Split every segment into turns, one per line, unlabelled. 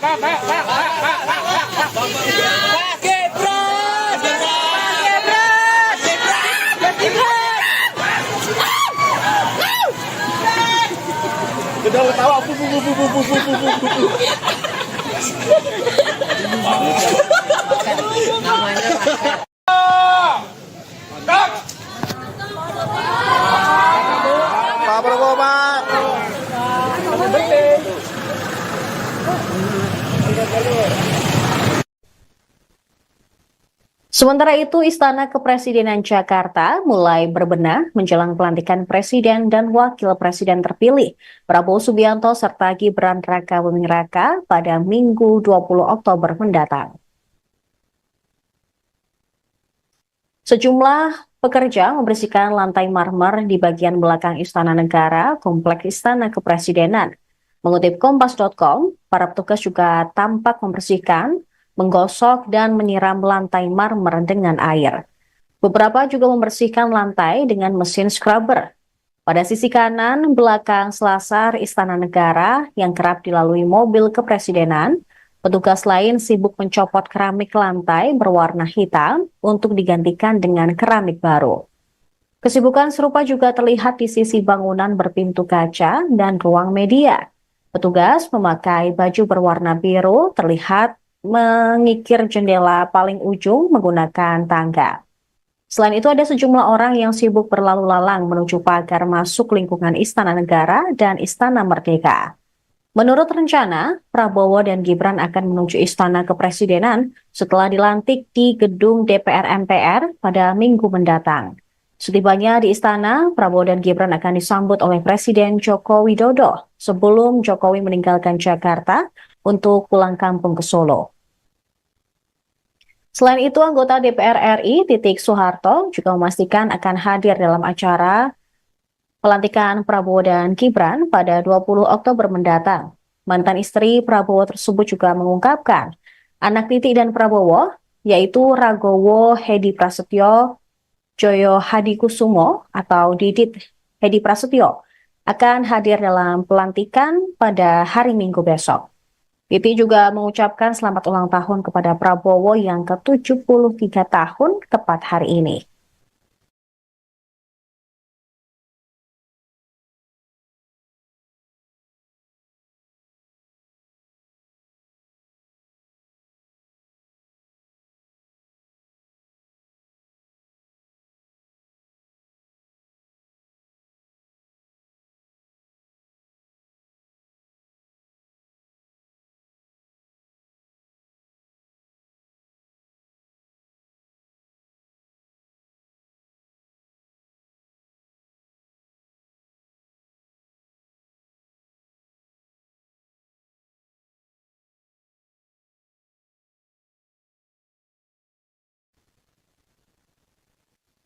Udah ketawa Pak Prabowo, Pak.
Sementara itu, Istana Kepresidenan Jakarta mulai berbenah menjelang pelantikan Presiden dan Wakil Presiden terpilih Prabowo Subianto serta Gibran Rakabuming Raka pada Minggu 20 Oktober mendatang. Sejumlah pekerja membersihkan lantai marmer di bagian belakang Istana Negara, Kompleks Istana Kepresidenan. Mengutip Kompas.com, para petugas juga tampak membersihkan, menggosok, dan menyiram lantai marmer dengan air. Beberapa juga membersihkan lantai dengan mesin scrubber. Pada sisi kanan belakang selasar Istana Negara yang kerap dilalui mobil kepresidenan, petugas lain sibuk mencopot keramik lantai berwarna hitam untuk digantikan dengan keramik baru. Kesibukan serupa juga terlihat di sisi bangunan berpintu kaca dan ruang media. Petugas memakai baju berwarna biru terlihat mengikir jendela paling ujung menggunakan tangga. Selain itu ada sejumlah orang yang sibuk berlalu lalang menuju pagar masuk lingkungan Istana Negara dan Istana Merdeka. Menurut rencana, Prabowo dan Gibran akan menuju Istana Kepresidenan setelah dilantik di gedung DPR MPR pada Minggu mendatang. Setibanya di Istana, Prabowo dan Gibran akan disambut oleh Presiden Joko Widodo sebelum Jokowi meninggalkan Jakarta untuk pulang kampung ke Solo. Selain itu, anggota DPR RI Titik Soeharto juga memastikan akan hadir dalam acara pelantikan Prabowo dan Gibran pada 20 Oktober mendatang. Mantan istri Prabowo tersebut juga mengungkapkan anak Titik dan Prabowo, yaitu Ragowo Hedi Prasetyo, Joyo Hadikusumo atau Didit Hedi Prasetyo, akan hadir dalam pelantikan pada hari Minggu besok. Titi juga mengucapkan selamat ulang tahun kepada Prabowo yang ke-73 tahun tepat hari ini.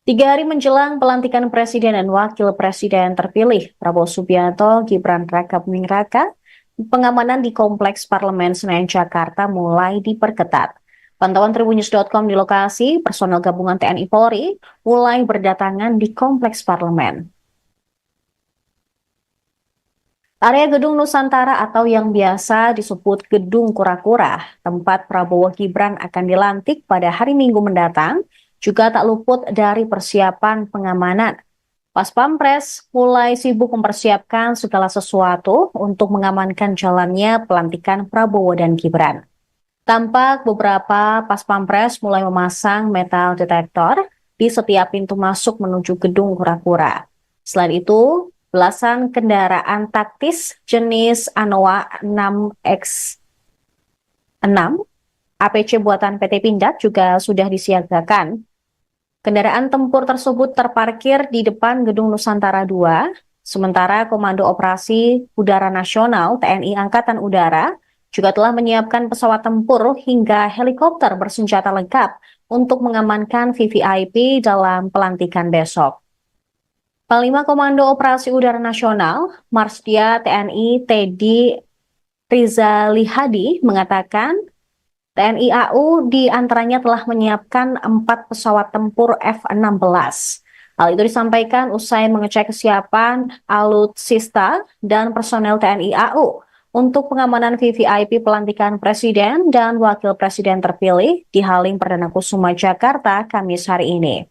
Tiga hari menjelang pelantikan Presiden dan Wakil Presiden terpilih Prabowo Subianto, Gibran Rakabuming Raka, pengamanan di Kompleks Parlemen Senayan Jakarta mulai diperketat. Pantauan Tribunnews.com di lokasi, personel gabungan TNI Polri mulai berdatangan di Kompleks Parlemen. Area Gedung Nusantara atau yang biasa disebut Gedung Kura-Kura, tempat Prabowo Gibran akan dilantik pada hari Minggu mendatang, juga tak luput dari persiapan pengamanan. Pas Pampres mulai sibuk mempersiapkan segala sesuatu untuk mengamankan jalannya pelantikan Prabowo dan Gibran. Tampak beberapa Pas Pampres mulai memasang metal detektor di setiap pintu masuk menuju Gedung Kura-Kura. Selain itu, belasan kendaraan taktis jenis Anoa 6X6 APC buatan PT Pindad juga sudah disiagakan. Kendaraan tempur tersebut terparkir di depan Gedung Nusantara 2, sementara Komando Operasi Udara Nasional TNI Angkatan Udara juga telah menyiapkan pesawat tempur hingga helikopter bersenjata lengkap untuk mengamankan VVIP dalam pelantikan besok. Panglima Komando Operasi Udara Nasional, Marsdia TNI Teddy Rizalihadi mengatakan TNI AU diantaranya telah menyiapkan 4 pesawat tempur F-16. Hal itu disampaikan usai mengecek kesiapan alutsista dan personel TNI AU untuk pengamanan VVIP pelantikan Presiden dan Wakil Presiden terpilih di Halim Perdana Kusuma, Jakarta, Kamis hari ini.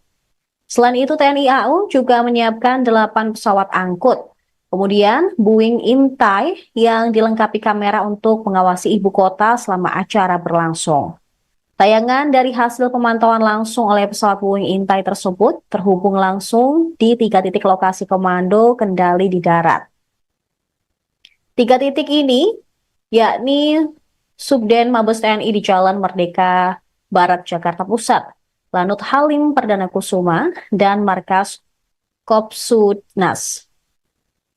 Selain itu, TNI AU juga menyiapkan 8 pesawat angkut. Kemudian, Boeing Intai yang dilengkapi kamera untuk mengawasi ibu kota selama acara berlangsung. Tayangan dari hasil pemantauan langsung oleh pesawat Boeing Intai tersebut terhubung langsung di 3 titik lokasi komando kendali di darat. 3 titik ini yakni Subden Mabes TNI di Jalan Merdeka Barat, Jakarta Pusat, Lanut Halim Perdana Kusuma, dan Markas Kopsudnas.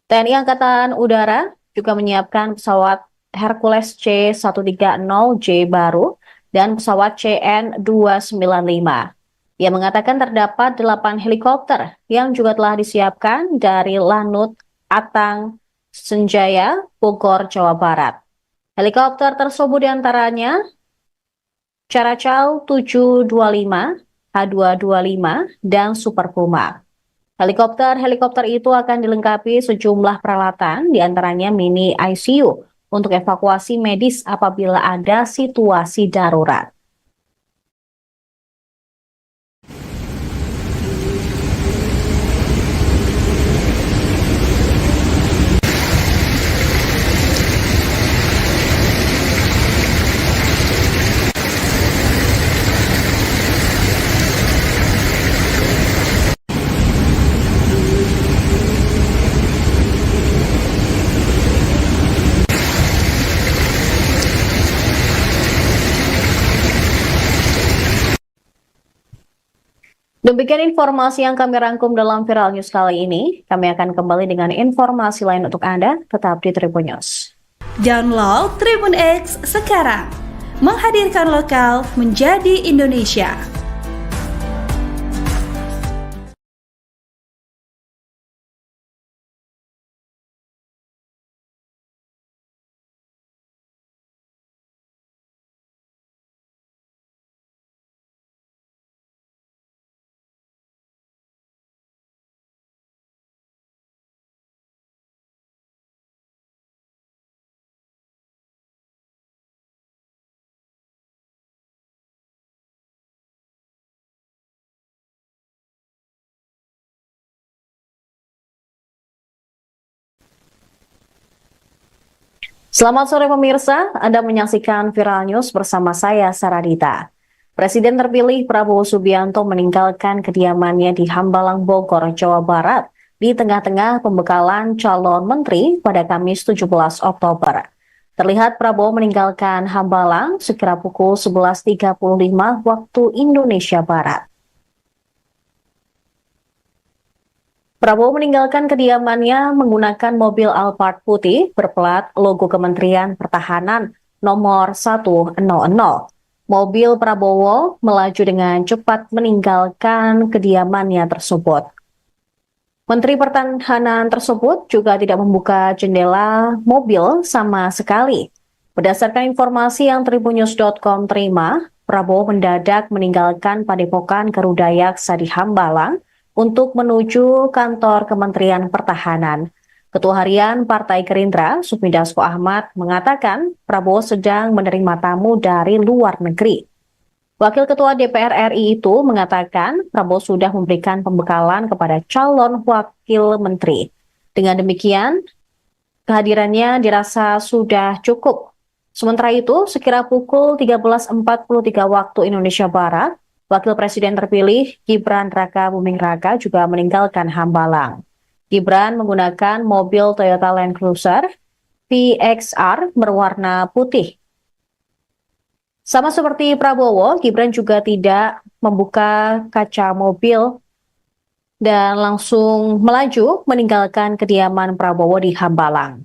TNI Angkatan Udara juga menyiapkan pesawat Hercules C-130J baru dan pesawat CN-295. Ia mengatakan terdapat 8 helikopter yang juga telah disiapkan dari Lanut Atang Senjaya, Bogor, Jawa Barat. Helikopter tersebut diantaranya Caracau 725, H225, dan Super Puma. Helikopter itu akan dilengkapi sejumlah peralatan, diantaranya mini ICU untuk evakuasi medis apabila ada situasi darurat. Demikian informasi yang kami rangkum dalam Viral News kali ini. Kami akan kembali dengan informasi lain untuk Anda. Tetap di Tribun News.
Download Tribun X sekarang. Menghadirkan lokal menjadi Indonesia.
Selamat sore pemirsa, Anda menyaksikan Viral News bersama saya, Saradita. Presiden terpilih Prabowo Subianto meninggalkan kediamannya di Hambalang, Bogor, Jawa Barat di tengah-tengah pembekalan calon menteri pada Kamis 17 Oktober. Terlihat Prabowo meninggalkan Hambalang sekira pukul 11.35 waktu Indonesia Barat. Prabowo meninggalkan kediamannya menggunakan mobil Alphard putih berplat logo Kementerian Pertahanan nomor 100. Mobil Prabowo melaju dengan cepat meninggalkan kediamannya tersebut. Menteri Pertahanan tersebut juga tidak membuka jendela mobil sama sekali. Berdasarkan informasi yang tribunnews.com terima, Prabowo mendadak meninggalkan Padepokan Garuda Yaksa di Hambalang untuk menuju kantor Kementerian Pertahanan. Ketua Harian Partai Gerindra, Sufmi Dasko Ahmad, mengatakan Prabowo sedang menerima tamu dari luar negeri. Wakil Ketua DPR RI itu mengatakan Prabowo sudah memberikan pembekalan kepada calon wakil menteri. Dengan demikian, kehadirannya dirasa sudah cukup. Sementara itu, sekira pukul 13.43 waktu Indonesia Barat, Wakil Presiden terpilih Gibran Raka Buming Raka juga meninggalkan Hambalang. Gibran menggunakan mobil Toyota Land Cruiser VXR berwarna putih. Sama seperti Prabowo, Gibran juga tidak membuka kaca mobil dan langsung melaju meninggalkan kediaman Prabowo di Hambalang.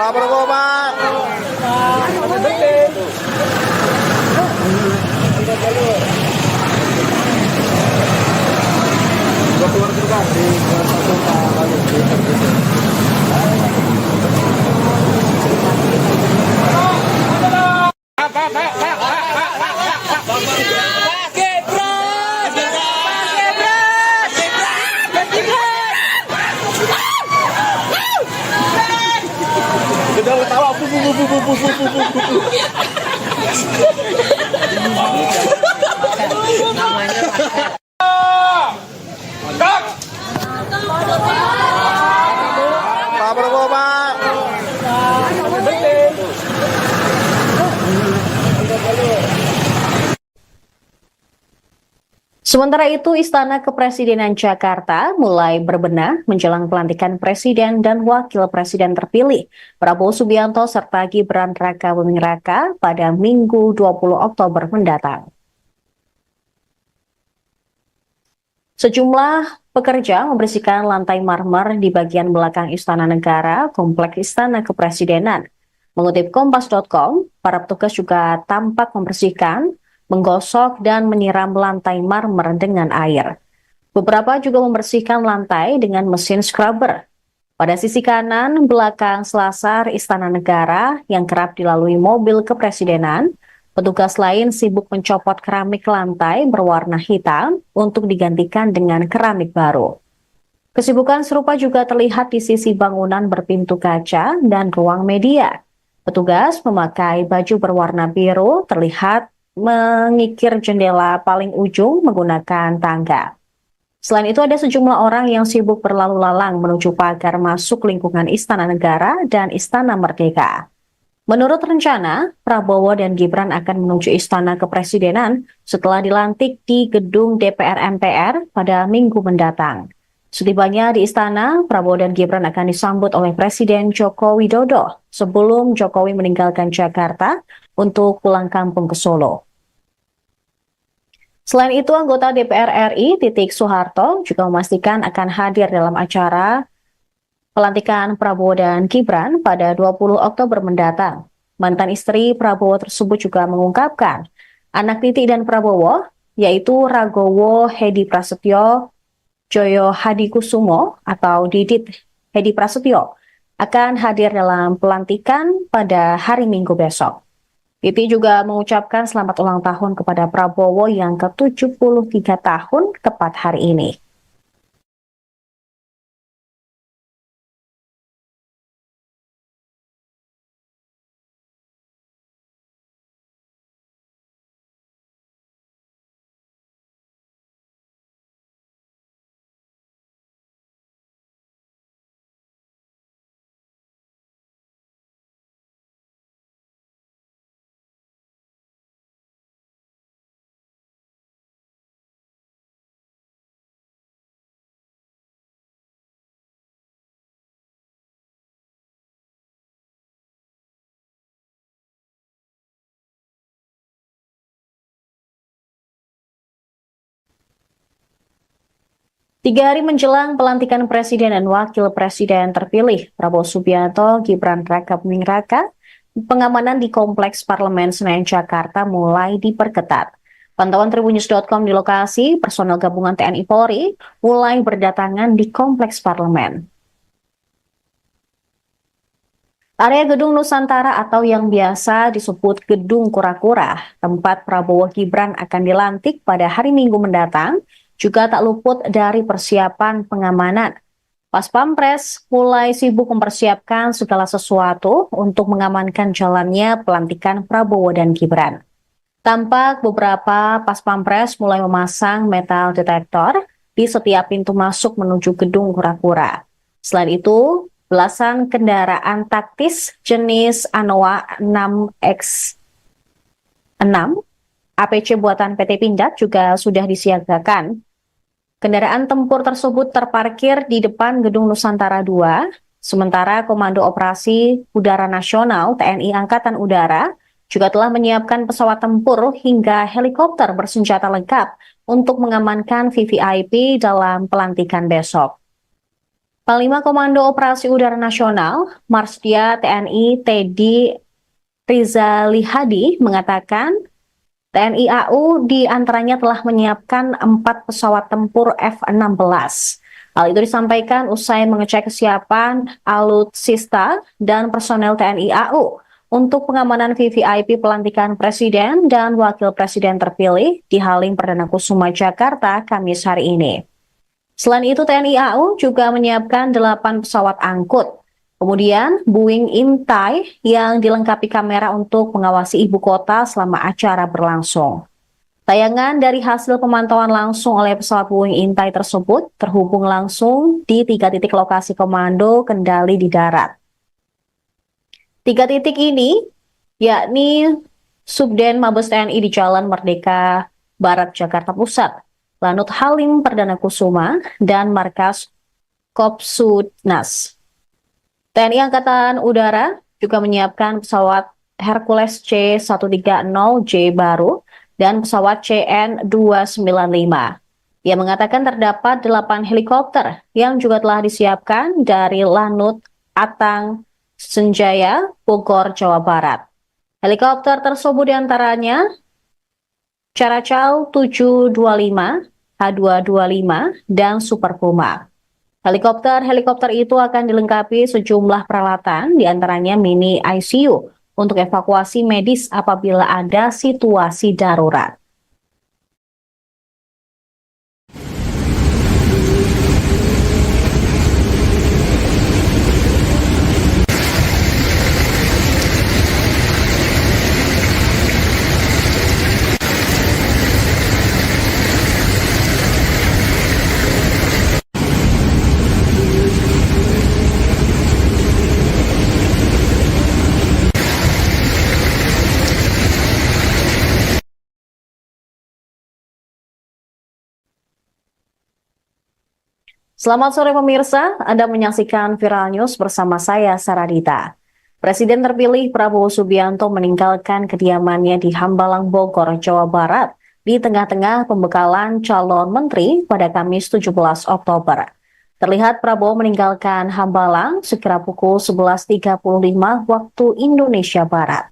Pak Prabowo, Pak. Pak. Pak Prabowo, Pak.
Sementara itu, Istana Kepresidenan Jakarta mulai berbenah menjelang pelantikan Presiden dan Wakil Presiden terpilih Prabowo Subianto serta Gibran Rakabuming Raka pada Minggu 20 Oktober mendatang. Sejumlah pekerja membersihkan lantai marmer di bagian belakang Istana Negara, Kompleks Istana Kepresidenan. Mengutip Kompas.com, para petugas juga tampak membersihkan, menggosok, dan menyiram lantai marmer dengan air. Beberapa juga membersihkan lantai dengan mesin scrubber. Pada sisi kanan belakang selasar Istana Negara yang kerap dilalui mobil kepresidenan, petugas lain sibuk mencopot keramik lantai berwarna hitam untuk digantikan dengan keramik baru. Kesibukan serupa juga terlihat di sisi bangunan berpintu kaca dan ruang media. Petugas memakai baju berwarna biru terlihat mengikir jendela paling ujung menggunakan tangga. Selain itu ada sejumlah orang yang sibuk berlalu lalang menuju pagar masuk lingkungan Istana Negara dan Istana Merdeka. Menurut rencana, Prabowo dan Gibran akan menuju Istana Kepresidenan setelah dilantik di gedung DPR MPR pada Minggu mendatang. Setibanya di Istana, Prabowo dan Gibran akan disambut oleh Presiden Joko Widodo sebelum Jokowi meninggalkan Jakarta untuk pulang kampung ke Solo. Selain itu, anggota DPR RI Titik Soeharto juga memastikan akan hadir dalam acara pelantikan Prabowo dan Gibran pada 20 Oktober mendatang. Mantan istri Prabowo tersebut juga mengungkapkan anak Titik dan Prabowo, yaitu Ragowo Hedi Prasetyo, Joyo Hadikusumo atau Didit Hedi Prasetyo, akan hadir dalam pelantikan pada hari Minggu besok. Titi juga mengucapkan selamat ulang tahun kepada Prabowo yang ke-73 tahun tepat hari ini. Tiga hari menjelang pelantikan Presiden dan Wakil Presiden terpilih Prabowo Subianto, Gibran Rakabuming Raka, pengamanan di Kompleks Parlemen Senayan Jakarta mulai diperketat. Pantauan Tribunnews.com di lokasi, personel gabungan TNI Polri mulai berdatangan di Kompleks Parlemen. Area Gedung Nusantara atau yang biasa disebut Gedung Kura-Kura, tempat Prabowo Gibran akan dilantik pada hari Minggu mendatang, juga tak luput dari persiapan pengamanan. Pas Pampres mulai sibuk mempersiapkan segala sesuatu untuk mengamankan jalannya pelantikan Prabowo dan Gibran. Tampak beberapa Pas Pampres mulai memasang metal detektor di setiap pintu masuk menuju Gedung Kura-Kura. Selain itu, belasan kendaraan taktis jenis Anoa 6X6 APC buatan PT Pindad juga sudah disiagakan. Kendaraan tempur tersebut terparkir di depan Gedung Nusantara 2, sementara Komando Operasi Udara Nasional TNI Angkatan Udara juga telah menyiapkan pesawat tempur hingga helikopter bersenjata lengkap untuk mengamankan VVIP dalam pelantikan besok. Panglima Komando Operasi Udara Nasional, Marsdia TNI Teddy Rizalihadi mengatakan TNI AU diantaranya telah menyiapkan 4 pesawat tempur F-16. Hal itu disampaikan usai mengecek kesiapan alutsista dan personel TNI AU untuk pengamanan VVIP pelantikan Presiden dan Wakil Presiden terpilih di Halim Perdana Kusuma Jakarta Kamis hari ini. Selain itu, TNI AU juga menyiapkan 8 pesawat angkut. Kemudian Boeing Intai yang dilengkapi kamera untuk mengawasi ibu kota selama acara berlangsung. Tayangan dari hasil pemantauan langsung oleh pesawat Boeing Intai tersebut terhubung langsung di 3 titik lokasi komando kendali di darat. 3 titik ini yakni Subden Mabes TNI di Jalan Merdeka Barat Jakarta Pusat, Lanut Halim Perdana Kusuma, dan Markas Kopsudnas. TNI Angkatan Udara juga menyiapkan pesawat Hercules C-130J baru dan pesawat CN-295. Ia mengatakan terdapat 8 helikopter yang juga telah disiapkan dari Lanut Atang Senjaya, Bogor, Jawa Barat. Helikopter tersebut diantaranya Caracau 725, H225, dan Super Puma. Helikopter itu akan dilengkapi sejumlah peralatan, diantaranya mini ICU untuk evakuasi medis apabila ada situasi darurat. Selamat sore pemirsa, Anda menyaksikan Viral News bersama saya, Saradita. Presiden terpilih Prabowo Subianto meninggalkan kediamannya di Hambalang, Bogor, Jawa Barat di tengah-tengah pembekalan calon menteri pada Kamis 17 Oktober. Terlihat Prabowo meninggalkan Hambalang sekira pukul 11.35 waktu Indonesia Barat.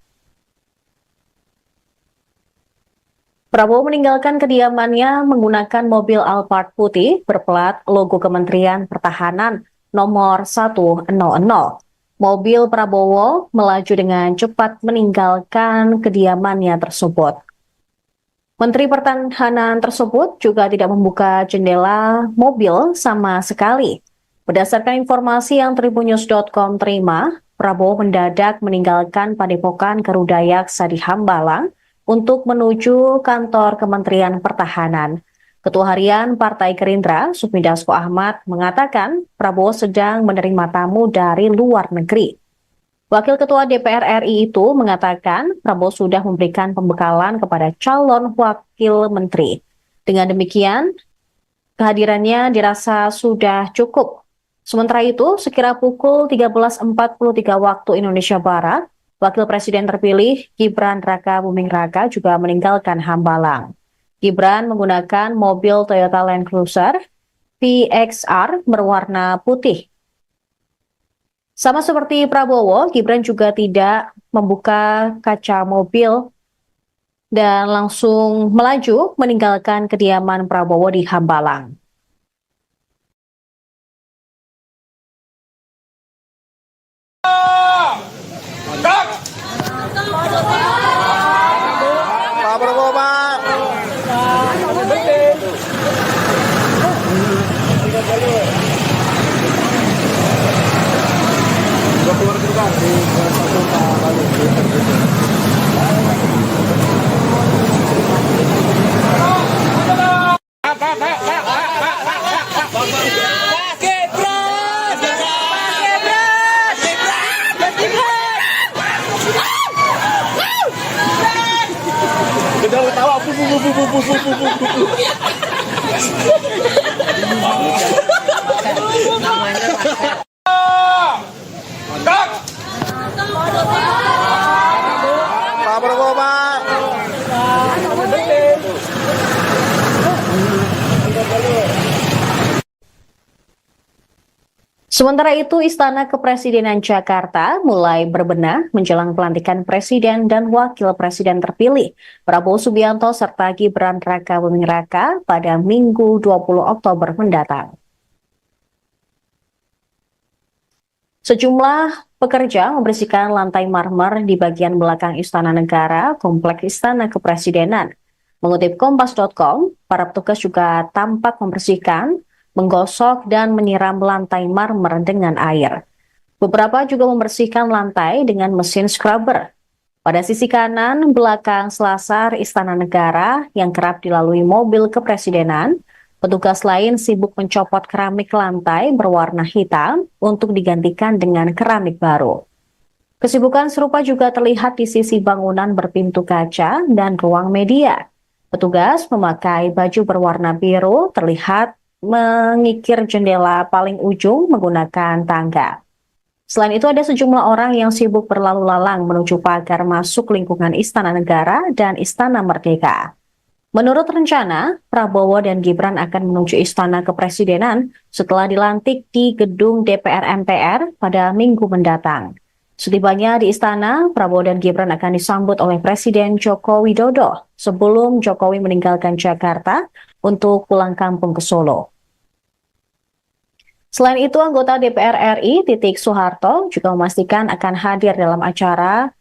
Prabowo meninggalkan kediamannya menggunakan mobil Alphard putih berplat logo Kementerian Pertahanan nomor 100. Mobil Prabowo melaju dengan cepat meninggalkan kediamannya tersebut. Menteri Pertahanan tersebut juga tidak membuka jendela mobil sama sekali. Berdasarkan informasi yang tribunnews.com terima, Prabowo mendadak meninggalkan Padepokan Garudayaksa di Hambalang untuk menuju kantor Kementerian Pertahanan. Ketua Harian Partai Gerindra, Sufmi Dasko Ahmad, mengatakan Prabowo sedang menerima tamu dari luar negeri. Wakil Ketua DPR RI itu mengatakan Prabowo sudah memberikan pembekalan kepada calon wakil menteri. Dengan demikian, kehadirannya dirasa sudah cukup. Sementara itu, sekira pukul 13.43 waktu Indonesia Barat, Wakil Presiden terpilih Gibran Raka Buming Raka juga meninggalkan Hambalang. Gibran menggunakan mobil Toyota Land Cruiser VXR berwarna putih. Sama seperti Prabowo, Gibran juga tidak membuka kaca mobil dan langsung melaju meninggalkan kediaman Prabowo di Hambalang.
Pak Prabowo, Pak. Udah ketawa Pak Prabowo, Pak.
Sementara itu, Istana Kepresidenan Jakarta mulai berbenah menjelang pelantikan Presiden dan Wakil Presiden terpilih Prabowo Subianto serta Gibran Raka Buming Raka pada Minggu 20 Oktober mendatang. Sejumlah pekerja membersihkan lantai marmer di bagian belakang Istana Negara, Kompleks Istana Kepresidenan. Mengutip Kompas.com, para petugas juga tampak membersihkan, menggosok dan menyiram lantai marmer dengan air. Beberapa juga membersihkan lantai dengan mesin scrubber. Pada sisi kanan belakang selasar Istana Negara yang kerap dilalui mobil kepresidenan, petugas lain sibuk mencopot keramik lantai berwarna hitam untuk digantikan dengan keramik baru. Kesibukan serupa juga terlihat di sisi bangunan berpintu kaca dan ruang media. Petugas memakai baju berwarna biru terlihat mengikir jendela paling ujung menggunakan tangga. Selain itu ada sejumlah orang yang sibuk berlalu lalang menuju pagar masuk lingkungan Istana Negara dan Istana Merdeka. Menurut rencana, Prabowo dan Gibran akan menuju Istana Kepresidenan setelah dilantik di gedung DPR MPR pada Minggu mendatang. Setibanya di istana, Prabowo dan Gibran akan disambut oleh Presiden Joko Widodo sebelum Jokowi meninggalkan Jakarta untuk pulang kampung ke Solo. Selain itu, anggota DPR RI Titik Soeharto juga memastikan akan hadir dalam acara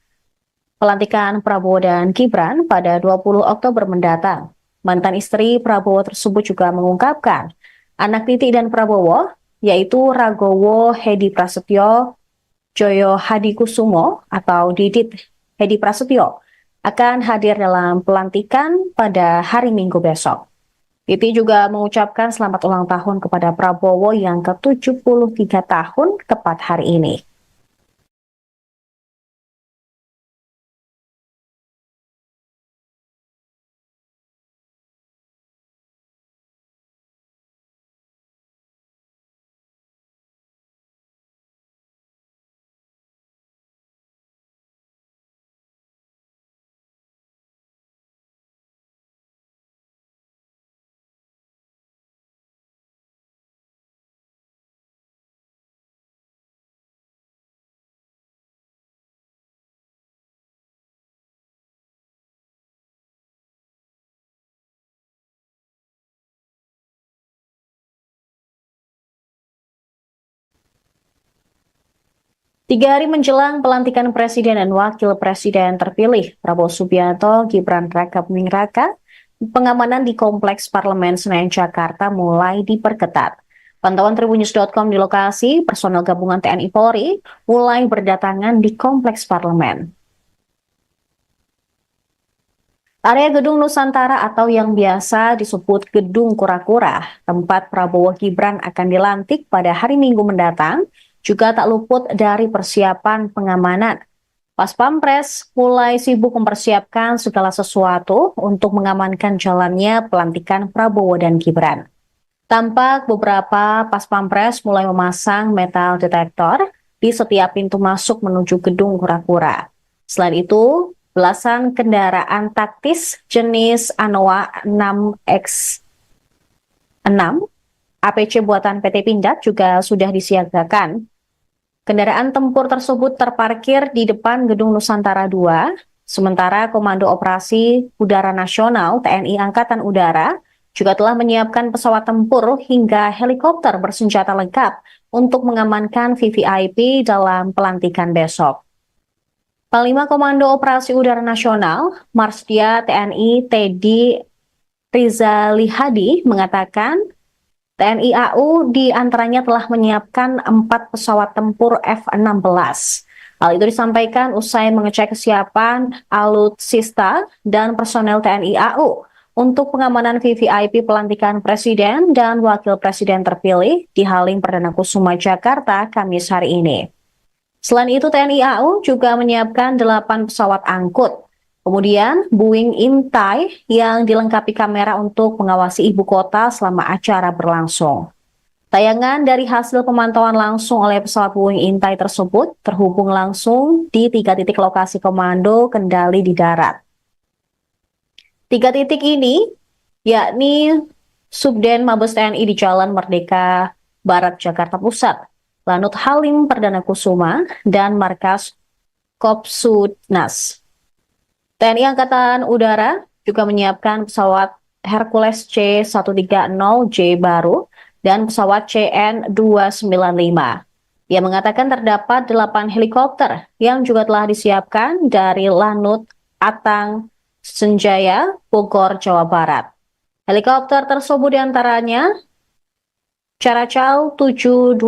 pelantikan Prabowo dan Gibran pada 20 Oktober mendatang. Mantan istri Prabowo tersebut juga mengungkapkan anak Titik dan Prabowo, yaitu Ragowo Hedi Prasetyo, Joyo Hadikusumo atau Didit Hedi Prasetyo, akan hadir dalam pelantikan pada hari Minggu besok. Titi juga mengucapkan selamat ulang tahun kepada Prabowo yang ke-73 tahun tepat hari ini. Tiga hari menjelang pelantikan Presiden dan Wakil Presiden terpilih, Prabowo Subianto, Gibran Raka Buming Raka, pengamanan di Kompleks Parlemen Senayan Jakarta mulai diperketat. Pantauan Tribunnews.com di lokasi, personel gabungan TNI Polri mulai berdatangan di Kompleks Parlemen. Area Gedung Nusantara atau yang biasa disebut Gedung Kura-Kura, tempat Prabowo Gibran akan dilantik pada hari Minggu mendatang, juga tak luput dari persiapan pengamanan. Pas Pampres mulai sibuk mempersiapkan segala sesuatu untuk mengamankan jalannya pelantikan Prabowo dan Gibran. Tampak beberapa Pas Pampres mulai memasang metal detektor di setiap pintu masuk menuju Gedung Kura-Kura. Selain itu, belasan kendaraan taktis jenis Anoa 6X6 APC buatan PT Pindad juga sudah disiagakan. Kendaraan tempur tersebut terparkir di depan Gedung Nusantara 2, sementara Komando Operasi Udara Nasional TNI Angkatan Udara juga telah menyiapkan pesawat tempur hingga helikopter bersenjata lengkap untuk mengamankan VVIP dalam pelantikan besok. Panglima Komando Operasi Udara Nasional, Marsdia TNI Teddy Rizalihadi mengatakan TNI AU diantaranya telah menyiapkan 4 pesawat tempur F-16. Hal itu disampaikan usai mengecek kesiapan alutsista dan personel TNI AU untuk pengamanan VVIP pelantikan Presiden dan Wakil Presiden terpilih di Halim Perdana Kusuma Jakarta Kamis hari ini. Selain itu, TNI AU juga menyiapkan 8 pesawat angkut. Kemudian, Boeing Intai yang dilengkapi kamera untuk mengawasi ibu kota selama acara berlangsung. Tayangan dari hasil pemantauan langsung oleh pesawat Boeing Intai tersebut terhubung langsung di 3 titik lokasi komando kendali di darat. 3 titik ini, yakni Subden Mabes TNI di Jalan Merdeka Barat Jakarta Pusat, Lanut Halim Perdana Kusuma, dan Markas Kopsudnas. TNI Angkatan Udara juga menyiapkan pesawat Hercules C-130J baru dan pesawat CN-295. Ia mengatakan terdapat 8 helikopter yang juga telah disiapkan dari Lanut Atang Senjaya, Bogor, Jawa Barat. Helikopter tersebut diantaranya Caracal 725,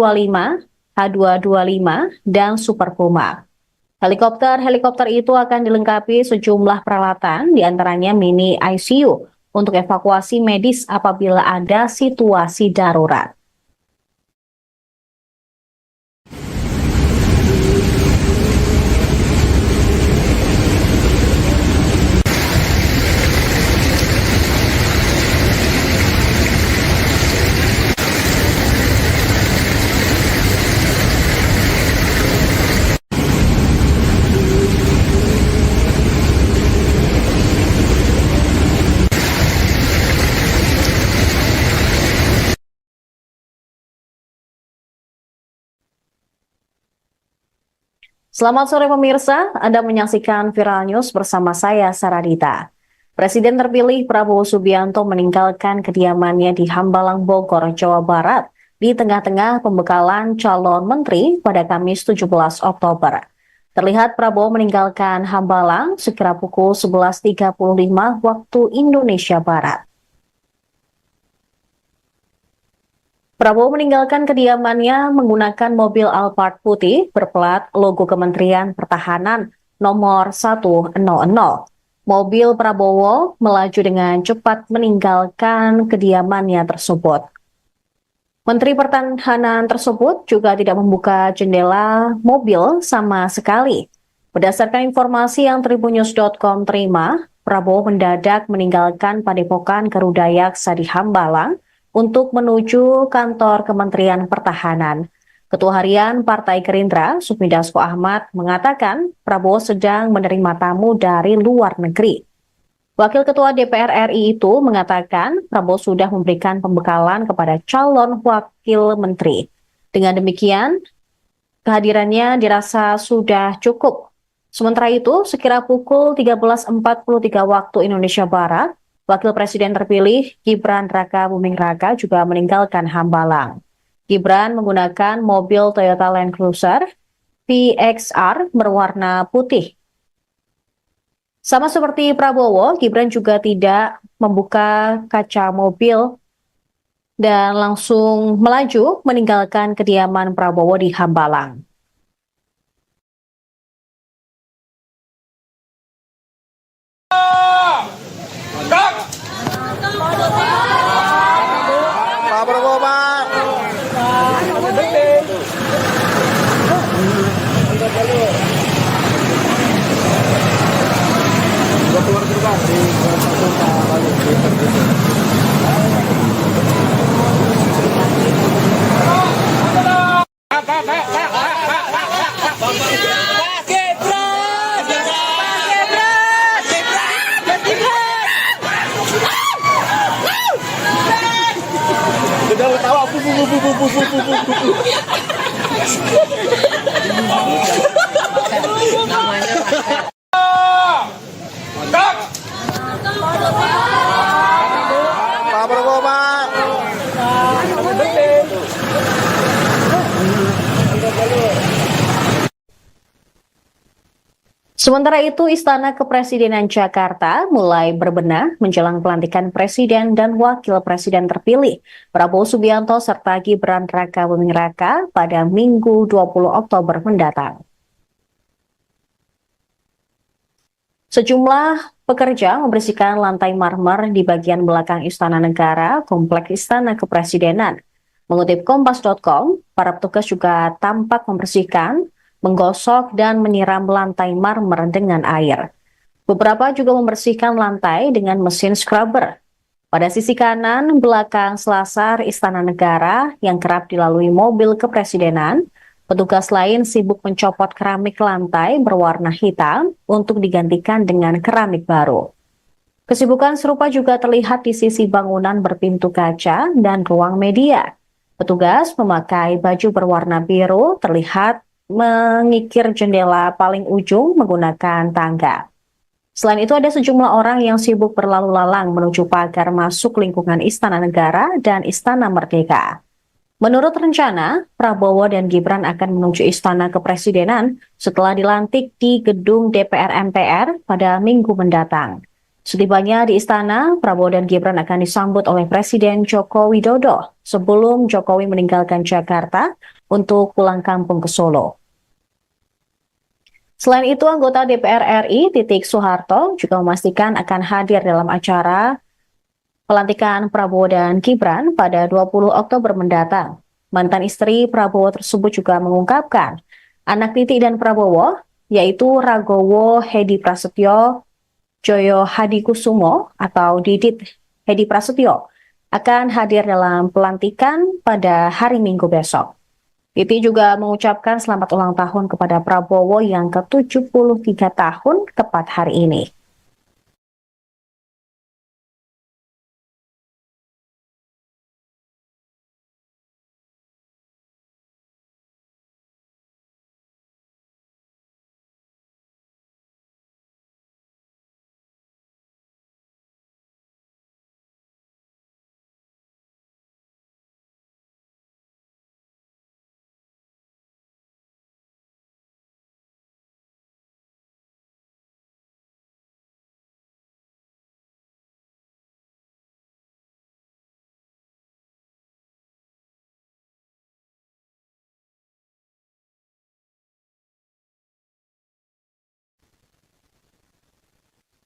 H225, dan Super Puma. Helikopter itu akan dilengkapi sejumlah peralatan, diantaranya mini ICU untuk evakuasi medis apabila ada situasi darurat. Selamat sore pemirsa, Anda menyaksikan Viral News bersama saya Saradita. Presiden terpilih Prabowo Subianto meninggalkan kediamannya di Hambalang, Bogor, Jawa Barat di tengah-tengah pembekalan calon menteri pada Kamis 17 Oktober. Terlihat Prabowo meninggalkan Hambalang sekira pukul 11.35 waktu Indonesia Barat. Prabowo meninggalkan kediamannya menggunakan mobil Alphard putih berplat logo Kementerian Pertahanan nomor 100. Mobil Prabowo melaju dengan cepat meninggalkan kediamannya tersebut. Menteri Pertahanan tersebut juga tidak membuka jendela mobil sama sekali. Berdasarkan informasi yang tribunnews.com terima, Prabowo mendadak meninggalkan Padepokan Garuda Yaksa di Hambalang untuk menuju kantor Kementerian Pertahanan. Ketua Harian Partai Gerindra, Sufmi Dasko Ahmad, mengatakan Prabowo sedang menerima tamu dari luar negeri. Wakil Ketua DPR RI itu mengatakan Prabowo sudah memberikan pembekalan kepada calon wakil menteri. Dengan demikian, kehadirannya dirasa sudah cukup. Sementara itu, sekira pukul 13.43 waktu Indonesia Barat, Wakil Presiden terpilih Gibran Rakabuming Raka juga meninggalkan Hambalang. Gibran menggunakan mobil Toyota Land Cruiser VXR berwarna putih. Sama seperti Prabowo, Gibran juga tidak membuka kaca mobil dan langsung melaju meninggalkan kediaman Prabowo di Hambalang.
Pak Prabowo, Pak. Udah ketawa, Pak Prabowo, Pak.
Sementara itu, Istana Kepresidenan Jakarta mulai berbenah menjelang pelantikan Presiden dan Wakil Presiden terpilih Prabowo Subianto serta Gibran Rakabuming Raka pada Minggu 20 Oktober mendatang. Sejumlah pekerja membersihkan lantai marmer di bagian belakang Istana Negara, Kompleks Istana Kepresidenan. Mengutip Kompas.com, para petugas juga tampak membersihkan, menggosok dan menyiram lantai marmer dengan air. Beberapa juga membersihkan lantai dengan mesin scrubber. Pada sisi kanan belakang selasar Istana Negara yang kerap dilalui mobil kepresidenan, petugas lain sibuk mencopot keramik lantai berwarna hitam untuk digantikan dengan keramik baru. Kesibukan serupa juga terlihat di sisi bangunan berpintu kaca dan ruang media. Petugas memakai baju berwarna biru terlihat mengikir jendela paling ujung menggunakan tangga. Selain itu ada sejumlah orang yang sibuk berlalu lalang menuju pagar masuk lingkungan Istana Negara dan Istana Merdeka. Menurut rencana, Prabowo dan Gibran akan menuju Istana Kepresidenan setelah dilantik di gedung DPR MPR pada Minggu mendatang. Setibanya di istana, Prabowo dan Gibran akan disambut oleh Presiden Joko Widodo sebelum Jokowi meninggalkan Jakarta untuk pulang kampung ke Solo. Selain itu, anggota DPR RI Titik Soeharto juga memastikan akan hadir dalam acara pelantikan Prabowo dan Gibran pada 20 Oktober mendatang. Mantan istri Prabowo tersebut juga mengungkapkan anak Titik dan Prabowo, yaitu Ragowo Hedi Prasetyo, Joyo Hadikusumo atau Didit Hedi Prasetyo, akan hadir dalam pelantikan pada hari Minggu besok. Titi juga mengucapkan selamat ulang tahun kepada Prabowo yang ke-73 tahun tepat hari ini.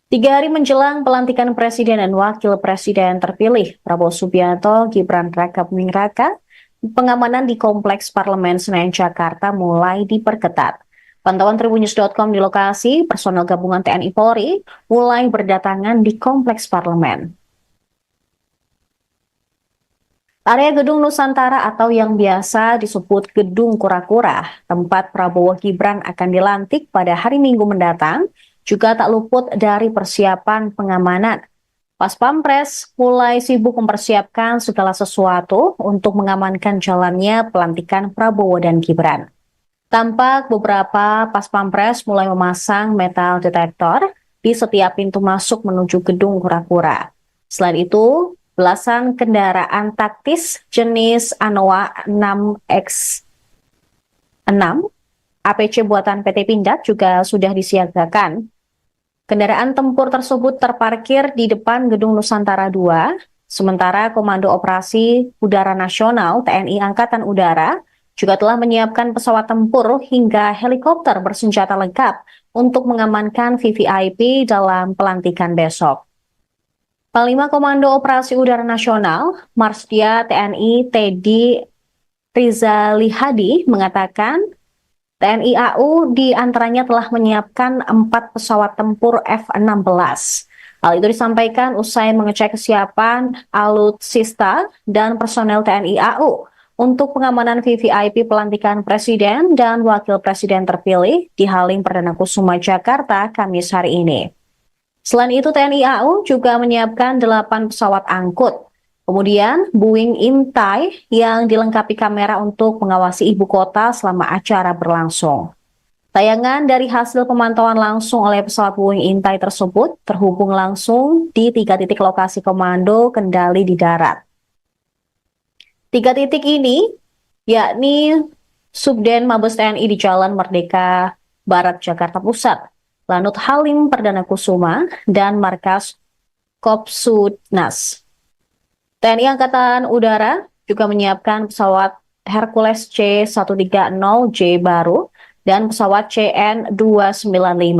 Tiga hari menjelang pelantikan Presiden dan Wakil Presiden terpilih Prabowo Subianto, Gibran Rakabuming Raka, pengamanan di Kompleks Parlemen Senayan Jakarta mulai diperketat. Pantauan Tribunnews.com di lokasi, personel gabungan TNI Polri mulai berdatangan di Kompleks Parlemen. Area Gedung Nusantara atau yang biasa disebut Gedung Kura-Kura, tempat Prabowo Gibran akan dilantik pada hari Minggu mendatang, juga tak luput dari persiapan pengamanan. Pas Pampres mulai sibuk mempersiapkan segala sesuatu untuk mengamankan jalannya pelantikan Prabowo dan Gibran. Tampak beberapa Pas Pampres mulai memasang metal detektor di setiap pintu masuk menuju Gedung Kura-Kura. Selain itu, belasan kendaraan taktis jenis Anoa 6X6 APC buatan PT Pindad juga sudah disiagakan. Kendaraan tempur tersebut terparkir di depan Gedung Nusantara 2, sementara Komando Operasi Udara Nasional TNI Angkatan Udara juga telah menyiapkan pesawat tempur hingga helikopter bersenjata lengkap untuk mengamankan VVIP dalam pelantikan besok. Panglima Komando Operasi Udara Nasional, Marsdia TNI Teddy Rizalihadi mengatakan TNI AU diantaranya telah menyiapkan 4 pesawat tempur F-16. Hal itu disampaikan usai mengecek kesiapan alutsista dan personel TNI AU untuk pengamanan VVIP pelantikan Presiden dan Wakil Presiden terpilih di Halim Perdana Kusuma Jakarta Kamis hari ini. Selain itu, TNI AU juga menyiapkan 8 pesawat angkut. Kemudian, Boeing Intai yang dilengkapi kamera untuk mengawasi ibu kota selama acara berlangsung. Tayangan dari hasil pemantauan langsung oleh pesawat Boeing Intai tersebut terhubung langsung di 3 titik lokasi komando kendali di darat. 3 titik ini, yakni Subden Mabes TNI di Jalan Merdeka Barat, Jakarta Pusat, Lanut Halim Perdana Kusuma, dan Markas Kopsudnas. TNI Angkatan Udara juga menyiapkan pesawat Hercules C-130J baru dan pesawat CN-295.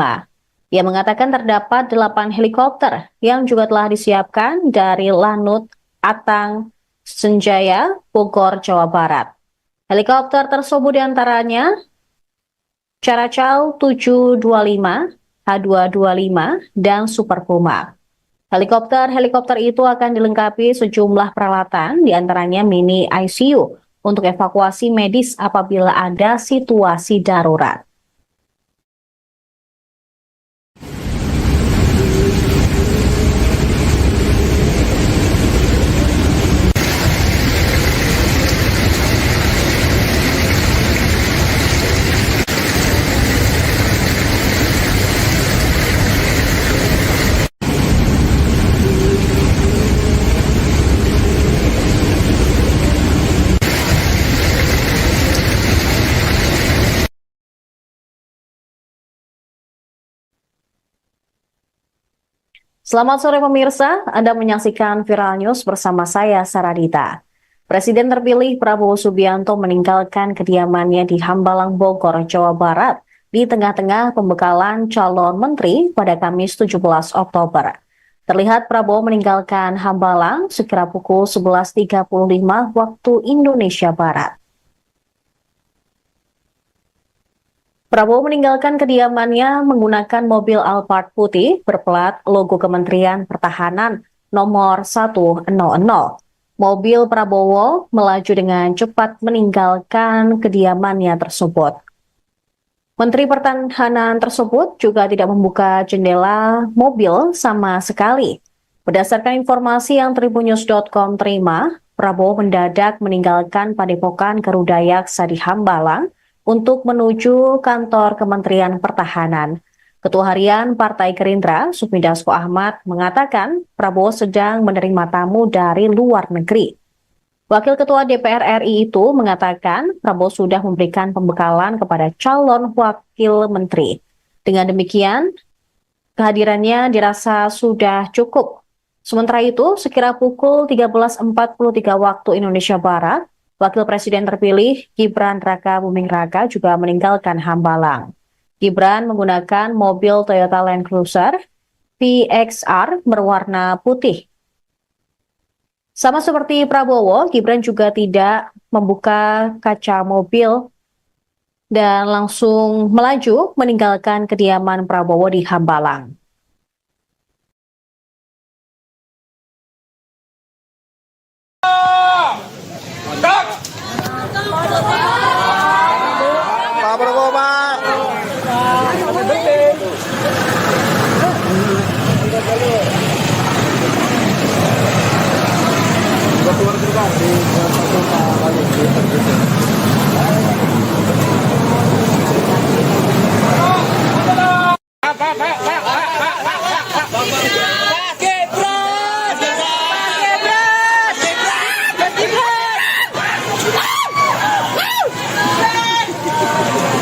Ia mengatakan terdapat 8 helikopter yang juga telah disiapkan dari Lanut Atang Senjaya, Bogor, Jawa Barat. Helikopter tersebut diantaranya Caracal 725, H225, dan Super Puma. Helikopter itu akan dilengkapi sejumlah peralatan, diantaranya mini ICU untuk evakuasi medis apabila ada situasi darurat. Selamat sore pemirsa, Anda menyaksikan Viral News bersama saya Saradita. Presiden terpilih Prabowo Subianto meninggalkan kediamannya di Hambalang, Bogor, Jawa Barat di tengah-tengah pembekalan calon menteri pada Kamis 17 Oktober. Terlihat Prabowo meninggalkan Hambalang sekira pukul 11.35 waktu Indonesia Barat. Prabowo meninggalkan kediamannya menggunakan mobil Alphard putih berplat logo Kementerian Pertahanan nomor 100. Mobil Prabowo melaju dengan cepat meninggalkan kediamannya tersebut. Menteri Pertahanan tersebut juga tidak membuka jendela mobil sama sekali. Berdasarkan informasi yang tribunnews.com terima, Prabowo mendadak meninggalkan Padepokan Garuda Yaksa di Hambalang untuk menuju kantor Kementerian Pertahanan. Ketua Harian Partai Gerindra, Sufmi Dasko Ahmad, mengatakan Prabowo sedang menerima tamu dari luar negeri. Wakil Ketua DPR RI itu mengatakan Prabowo sudah memberikan pembekalan kepada calon wakil menteri. Dengan demikian, kehadirannya dirasa sudah cukup. Sementara itu, sekira pukul 13.43 waktu Indonesia Barat, Wakil Presiden terpilih Gibran Raka Buming Raka juga meninggalkan Hambalang. Gibran menggunakan mobil Toyota Land Cruiser VXR berwarna putih. Sama seperti Prabowo, Gibran juga tidak membuka kaca mobil dan langsung melaju meninggalkan kediaman Prabowo di Hambalang.
Pak Prabowo, Pak.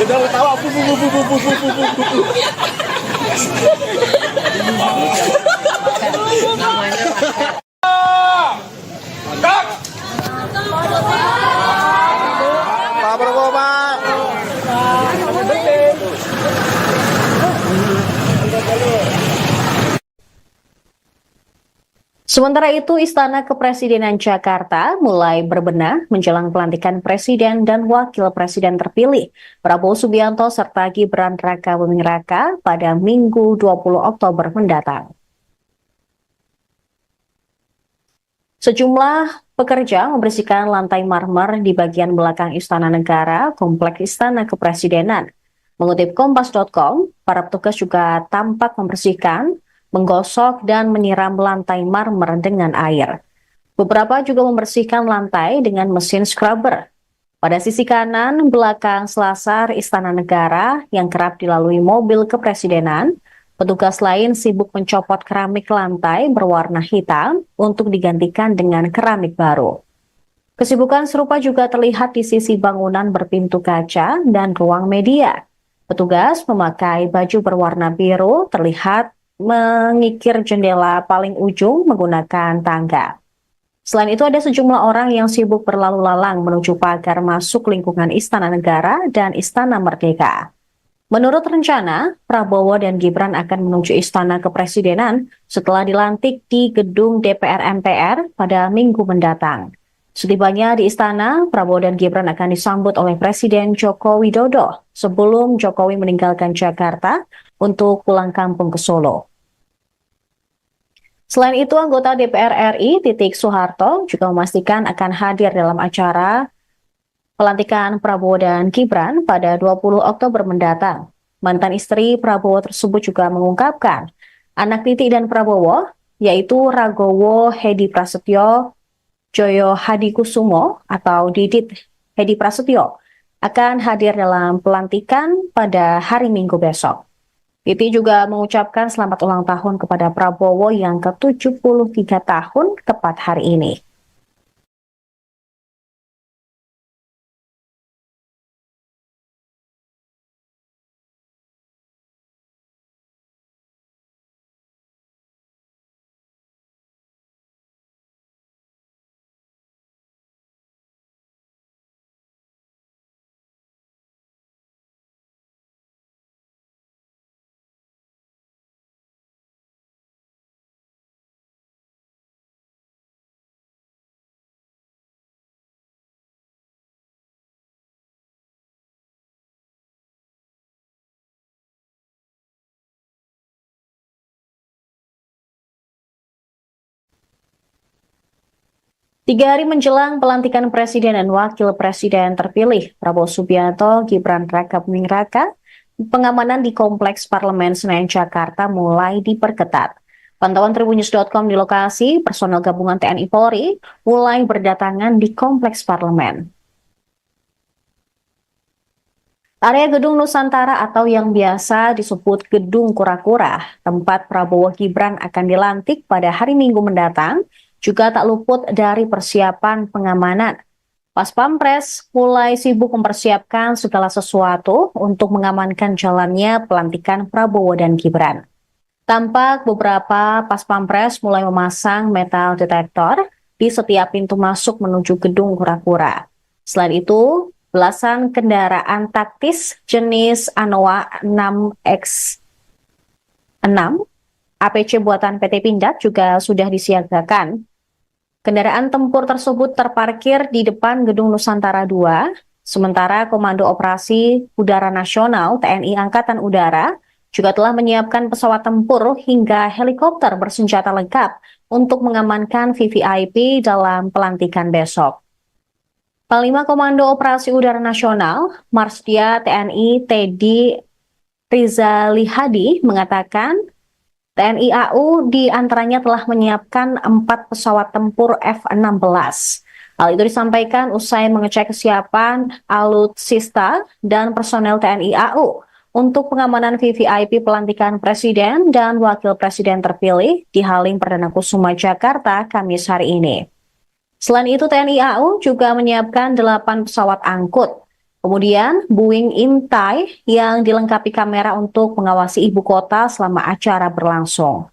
Kita tahu Pak Prabowo, Pak.
Sementara itu, Istana Kepresidenan Jakarta mulai berbenah menjelang pelantikan Presiden dan Wakil Presiden terpilih Prabowo Subianto serta Gibran Raka Buming Raka pada Minggu 20 Oktober mendatang. Sejumlah pekerja membersihkan lantai marmer di bagian belakang Istana Negara, Kompleks Istana Kepresidenan. Mengutip Kompas.com, para petugas juga tampak membersihkan, menggosok, dan menyiram lantai marmer dengan air. Beberapa juga membersihkan lantai dengan mesin scrubber. Pada sisi kanan belakang selasar Istana Negara yang kerap dilalui mobil kepresidenan, petugas lain sibuk mencopot keramik lantai berwarna hitam untuk digantikan dengan keramik baru. Kesibukan serupa juga terlihat di sisi bangunan berpintu kaca dan ruang media. Petugas memakai baju berwarna biru terlihat mengikir jendela paling ujung menggunakan tangga. Selain itu ada sejumlah orang yang sibuk berlalu lalang menuju pagar masuk lingkungan Istana Negara dan Istana Merdeka. Menurut rencana, Prabowo dan Gibran akan menuju Istana Kepresidenan setelah dilantik di gedung DPR MPR pada Minggu mendatang. Setibanya di Istana, Prabowo dan Gibran akan disambut oleh Presiden Joko Widodo sebelum Jokowi meninggalkan Jakarta untuk pulang kampung ke Solo. Selain itu, anggota DPR RI Titik Soeharto juga memastikan akan hadir dalam acara pelantikan Prabowo dan Gibran pada 20 Oktober mendatang. Mantan istri Prabowo tersebut juga mengungkapkan anak Titik dan Prabowo, yaitu Ragowo Hedi Prasetyo, Joyo Hadikusumo atau Didit Hedi Prasetyo, akan hadir dalam pelantikan pada hari Minggu besok. Titi juga mengucapkan selamat ulang tahun kepada Prabowo yang ke-73 tahun tepat hari ini. 3 hari menjelang pelantikan Presiden dan Wakil Presiden terpilih Prabowo Subianto, Gibran Raka Buming Raka, pengamanan di Kompleks Parlemen Senayan Jakarta mulai diperketat. Pantauan Tribunnews.com di lokasi, personel gabungan TNI Polri mulai berdatangan di Kompleks Parlemen. Area Gedung Nusantara atau yang biasa disebut Gedung Kura-Kura, tempat Prabowo Gibran akan dilantik pada hari Minggu mendatang, juga tak luput dari persiapan pengamanan. Pas Pampres mulai sibuk mempersiapkan segala sesuatu untuk mengamankan jalannya pelantikan Prabowo dan Gibran. Tampak beberapa Pas Pampres mulai memasang metal detektor di setiap pintu masuk menuju Gedung Kura-Kura. Selain itu, belasan kendaraan taktis jenis Anoa 6X6 APC buatan PT Pindad juga sudah disiagakan. Kendaraan tempur tersebut terparkir di depan Gedung Nusantara 2, sementara Komando Operasi Udara Nasional TNI Angkatan Udara juga telah menyiapkan pesawat tempur hingga helikopter bersenjata lengkap untuk mengamankan VVIP dalam pelantikan besok. Panglima Komando Operasi Udara Nasional, Marsdia TNI Teddy Rizalihadi mengatakan TNI AU diantaranya telah menyiapkan 4 pesawat tempur F-16. Hal itu disampaikan usai mengecek kesiapan alutsista dan personel TNI AU untuk pengamanan VVIP pelantikan Presiden dan Wakil Presiden terpilih di Halim Perdana Kusuma Jakarta Kamis hari ini. Selain itu, TNI AU juga menyiapkan 8 pesawat angkut. Kemudian, Boeing Intai yang dilengkapi kamera untuk mengawasi ibu kota selama acara berlangsung.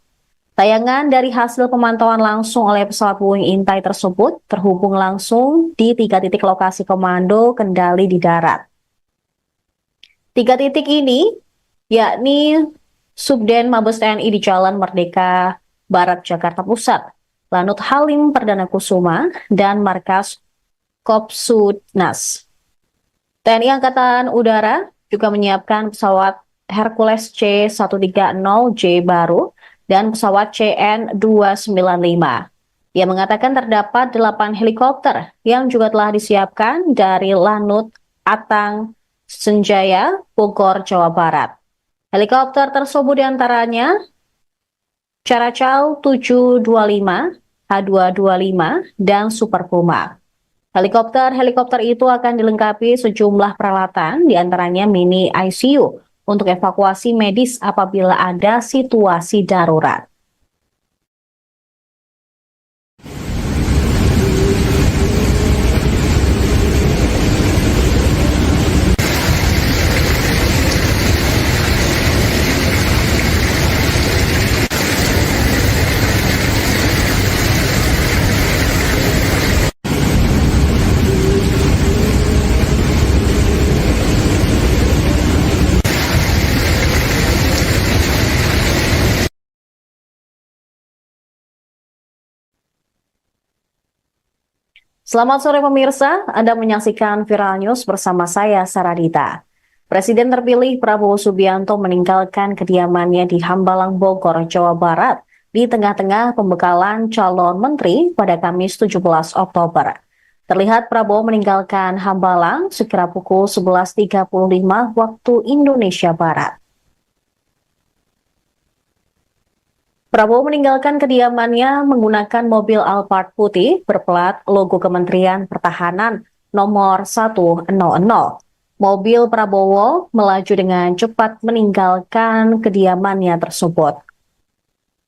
Tayangan dari hasil pemantauan langsung oleh pesawat Boeing Intai tersebut terhubung langsung di 3 titik lokasi komando kendali di darat. 3 titik ini, yakni Subden Mabes TNI di Jalan Merdeka Barat Jakarta Pusat, Lanut Halim Perdana Kusuma, dan Markas Kopsudnas. TNI Angkatan Udara juga menyiapkan pesawat Hercules C-130J baru dan pesawat CN-295. Ia mengatakan terdapat 8 helikopter yang juga telah disiapkan dari Lanut Atang Senjaya, Bogor, Jawa Barat. Helikopter tersebut diantaranya Caracau 725, H225, dan Super Puma. Helikopter itu akan dilengkapi sejumlah peralatan, diantaranya mini ICU untuk evakuasi medis apabila ada situasi darurat. Selamat sore pemirsa, Anda menyaksikan Viral News bersama saya, Saradita. Presiden terpilih Prabowo Subianto meninggalkan kediamannya di Hambalang, Bogor, Jawa Barat di tengah-tengah pembekalan calon menteri pada Kamis 17 Oktober. Terlihat Prabowo meninggalkan Hambalang sekira pukul 11.35 waktu Indonesia Barat. Prabowo meninggalkan kediamannya menggunakan mobil Alphard putih berplat logo Kementerian Pertahanan nomor 100. Mobil Prabowo melaju dengan cepat meninggalkan kediamannya tersebut.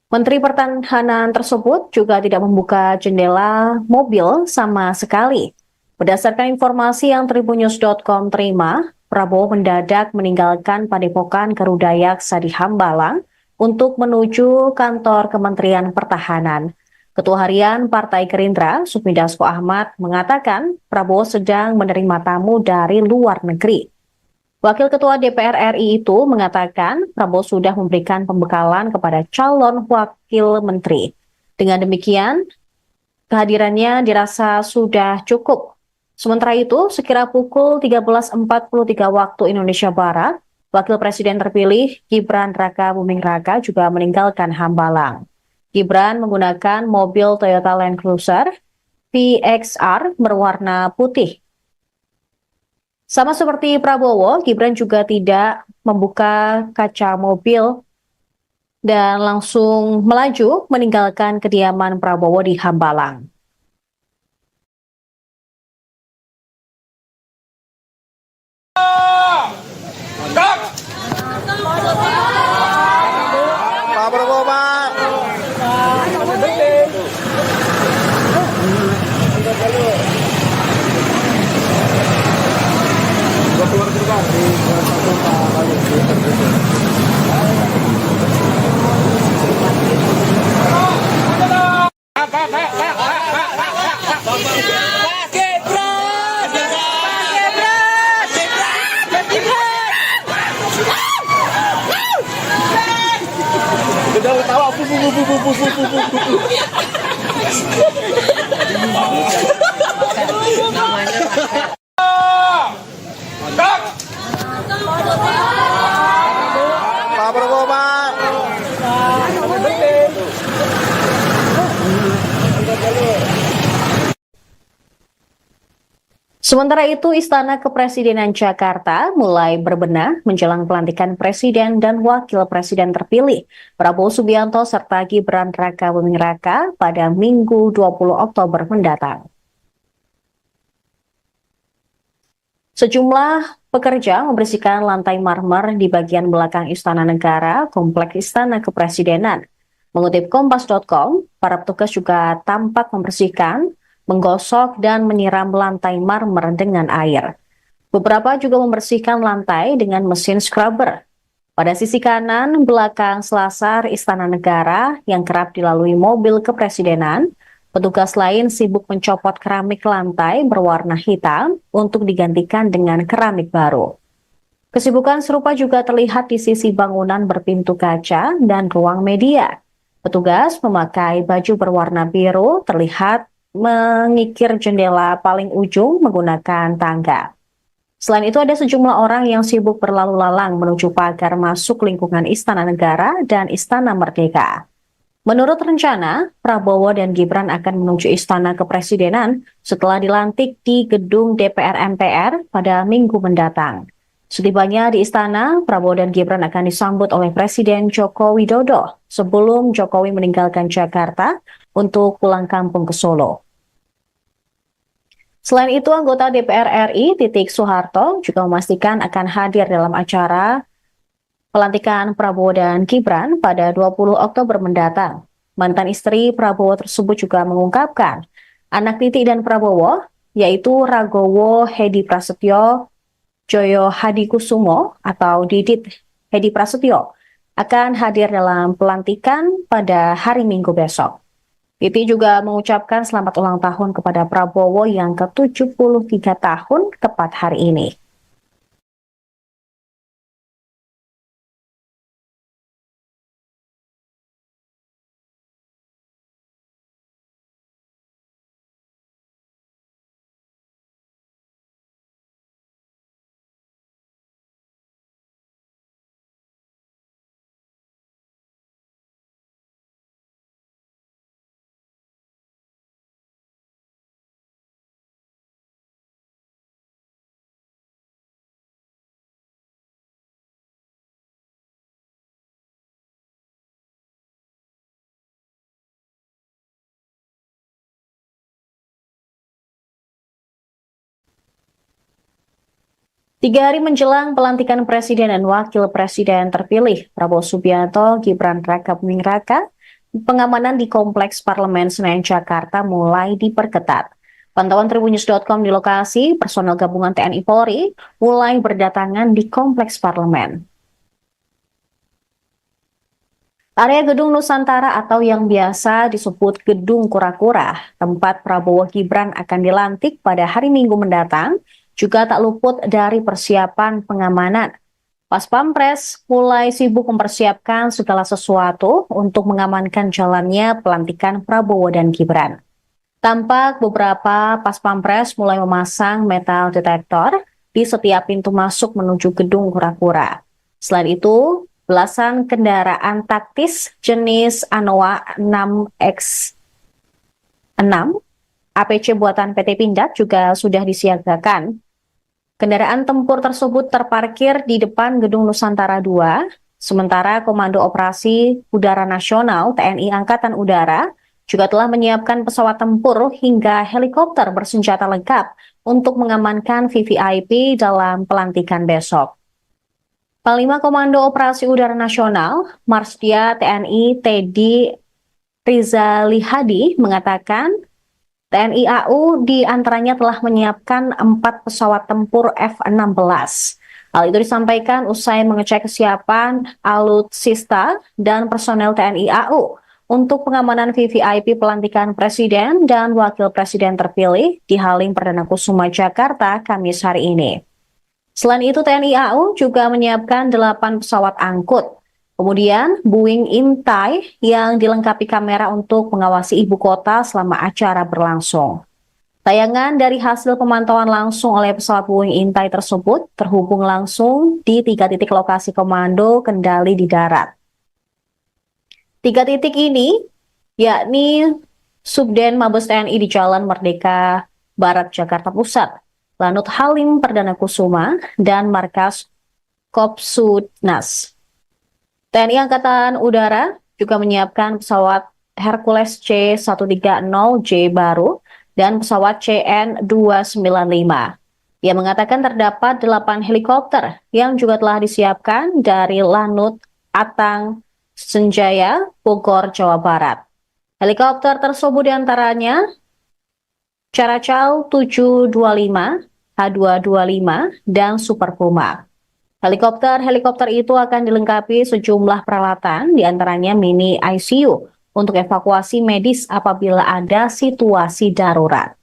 Menteri Pertahanan tersebut juga tidak membuka jendela mobil sama sekali. Berdasarkan informasi yang Tribunnews.com terima, Prabowo mendadak meninggalkan Padepokan Garuda Yaksa di Hambalang untuk menuju kantor Kementerian Pertahanan. Ketua Harian Partai Gerindra, Sufmi Dasko Ahmad, mengatakan Prabowo sedang menerima tamu dari luar negeri. Wakil Ketua DPR RI itu mengatakan Prabowo sudah memberikan pembekalan kepada calon wakil menteri. Dengan demikian, kehadirannya dirasa sudah cukup. Sementara itu, sekira pukul 13.43 waktu Indonesia Barat, Wakil Presiden terpilih Gibran Raka Buming Raka juga meninggalkan Hambalang. Gibran menggunakan mobil Toyota Land Cruiser VXR berwarna putih. Sama seperti Prabowo, Gibran juga tidak membuka kaca mobil dan langsung melaju meninggalkan kediaman Prabowo di Hambalang.
Pak Prabowo, Pak. Udah ketawa, Pak Prabowo, Pak.
Sementara itu, Istana Kepresidenan Jakarta mulai berbenah menjelang pelantikan Presiden dan Wakil Presiden terpilih Prabowo Subianto serta Gibran Rakabuming Raka pada Minggu 20 Oktober mendatang. Sejumlah pekerja membersihkan lantai marmer di bagian belakang Istana Negara, Kompleks Istana Kepresidenan. Mengutip Kompas.com, para petugas juga tampak membersihkan, menggosok, dan menyiram lantai marmer dengan air. Beberapa juga membersihkan lantai dengan mesin scrubber. Pada sisi kanan belakang selasar Istana Negara yang kerap dilalui mobil kepresidenan, petugas lain sibuk mencopot keramik lantai berwarna hitam untuk digantikan dengan keramik baru. Kesibukan serupa juga terlihat di sisi bangunan berpintu kaca dan ruang media. Petugas memakai baju berwarna biru terlihat mengikir jendela paling ujung menggunakan tangga. Selain itu ada sejumlah orang yang sibuk berlalu lalang menuju pagar masuk lingkungan Istana Negara dan Istana Merdeka. Menurut rencana, Prabowo dan Gibran akan menuju Istana Kepresidenan setelah dilantik di gedung DPR MPR pada Minggu mendatang. Setibanya di istana, Prabowo dan Gibran akan disambut oleh Presiden Joko Widodo sebelum Jokowi meninggalkan Jakarta untuk pulang kampung ke Solo. Selain itu, anggota DPR RI Titik Soeharto juga memastikan akan hadir dalam acara pelantikan Prabowo dan Gibran pada 20 Oktober mendatang. Mantan istri Prabowo tersebut juga mengungkapkan anak Titik dan Prabowo, yaitu Ragowo Hedi Prasetyo, Joyo Hadikusumo atau Didit Hedi Prasetyo, akan hadir dalam pelantikan pada hari Minggu besok. Titi juga mengucapkan selamat ulang tahun kepada Prabowo yang ke-73 tahun tepat hari ini. Tiga hari menjelang pelantikan Presiden dan Wakil Presiden terpilih Prabowo Subianto, Gibran Rakabuming Raka, pengamanan di Kompleks Parlemen Senayan Jakarta mulai diperketat. Pantauan Tribunnews.com di lokasi, personel gabungan TNI Polri mulai berdatangan di Kompleks Parlemen. Area Gedung Nusantara atau yang biasa disebut Gedung Kura-Kura, tempat Prabowo Gibran akan dilantik pada hari Minggu mendatang, juga tak luput dari persiapan pengamanan. Pas Pampres mulai sibuk mempersiapkan segala sesuatu untuk mengamankan jalannya pelantikan Prabowo dan Gibran. Tampak beberapa Pas Pampres mulai memasang metal detektor di setiap pintu masuk menuju Gedung Kura-Kura. Selain itu, belasan kendaraan taktis jenis Anoa 6X6 APC buatan PT Pindad juga sudah disiagakan. Kendaraan tempur tersebut terparkir di depan Gedung Nusantara II, sementara Komando Operasi Udara Nasional TNI Angkatan Udara juga telah menyiapkan pesawat tempur hingga helikopter bersenjata lengkap untuk mengamankan VVIP dalam pelantikan besok. Panglima Komando Operasi Udara Nasional, Marsdia TNI Teddy Rizalihadi mengatakan TNI AU diantaranya telah menyiapkan 4 pesawat tempur F-16. Hal itu disampaikan usai mengecek kesiapan alutsista dan personel TNI AU untuk pengamanan VVIP pelantikan Presiden dan Wakil Presiden terpilih di Halim Perdana Kusuma Jakarta Kamis hari ini. Selain itu, TNI AU juga menyiapkan 8 pesawat angkut. Kemudian, Boeing Intai yang dilengkapi kamera untuk mengawasi ibu kota selama acara berlangsung. Tayangan dari hasil pemantauan langsung oleh pesawat Boeing Intai tersebut terhubung langsung di 3 titik lokasi komando kendali di darat. 3 titik ini yakni Subden Mabes TNI di Jalan Merdeka Barat Jakarta Pusat, Lanut Halim Perdana Kusuma, dan Markas Kopsudnas. TNI Angkatan Udara juga menyiapkan pesawat Hercules C-130J baru dan pesawat CN-295. Ia mengatakan terdapat 8 helikopter yang juga telah disiapkan dari Lanut Atang Senjaya, Bogor, Jawa Barat. Helikopter tersebut diantaranya Caracal 725, H225, dan Super Puma. Helikopter itu akan dilengkapi sejumlah peralatan, diantaranya mini ICU untuk evakuasi medis apabila ada situasi darurat.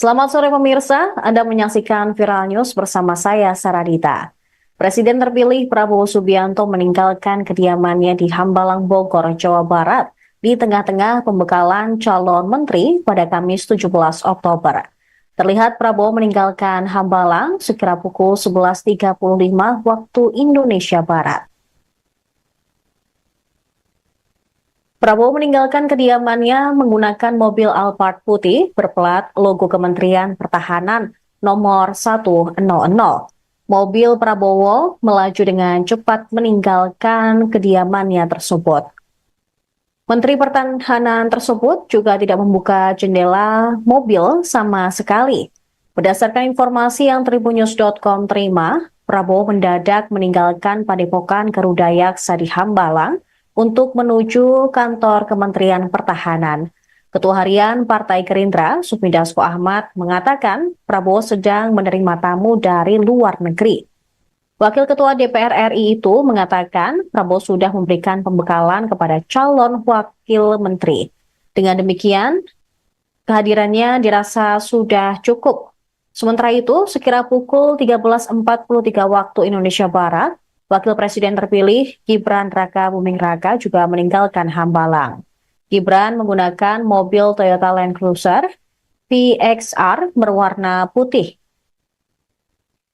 Selamat sore pemirsa, Anda menyaksikan Viral News bersama saya, Saradita. Presiden terpilih Prabowo Subianto meninggalkan kediamannya di Hambalang, Bogor, Jawa Barat di tengah-tengah pembekalan calon menteri pada Kamis 17 Oktober. Terlihat Prabowo meninggalkan Hambalang sekira pukul 11.35 waktu Indonesia Barat. Prabowo meninggalkan kediamannya menggunakan mobil Alphard putih berplat logo Kementerian Pertahanan nomor 100. Mobil Prabowo melaju dengan cepat meninggalkan kediamannya tersebut. Menteri Pertahanan tersebut juga tidak membuka jendela mobil sama sekali. Berdasarkan informasi yang tribunnews.com terima, Prabowo mendadak meninggalkan Padepokan Garuda Yaksa di Hambalang untuk menuju kantor Kementerian Pertahanan. Ketua Harian Partai Gerindra, Sufmi Dasko Ahmad, mengatakan Prabowo sedang menerima tamu dari luar negeri. Wakil Ketua DPR RI itu mengatakan Prabowo sudah memberikan pembekalan kepada calon wakil menteri. Dengan demikian, kehadirannya dirasa sudah cukup. Sementara itu, sekira pukul 13.43 waktu Indonesia Barat, Wakil Presiden terpilih Gibran Rakabuming Raka juga meninggalkan Hambalang. Gibran menggunakan mobil Toyota Land Cruiser VXR berwarna putih.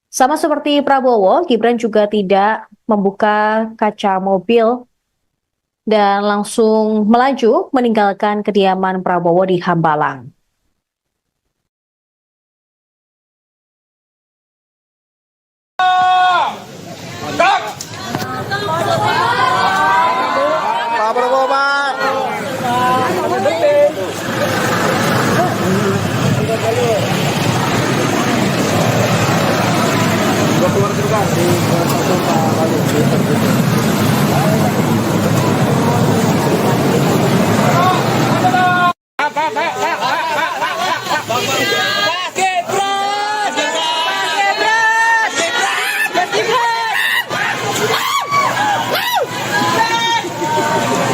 Sama seperti Prabowo, Gibran juga tidak membuka kaca mobil dan langsung melaju meninggalkan kediaman Prabowo di Hambalang.
Pak Prabowo, Pak.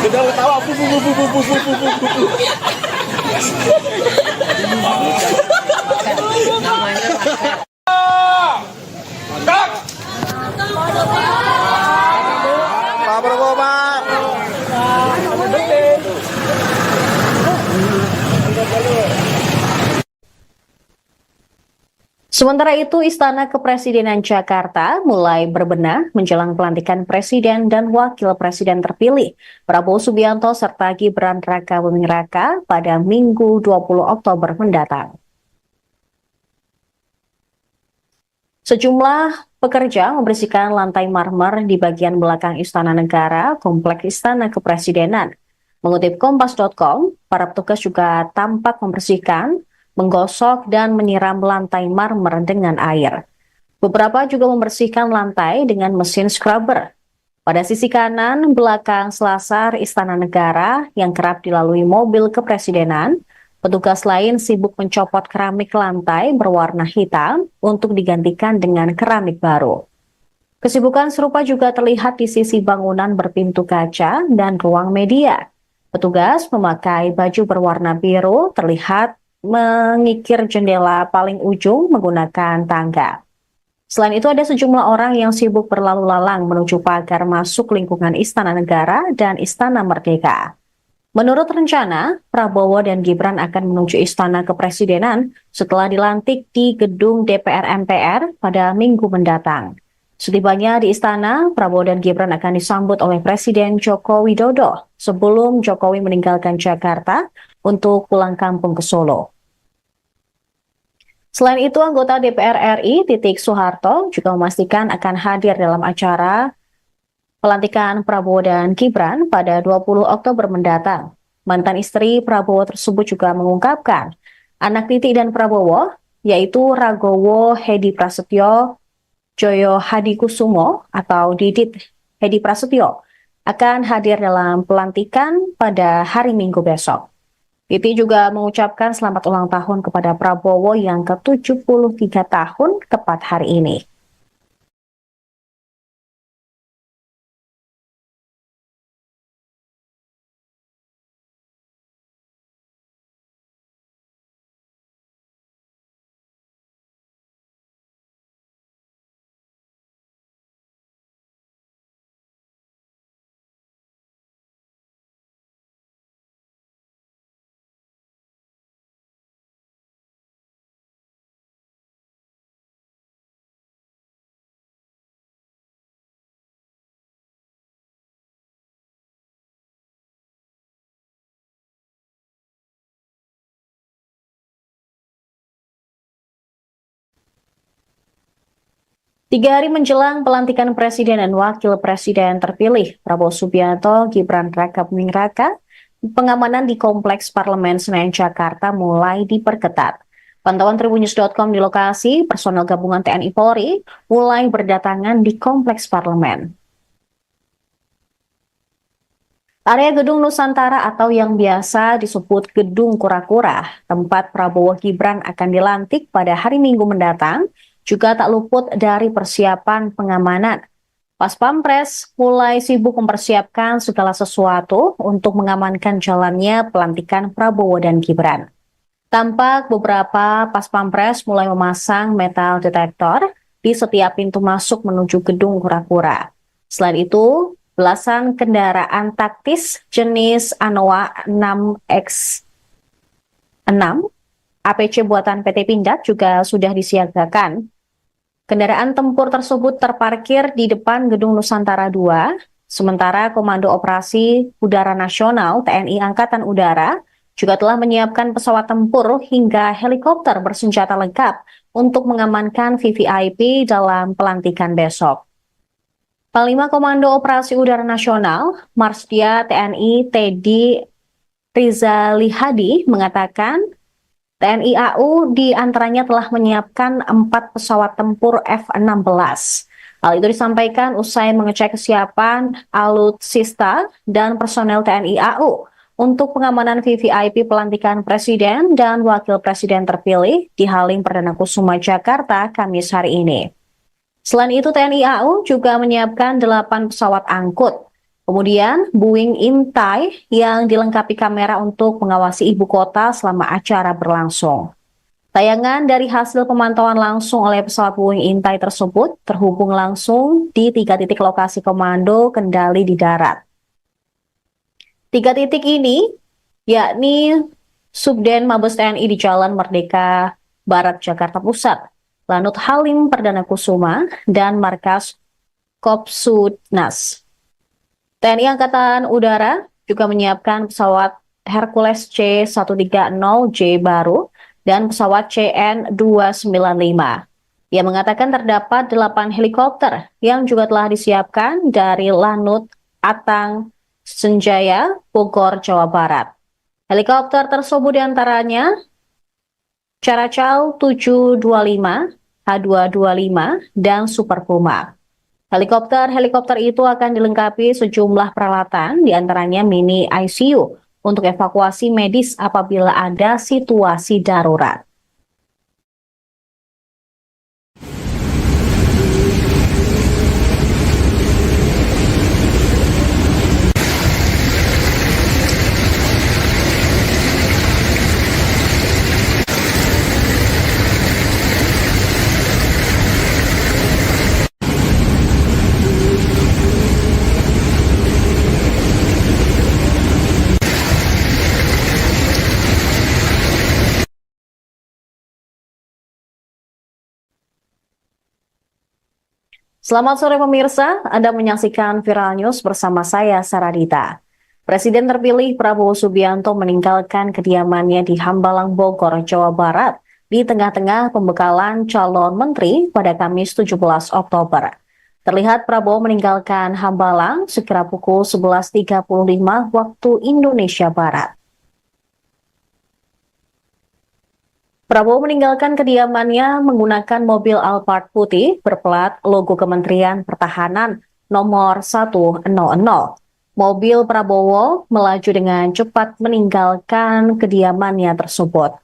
Udah ketawa, Pak Prabowo, Pak.
Sementara itu, Istana Kepresidenan Jakarta mulai berbenah menjelang pelantikan Presiden dan Wakil Presiden terpilih Prabowo Subianto serta Gibran Rakabuming Raka pada Minggu 20 Oktober mendatang. Sejumlah pekerja membersihkan lantai marmer di bagian belakang Istana Negara, Kompleks Istana Kepresidenan. Mengutip Kompas.com, para petugas juga tampak membersihkan, menggosok, dan menyiram lantai marmer dengan air. Beberapa juga membersihkan lantai dengan mesin scrubber. Pada sisi kanan belakang selasar Istana Negara yang kerap dilalui mobil kepresidenan, petugas lain sibuk mencopot keramik lantai berwarna hitam untuk digantikan dengan keramik baru. Kesibukan serupa juga terlihat di sisi bangunan berpintu kaca dan ruang media. Petugas memakai baju berwarna biru terlihat mengikir jendela paling ujung menggunakan tangga. Selain itu ada sejumlah orang yang sibuk berlalu lalang menuju pagar masuk lingkungan Istana Negara dan Istana Merdeka. Menurut rencana, Prabowo dan Gibran akan menuju Istana Kepresidenan setelah dilantik di gedung DPR MPR pada Minggu mendatang. Setibanya di istana, Prabowo dan Gibran akan disambut oleh Presiden Joko Widodo sebelum Jokowi meninggalkan Jakarta untuk pulang kampung ke Solo. Selain itu, anggota DPR RI Titik Soeharto juga memastikan akan hadir dalam acara pelantikan Prabowo dan Gibran pada 20 Oktober mendatang. Mantan istri Prabowo tersebut juga mengungkapkan anak Titik dan Prabowo, yaitu Ragowo Hedi Prasetyo, Joyo Hadikusumo atau Didit Hedi Prasetyo, akan hadir dalam pelantikan pada hari Minggu besok. Titi juga mengucapkan selamat ulang tahun kepada Prabowo yang ke-73 tahun tepat hari ini. Tiga hari menjelang pelantikan Presiden dan Wakil Presiden terpilih Prabowo Subianto, Gibran Rakabuming Raka, pengamanan di Kompleks Parlemen Senayan Jakarta mulai diperketat. Pantauan Tribunnews.com di lokasi, personel gabungan TNI Polri mulai berdatangan di Kompleks Parlemen. Area Gedung Nusantara atau yang biasa disebut Gedung Kura-Kura, tempat Prabowo Gibran akan dilantik pada hari Minggu mendatang, juga tak luput dari persiapan pengamanan. Pas Pampres mulai sibuk mempersiapkan segala sesuatu untuk mengamankan jalannya pelantikan Prabowo dan Gibran. Tampak beberapa Pas Pampres mulai memasang metal detektor di setiap pintu masuk menuju Gedung Kura-Kura. Selain itu, belasan kendaraan taktis jenis Anoa 6X6 APC buatan PT Pindad juga sudah disiagakan. Kendaraan tempur tersebut terparkir di depan Gedung Nusantara 2, sementara Komando Operasi Udara Nasional TNI Angkatan Udara juga telah menyiapkan pesawat tempur hingga helikopter bersenjata lengkap untuk mengamankan VVIP dalam pelantikan besok. Panglima Komando Operasi Udara Nasional, Marsdia TNI Teddy Rizalihadi mengatakan TNI AU di antaranya telah menyiapkan 4 pesawat tempur F-16. Hal itu disampaikan usai mengecek kesiapan alutsista dan personel TNI AU untuk pengamanan VVIP pelantikan Presiden dan Wakil Presiden terpilih di Halim Perdana Kusuma Jakarta Kamis hari ini. Selain itu, TNI AU juga menyiapkan 8 pesawat angkut. Kemudian Boeing Intai yang dilengkapi kamera untuk mengawasi ibu kota selama acara berlangsung. Tayangan dari hasil pemantauan langsung oleh pesawat Boeing Intai tersebut terhubung langsung di 3 titik lokasi komando kendali di darat. 3 titik ini yakni Subden Mabes TNI di Jalan Merdeka Barat Jakarta Pusat, Lanut Halim Perdana Kusuma, dan markas Kopsudnas. TNI Angkatan Udara juga menyiapkan pesawat Hercules C-130J baru dan pesawat CN-295. Ia mengatakan terdapat 8 helikopter yang juga telah disiapkan dari Lanut Atang Senjaya, Bogor, Jawa Barat. Helikopter tersebut diantaranya Caracal 725, H225, dan Super Puma. Helikopter itu akan dilengkapi sejumlah peralatan, diantaranya mini ICU untuk evakuasi medis apabila ada situasi darurat. Selamat sore pemirsa, Anda menyaksikan Viral News bersama saya Saradita. Presiden terpilih Prabowo Subianto meninggalkan kediamannya di Hambalang, Bogor, Jawa Barat di tengah-tengah pembekalan calon menteri pada Kamis 17 Oktober. Terlihat Prabowo meninggalkan Hambalang sekira pukul 11.35 waktu Indonesia Barat. Prabowo meninggalkan kediamannya menggunakan mobil Alphard putih berplat logo Kementerian Pertahanan nomor 100. Mobil Prabowo melaju dengan cepat meninggalkan kediamannya tersebut.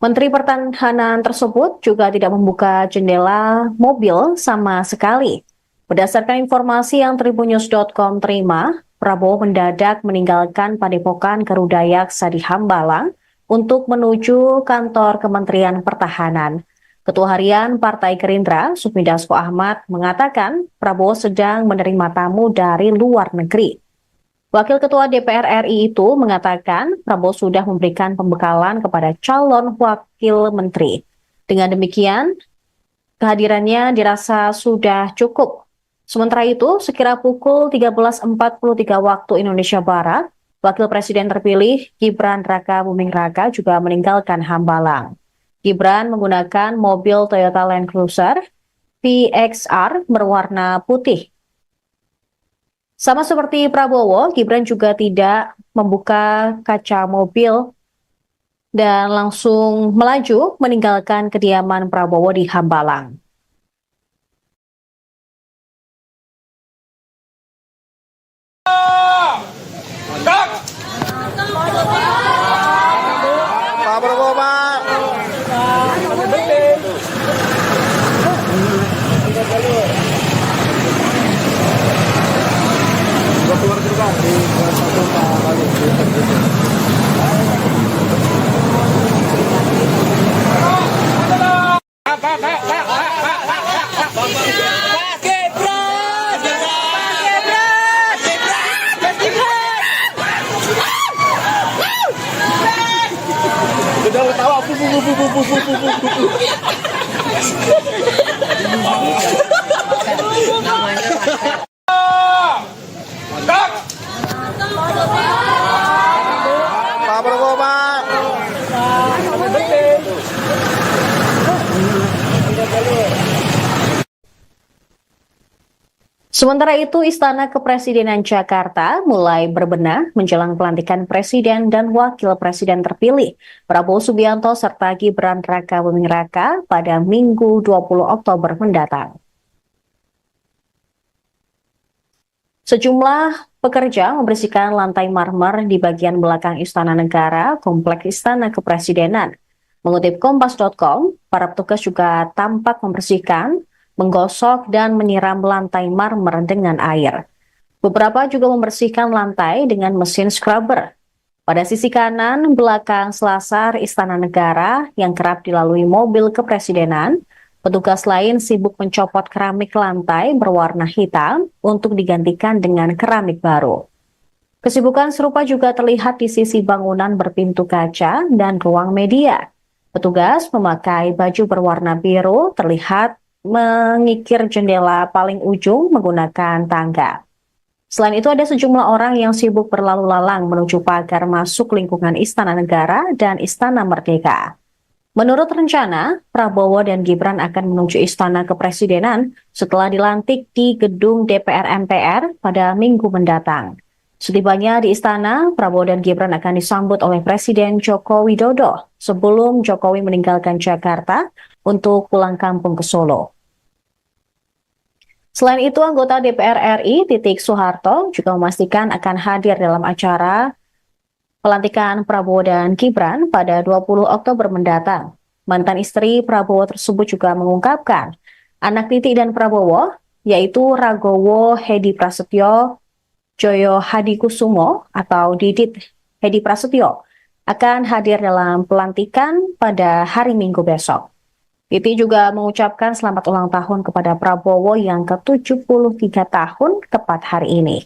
Menteri Pertahanan tersebut juga tidak membuka jendela mobil sama sekali. Berdasarkan informasi yang tribunnews.com terima, Prabowo mendadak meninggalkan Padepokan Garuda Yaksa di Hambalang untuk menuju kantor Kementerian Pertahanan. Ketua Harian Partai Gerindra, Sufmi Dasko Ahmad, mengatakan Prabowo sedang menerima tamu dari luar negeri. Wakil Ketua DPR RI itu mengatakan Prabowo sudah memberikan pembekalan kepada calon wakil menteri. Dengan demikian, kehadirannya dirasa sudah cukup. Sementara itu, sekira pukul 13.43 waktu Indonesia Barat, Wakil Presiden terpilih Gibran Raka Buming Raka juga meninggalkan Hambalang. Gibran menggunakan mobil Toyota Land Cruiser VXR berwarna putih. Sama seperti Prabowo, Gibran juga tidak membuka kaca mobil dan langsung melaju meninggalkan kediaman Prabowo di Hambalang.
Pak Prabowo, Pak. Udah tahu Pak Prabowo, Pak.
Sementara itu, Istana Kepresidenan Jakarta mulai berbenah menjelang pelantikan Presiden dan Wakil Presiden terpilih Prabowo Subianto serta Gibran Raka Buming Raka pada Minggu 20 Oktober mendatang. Sejumlah pekerja membersihkan lantai marmer di bagian belakang Istana Negara, Kompleks Istana Kepresidenan. Mengutip Kompas.com, para petugas juga tampak membersihkan, menggosok dan menyiram lantai marmer dengan air. Beberapa juga membersihkan lantai dengan mesin scrubber. Pada sisi kanan belakang selasar Istana Negara yang kerap dilalui mobil kepresidenan, petugas lain sibuk mencopot keramik lantai berwarna hitam untuk digantikan dengan keramik baru. Kesibukan serupa juga terlihat di sisi bangunan berpintu kaca dan ruang media. Petugas memakai baju berwarna biru terlihat mengikir jendela paling ujung menggunakan tangga. Selain itu ada sejumlah orang yang sibuk berlalu lalang menuju pagar masuk lingkungan Istana Negara dan Istana Merdeka. Menurut rencana, Prabowo dan Gibran akan menuju Istana Kepresidenan setelah dilantik di gedung DPR MPR pada Minggu mendatang. Setibanya di istana, Prabowo dan Gibran akan disambut oleh Presiden Joko Widodo sebelum Jokowi meninggalkan Jakarta untuk pulang kampung ke Solo. Selain itu, anggota DPR RI Titik Soeharto juga memastikan akan hadir dalam acara pelantikan Prabowo dan Gibran pada 20 Oktober mendatang. Mantan istri Prabowo tersebut juga mengungkapkan anak Titik dan Prabowo, yaitu Ragowo Hedi Prasetyo, Joyo Hadikusumo atau Didit Hedi Prasetyo akan hadir dalam pelantikan pada hari Minggu besok. Titi juga mengucapkan selamat ulang tahun kepada Prabowo yang ke-73 tahun tepat hari ini.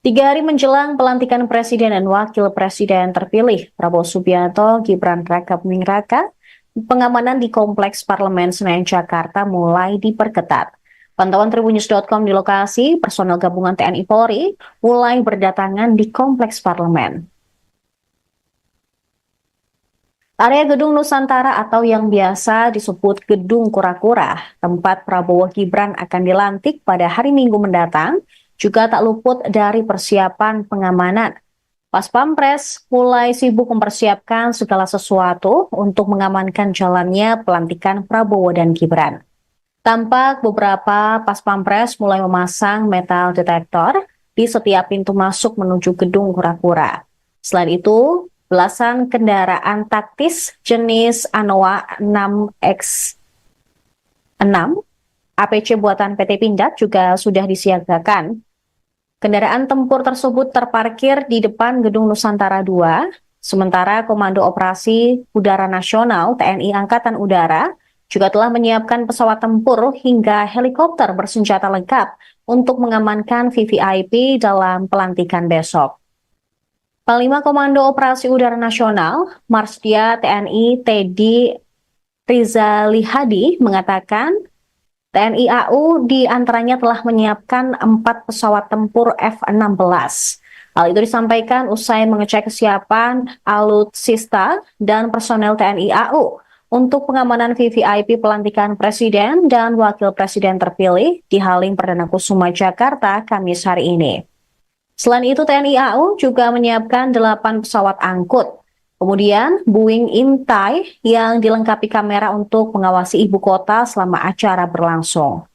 Tiga hari menjelang pelantikan Presiden dan Wakil Presiden terpilih, Prabowo Subianto, Gibran Rakabuming Raka, pengamanan di Kompleks Parlemen Senayan Jakarta mulai diperketat. Pantauan Tribunnews.com di lokasi, personel gabungan TNI Polri mulai berdatangan di Kompleks Parlemen. Area Gedung Nusantara atau yang biasa disebut Gedung Kura-Kura, tempat Prabowo Gibran akan dilantik pada hari Minggu mendatang, juga tak luput dari persiapan pengamanan. Pas Pampres mulai sibuk mempersiapkan segala sesuatu untuk mengamankan jalannya pelantikan Prabowo dan Gibran. Tampak beberapa Pas Pampres mulai memasang metal detektor di setiap pintu masuk menuju Gedung Kura-Kura. Selain itu, belasan kendaraan taktis jenis Anoa 6X6 APC buatan PT Pindad juga sudah disiagakan. Kendaraan tempur tersebut terparkir di depan Gedung Nusantara 2, sementara Komando Operasi Udara Nasional TNI Angkatan Udara juga telah menyiapkan pesawat tempur hingga helikopter bersenjata lengkap untuk mengamankan VVIP dalam pelantikan besok. Panglima Komando Operasi Udara Nasional, Marsdia TNI Teddy Rizalihadi mengatakan TNI AU diantaranya telah menyiapkan 4 pesawat tempur F-16. Hal itu disampaikan usai mengecek kesiapan alutsista dan personel TNI AU untuk pengamanan VVIP pelantikan Presiden dan Wakil Presiden terpilih di Halim Perdana Kusuma Jakarta Kamis hari ini. Selain itu TNI AU juga menyiapkan 8 pesawat angkut. Kemudian Boeing Intai yang dilengkapi kamera untuk mengawasi ibu kota selama acara berlangsung.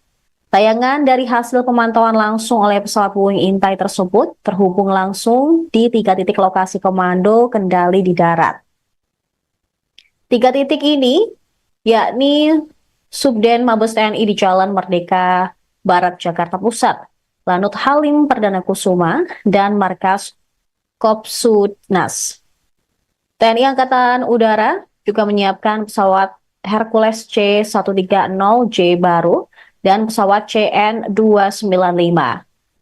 Tayangan dari hasil pemantauan langsung oleh pesawat Boeing Intai tersebut terhubung langsung di 3 titik lokasi komando kendali di darat. 3 titik ini yakni Subden Mabes TNI di Jalan Merdeka Barat Jakarta Pusat, Lanut Halim Perdana Kusuma, dan Markas Kopsudnas. TNI Angkatan Udara juga menyiapkan pesawat Hercules C-130J baru dan pesawat CN-295.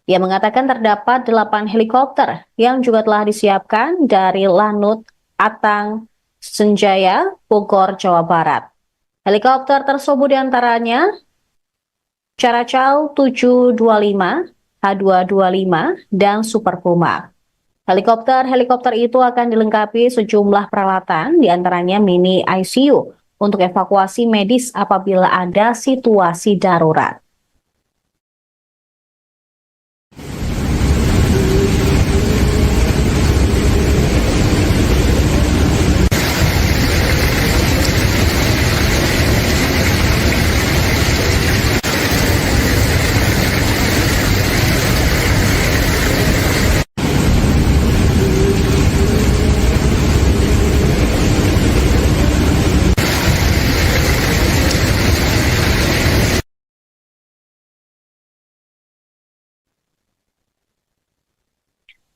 Ia mengatakan terdapat 8 helikopter yang juga telah disiapkan dari Lanut Atang Senjaya, Bogor, Jawa Barat. Helikopter tersebut diantaranya Caracal 725, H225, dan Super Puma. Helikopter itu akan dilengkapi sejumlah peralatan, diantaranya mini ICU untuk evakuasi medis apabila ada situasi darurat.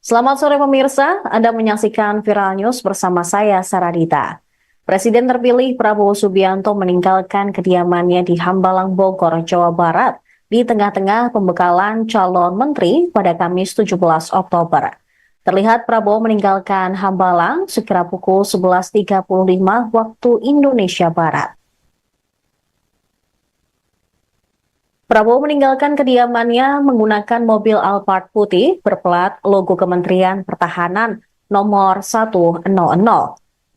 Selamat sore pemirsa, Anda menyaksikan Viral News bersama saya Saradita. Presiden terpilih Prabowo Subianto meninggalkan kediamannya di Hambalang, Bogor, Jawa Barat di tengah-tengah pembekalan calon menteri pada Kamis 17 Oktober. Terlihat Prabowo meninggalkan Hambalang sekira pukul 11.35 waktu Indonesia Barat. Prabowo meninggalkan kediamannya menggunakan mobil Alphard putih berplat logo Kementerian Pertahanan nomor 100.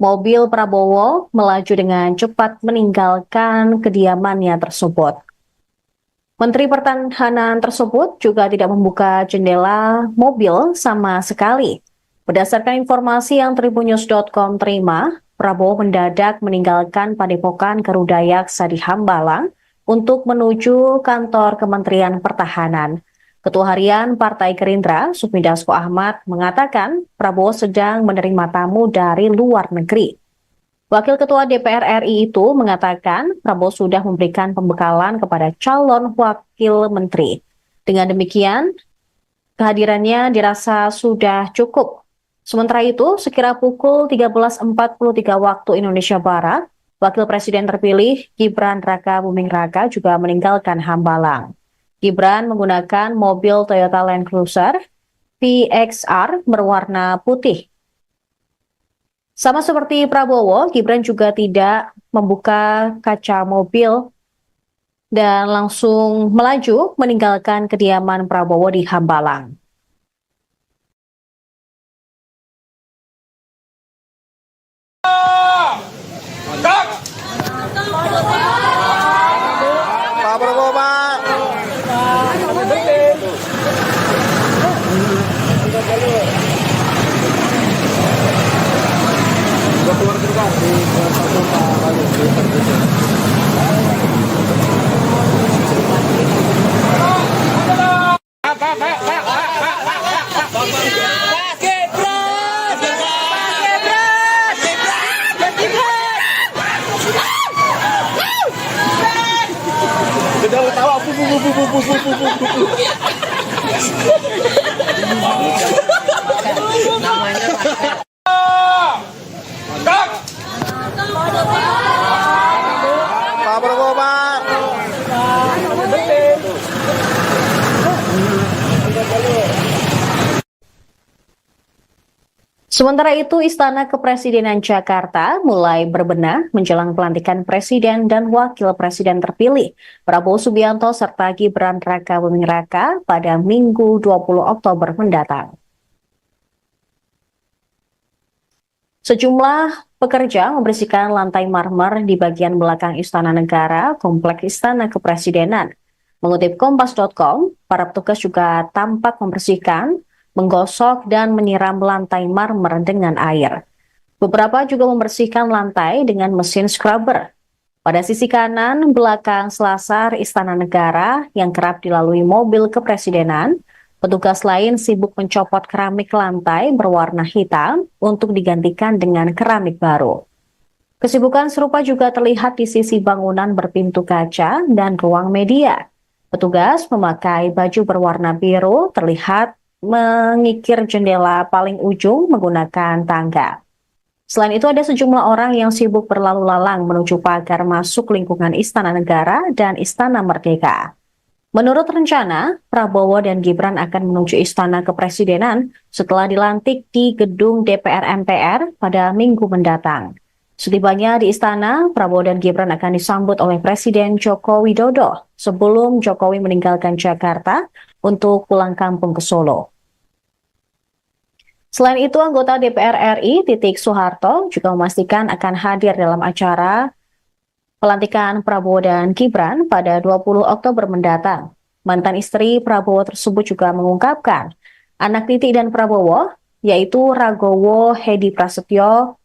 Mobil Prabowo melaju dengan cepat meninggalkan kediamannya tersebut. Menteri Pertahanan tersebut juga tidak membuka jendela mobil sama sekali. Berdasarkan informasi yang tribunnews.com terima, Prabowo mendadak meninggalkan Padepokan Garuda Yaksa di Hambalang untuk menuju kantor Kementerian Pertahanan. Ketua Harian Partai Gerindra, Sufmi Dasko Ahmad, mengatakan Prabowo sedang menerima tamu dari luar negeri. Wakil Ketua DPR RI itu mengatakan Prabowo sudah memberikan pembekalan kepada calon wakil menteri. Dengan demikian, kehadirannya dirasa sudah cukup. Sementara itu, sekira pukul 13.43 waktu Indonesia Barat, Wakil Presiden terpilih Gibran Raka Buming Raka juga meninggalkan Hambalang. Gibran menggunakan mobil Toyota Land Cruiser VXR berwarna putih. Sama seperti Prabowo, Gibran juga tidak membuka kaca mobil dan langsung melaju meninggalkan kediaman Prabowo di Hambalang.
Pak Prabowo, Pak. Udah ketawa, Pak Prabowo, Pak.
Sementara itu, Istana Kepresidenan Jakarta mulai berbenah menjelang pelantikan Presiden dan Wakil Presiden terpilih Prabowo Subianto serta Gibran Raka Buming Raka pada Minggu 20 Oktober mendatang. Sejumlah pekerja membersihkan lantai marmer di bagian belakang Istana Negara, Kompleks Istana Kepresidenan. Mengutip Kompas.com, para petugas juga tampak membersihkan, menggosok, dan menyiram lantai marmer dengan air. Beberapa juga membersihkan lantai dengan mesin scrubber. Pada sisi kanan belakang selasar Istana Negara yang kerap dilalui mobil kepresidenan, petugas lain sibuk mencopot keramik lantai berwarna hitam untuk digantikan dengan keramik baru. Kesibukan serupa juga terlihat di sisi bangunan berpintu kaca dan ruang media. Petugas memakai baju berwarna biru terlihat mengikir jendela paling ujung menggunakan tangga. Selain itu ada sejumlah orang yang sibuk berlalu lalang menuju pagar masuk lingkungan Istana Negara dan Istana Merdeka. Menurut rencana, Prabowo dan Gibran akan menuju Istana Kepresidenan setelah dilantik di gedung DPR MPR pada Minggu mendatang. Setibanya di istana, Prabowo dan Gibran akan disambut oleh Presiden Joko Widodo. Sebelum Jokowi meninggalkan Jakarta, untuk pulang kampung ke Solo. Selain itu, anggota DPR RI Titik Soeharto juga memastikan akan hadir dalam acara pelantikan Prabowo dan Gibran pada 20 Oktober mendatang. Mantan istri Prabowo tersebut juga mengungkapkan anak Titik dan Prabowo, yaitu Ragowo Hedi Prasetyo,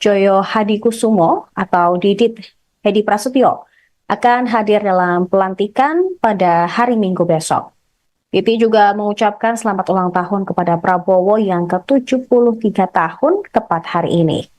Joyo Hadikusumo atau Didit Hedi Prasetyo, akan hadir dalam pelantikan pada hari Minggu besok. Titi juga mengucapkan selamat ulang tahun kepada Prabowo yang ke-73 tahun tepat hari ini.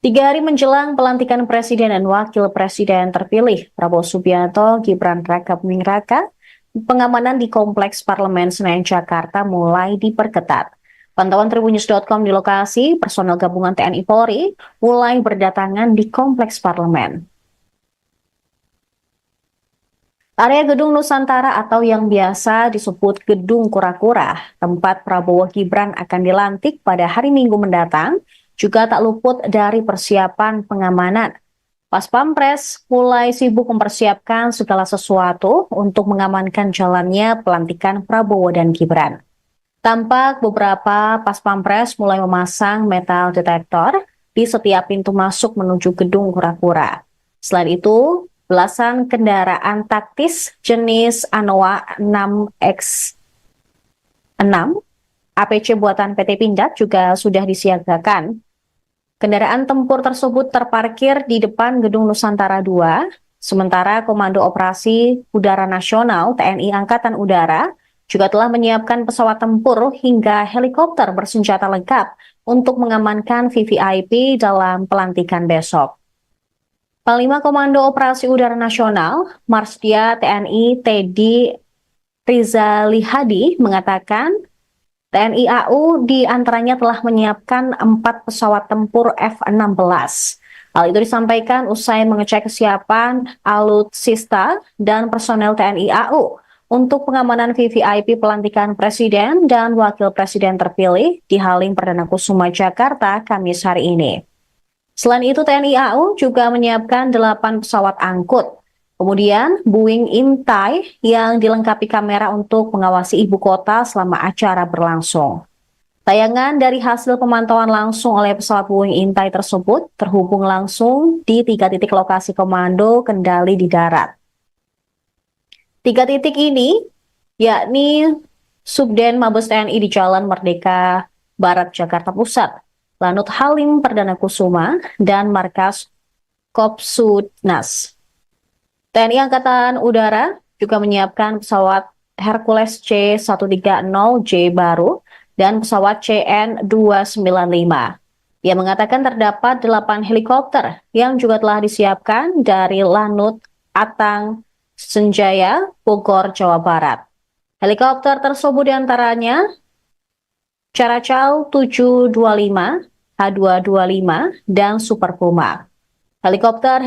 Tiga hari menjelang pelantikan Presiden dan Wakil Presiden terpilih, Prabowo Subianto, Gibran Raka Buming Raka, pengamanan di Kompleks Parlemen Senayan Jakarta mulai diperketat. Pantauan Tribunnews.com di lokasi, personel gabungan TNI Polri mulai berdatangan di Kompleks Parlemen. Area Gedung Nusantara atau yang biasa disebut Gedung Kura-Kura, tempat Prabowo Gibran akan dilantik pada hari Minggu mendatang, juga tak luput dari persiapan pengamanan. Pas Pampres mulai sibuk mempersiapkan segala sesuatu untuk mengamankan jalannya pelantikan Prabowo dan Gibran. Tampak beberapa Pas Pampres mulai memasang metal detektor di setiap pintu masuk menuju Gedung Kura-Kura. Selain itu, belasan kendaraan taktis jenis Anoa 6X6 APC buatan PT Pindad juga sudah disiagakan. Kendaraan tempur tersebut terparkir di depan Gedung Nusantara 2, sementara Komando Operasi Udara Nasional TNI Angkatan Udara juga telah menyiapkan pesawat tempur hingga helikopter bersenjata lengkap untuk mengamankan VVIP dalam pelantikan besok. Panglima Komando Operasi Udara Nasional, Marsdia TNI Teddy Rizali Hadi mengatakan TNI AU diantaranya telah menyiapkan 4 pesawat tempur F-16. Hal itu disampaikan usai mengecek kesiapan alutsista dan personel TNI AU untuk pengamanan VVIP pelantikan Presiden dan Wakil Presiden terpilih di Halim Perdana Kusuma Jakarta Kamis hari ini. Selain itu, TNI AU juga menyiapkan 8 pesawat angkut. Kemudian, Boeing Intai yang dilengkapi kamera untuk mengawasi ibu kota selama acara berlangsung. Tayangan dari hasil pemantauan langsung oleh pesawat Boeing Intai tersebut terhubung langsung di 3 titik lokasi komando kendali di darat. 3 titik ini, yakni Subden Mabes TNI di Jalan Merdeka Barat Jakarta Pusat, Lanut Halim Perdana Kusuma, dan Markas Kopsudnas. TNI Angkatan Udara juga menyiapkan pesawat Hercules C-130J baru dan pesawat CN-295. Ia mengatakan terdapat 8 helikopter yang juga telah disiapkan dari Lanut Atang Senjaya, Bogor, Jawa Barat. Helikopter tersebut diantaranya Caracau 725, H225, dan Super Puma. Helikopter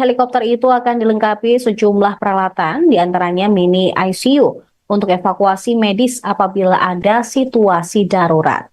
itu akan dilengkapi sejumlah peralatan, diantaranya mini ICU untuk evakuasi medis apabila ada situasi darurat.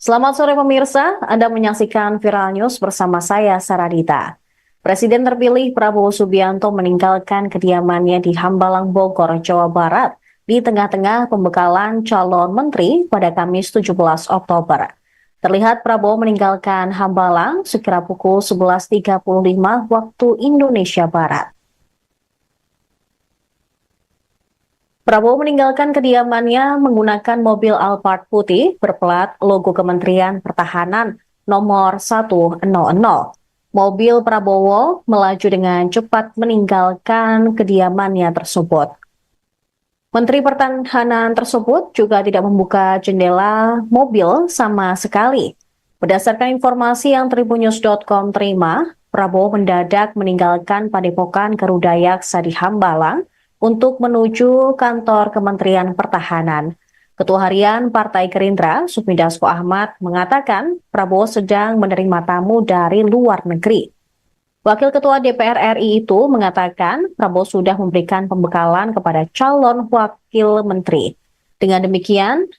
Selamat sore pemirsa, Anda menyaksikan Viral News bersama saya Saradita. Presiden terpilih Prabowo Subianto meninggalkan kediamannya di Hambalang, Bogor, Jawa Barat di tengah-tengah pembekalan calon menteri pada Kamis 17 Oktober. Terlihat Prabowo meninggalkan Hambalang sekira pukul 11.35 waktu Indonesia Barat. Prabowo meninggalkan kediamannya menggunakan mobil Alphard putih berplat logo Kementerian Pertahanan nomor 100. Mobil Prabowo melaju dengan cepat meninggalkan kediamannya tersebut. Menteri Pertahanan tersebut juga tidak membuka jendela mobil sama sekali. Berdasarkan informasi yang tribunnews.com terima, Prabowo mendadak meninggalkan Padepokan Garuda Yaksa di Hambalang untuk menuju kantor Kementerian Pertahanan. Ketua Harian Partai Gerindra, Sufmi Dasko Ahmad, mengatakan Prabowo sedang menerima tamu dari luar negeri. Wakil Ketua DPR RI itu mengatakan Prabowo sudah memberikan pembekalan kepada calon wakil menteri. Dengan demikian,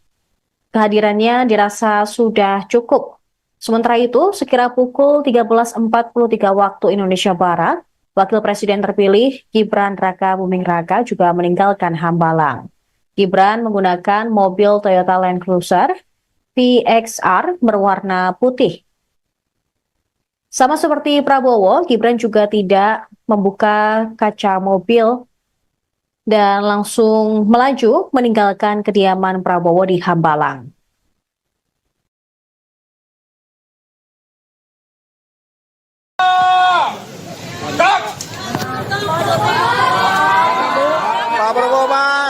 kehadirannya dirasa sudah cukup. Sementara itu, sekira pukul 13.43 waktu Indonesia Barat, Wakil Presiden terpilih Gibran Rakabuming Raka juga meninggalkan Hambalang. Gibran menggunakan mobil Toyota Land Cruiser VXR berwarna putih. Sama seperti Prabowo, Gibran juga tidak membuka kaca mobil dan langsung melaju meninggalkan kediaman Prabowo di Hambalang.
Pak Prabowo, Pak.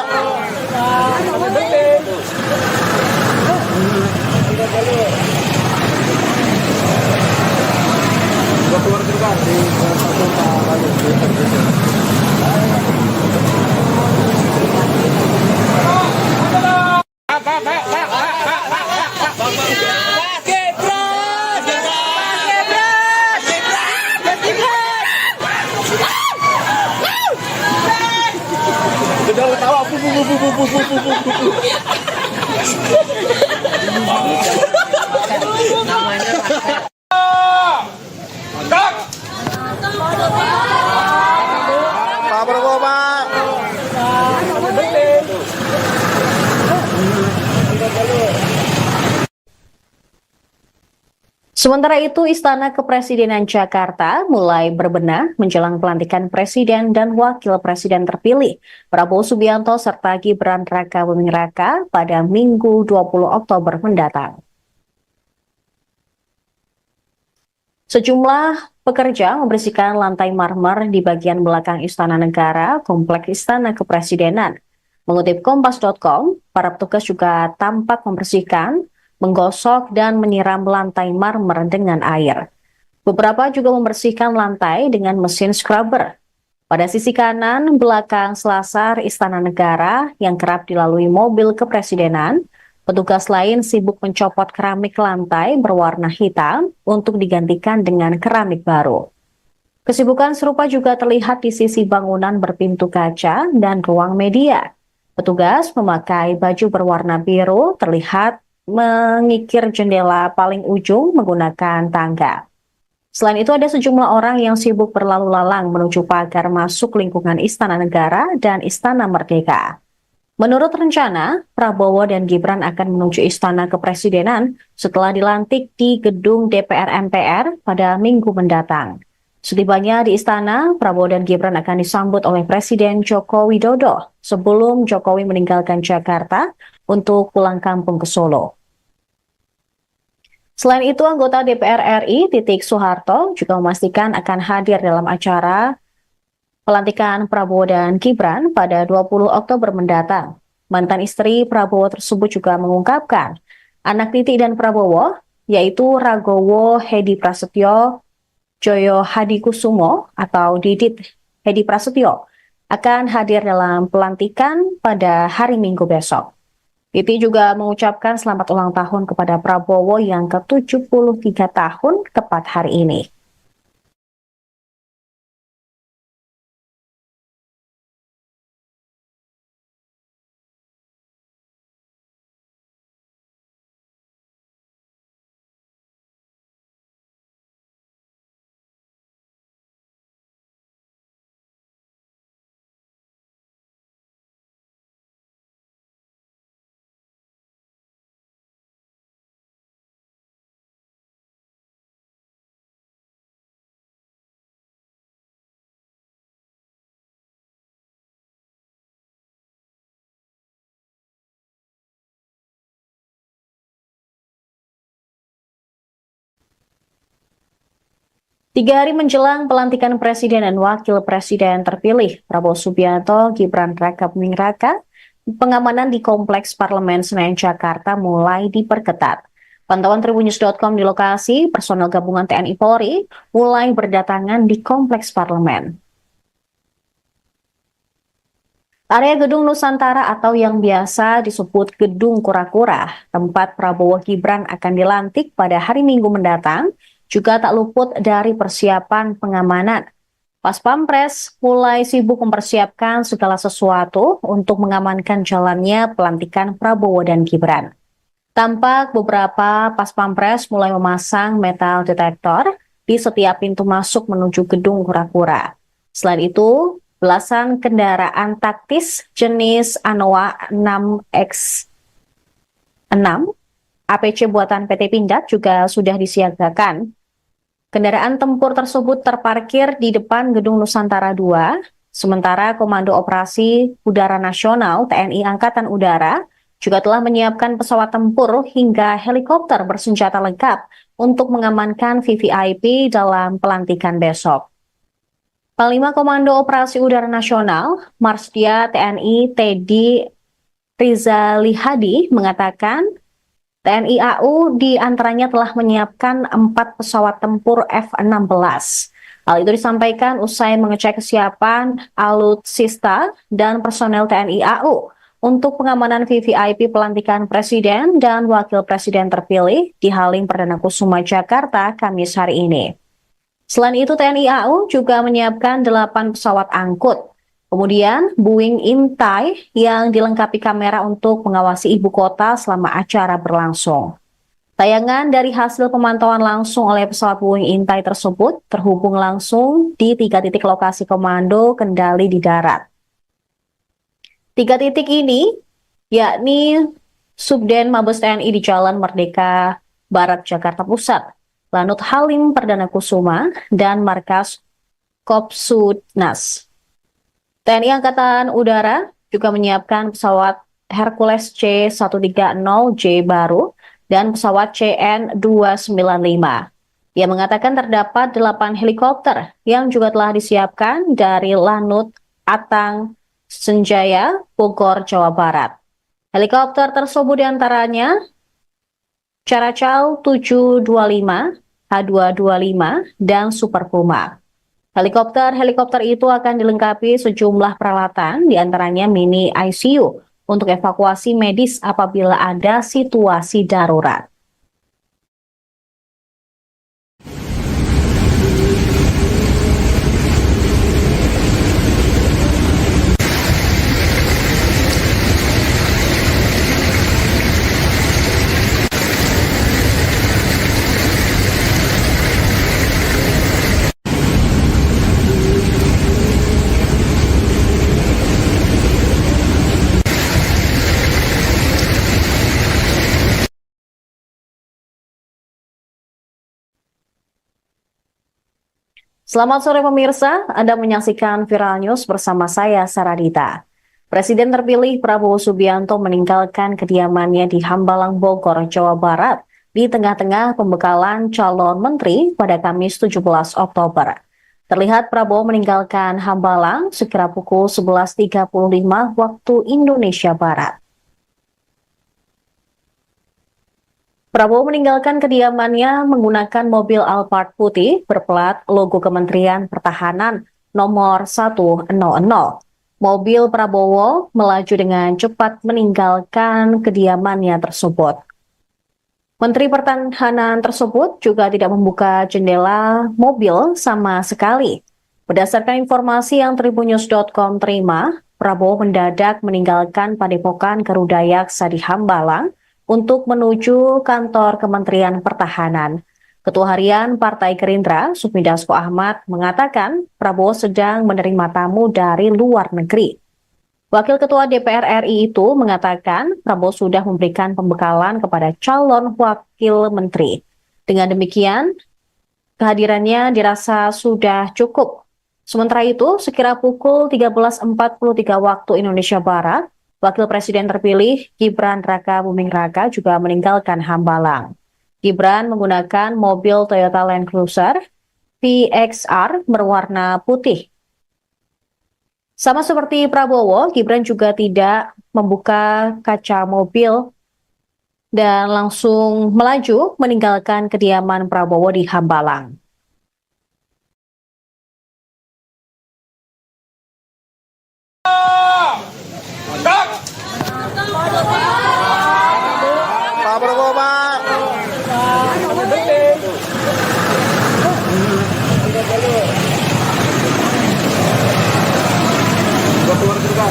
Udah ketawa, Pak Prabowo, Pak.
Sementara itu, Istana Kepresidenan Jakarta mulai berbenah menjelang pelantikan Presiden dan Wakil Presiden terpilih Prabowo Subianto serta Gibran Rakabuming Raka pada Minggu 20 Oktober mendatang. Sejumlah pekerja membersihkan lantai marmer di bagian belakang Istana Negara, Kompleks Istana Kepresidenan. Mengutip Kompas.com, para petugas juga tampak membersihkan, menggosok dan menyiram lantai marmer dengan air. Beberapa juga membersihkan lantai dengan mesin scrubber. Pada sisi kanan belakang selasar Istana Negara yang kerap dilalui mobil kepresidenan, petugas lain sibuk mencopot keramik lantai berwarna hitam untuk digantikan dengan keramik baru. Kesibukan serupa juga terlihat di sisi bangunan berpintu kaca dan ruang media. Petugas memakai baju berwarna biru terlihat mengikir jendela paling ujung menggunakan tangga. Selain itu ada sejumlah orang yang sibuk berlalu lalang menuju pagar masuk lingkungan Istana Negara dan Istana Merdeka. Menurut rencana, Prabowo dan Gibran akan menuju Istana Kepresidenan setelah dilantik di gedung DPR MPR pada Minggu mendatang. Setibanya di Istana, Prabowo dan Gibran akan disambut oleh Presiden Joko Widodo sebelum Jokowi meninggalkan Jakarta untuk pulang kampung ke Solo. Selain itu, anggota DPR RI Titik Soeharto juga memastikan akan hadir dalam acara pelantikan Prabowo dan Gibran pada 20 Oktober mendatang. Mantan istri Prabowo tersebut juga mengungkapkan anak Titik dan Prabowo, yaitu Ragowo Hedi Prasetyo, Joyo Hadikusumo atau Didit Hedi Prasetyo, akan hadir dalam pelantikan pada hari Minggu besok. Titi juga mengucapkan selamat ulang tahun kepada Prabowo yang ke-73 tahun tepat hari ini. 3 hari menjelang pelantikan Presiden dan Wakil Presiden terpilih Prabowo Subianto, Gibran Raka Buming Raka, pengamanan di Kompleks Parlemen Senayan Jakarta mulai diperketat. Pantauan Tribunnews.com di lokasi, personel gabungan TNI Polri mulai berdatangan di Kompleks Parlemen. Area Gedung Nusantara atau yang biasa disebut Gedung Kura-Kura, tempat Prabowo Gibran akan dilantik pada hari Minggu mendatang, juga tak luput dari persiapan pengamanan. Pas Pampres mulai sibuk mempersiapkan segala sesuatu untuk mengamankan jalannya pelantikan Prabowo dan Gibran. Tampak beberapa Pas Pampres mulai memasang metal detektor di setiap pintu masuk menuju Gedung Kura-Kura. Selain itu, belasan kendaraan taktis jenis Anoa 6X6 APC buatan PT Pindad juga sudah disiagakan. Kendaraan tempur tersebut terparkir di depan Gedung Nusantara 2, sementara Komando Operasi Udara Nasional TNI Angkatan Udara juga telah menyiapkan pesawat tempur hingga helikopter bersenjata lengkap untuk mengamankan VVIP dalam pelantikan besok. Panglima Komando Operasi Udara Nasional, Marsdia TNI Teddy Rizalihadi mengatakan TNI AU di antaranya telah menyiapkan 4 pesawat tempur F-16. Hal itu disampaikan usai mengecek kesiapan alutsista dan personel TNI AU untuk pengamanan VVIP pelantikan Presiden dan Wakil Presiden terpilih di Halim Perdana Kusuma Jakarta Kamis hari ini. Selain itu, TNI AU juga menyiapkan 8 pesawat angkut. Kemudian, Boeing Intai yang dilengkapi kamera untuk mengawasi ibu kota selama acara berlangsung. Tayangan dari hasil pemantauan langsung oleh pesawat Boeing Intai tersebut terhubung langsung di 3 titik lokasi komando kendali di darat. 3 titik ini yakni Subden Mabes TNI di Jalan Merdeka Barat Jakarta Pusat, Lanut Halim Perdana Kusuma, dan Markas Kopsudnas. TNI Angkatan Udara juga menyiapkan pesawat Hercules C-130J baru dan pesawat CN-295. Ia mengatakan terdapat 8 helikopter yang juga telah disiapkan dari Lanut Atang Senjaya, Bogor, Jawa Barat. Helikopter tersebut diantaranya Caracal 725, H225, dan Super Puma. Helikopter itu akan dilengkapi sejumlah peralatan, diantaranya mini ICU untuk evakuasi medis apabila ada situasi darurat. Selamat sore pemirsa, Anda menyaksikan Viral News bersama saya Saradita. Presiden terpilih Prabowo Subianto meninggalkan kediamannya di Hambalang, Bogor, Jawa Barat di tengah-tengah pembekalan calon menteri pada Kamis 17 Oktober. Terlihat Prabowo meninggalkan Hambalang sekira pukul 11.35 waktu Indonesia Barat. Prabowo meninggalkan kediamannya menggunakan mobil Alphard putih berplat logo Kementerian Pertahanan nomor 100. Mobil Prabowo melaju dengan cepat meninggalkan kediamannya tersebut. Menteri Pertahanan tersebut juga tidak membuka jendela mobil sama sekali. Berdasarkan informasi yang Tribunnews.com terima, Prabowo mendadak meninggalkan Padepokan Garuda Yaksa di Hambalang untuk menuju kantor Kementerian Pertahanan. Ketua Harian Partai Gerindra, Sufmi Dasko Ahmad, mengatakan Prabowo sedang menerima tamu dari luar negeri. Wakil Ketua DPR RI itu mengatakan Prabowo sudah memberikan pembekalan kepada calon wakil menteri. Dengan demikian, kehadirannya dirasa sudah cukup. Sementara itu, sekira pukul 13.43 waktu Indonesia Barat, Wakil Presiden terpilih Gibran Raka Buming Raka juga meninggalkan Hambalang. Gibran menggunakan mobil Toyota Land Cruiser VXR berwarna putih. Sama seperti Prabowo, Gibran juga tidak membuka kaca mobil dan langsung melaju meninggalkan kediaman Prabowo di Hambalang.
Pak Prabowo, Pak. Gedor ketawa.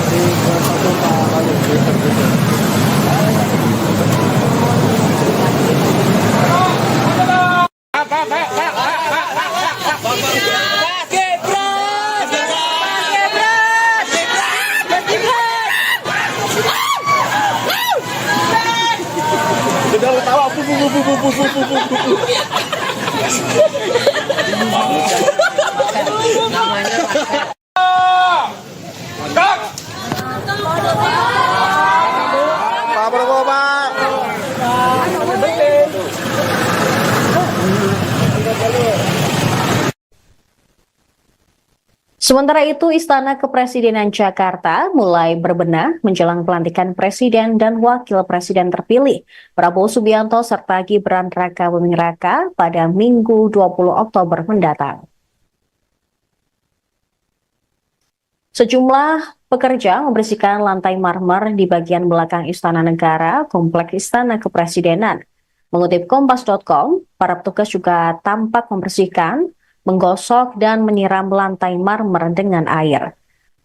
Pak Prabowo, Pak.
Sementara itu, Istana Kepresidenan Jakarta mulai berbenah menjelang pelantikan Presiden dan Wakil Presiden terpilih Prabowo Subianto serta Gibran Rakabuming Raka pada Minggu 20 Oktober mendatang. Sejumlah pekerja membersihkan lantai marmer di bagian belakang Istana Negara, Kompleks Istana Kepresidenan. Mengutip Kompas.com, para petugas juga tampak membersihkan, menggosok dan menyiram lantai marmer dengan air.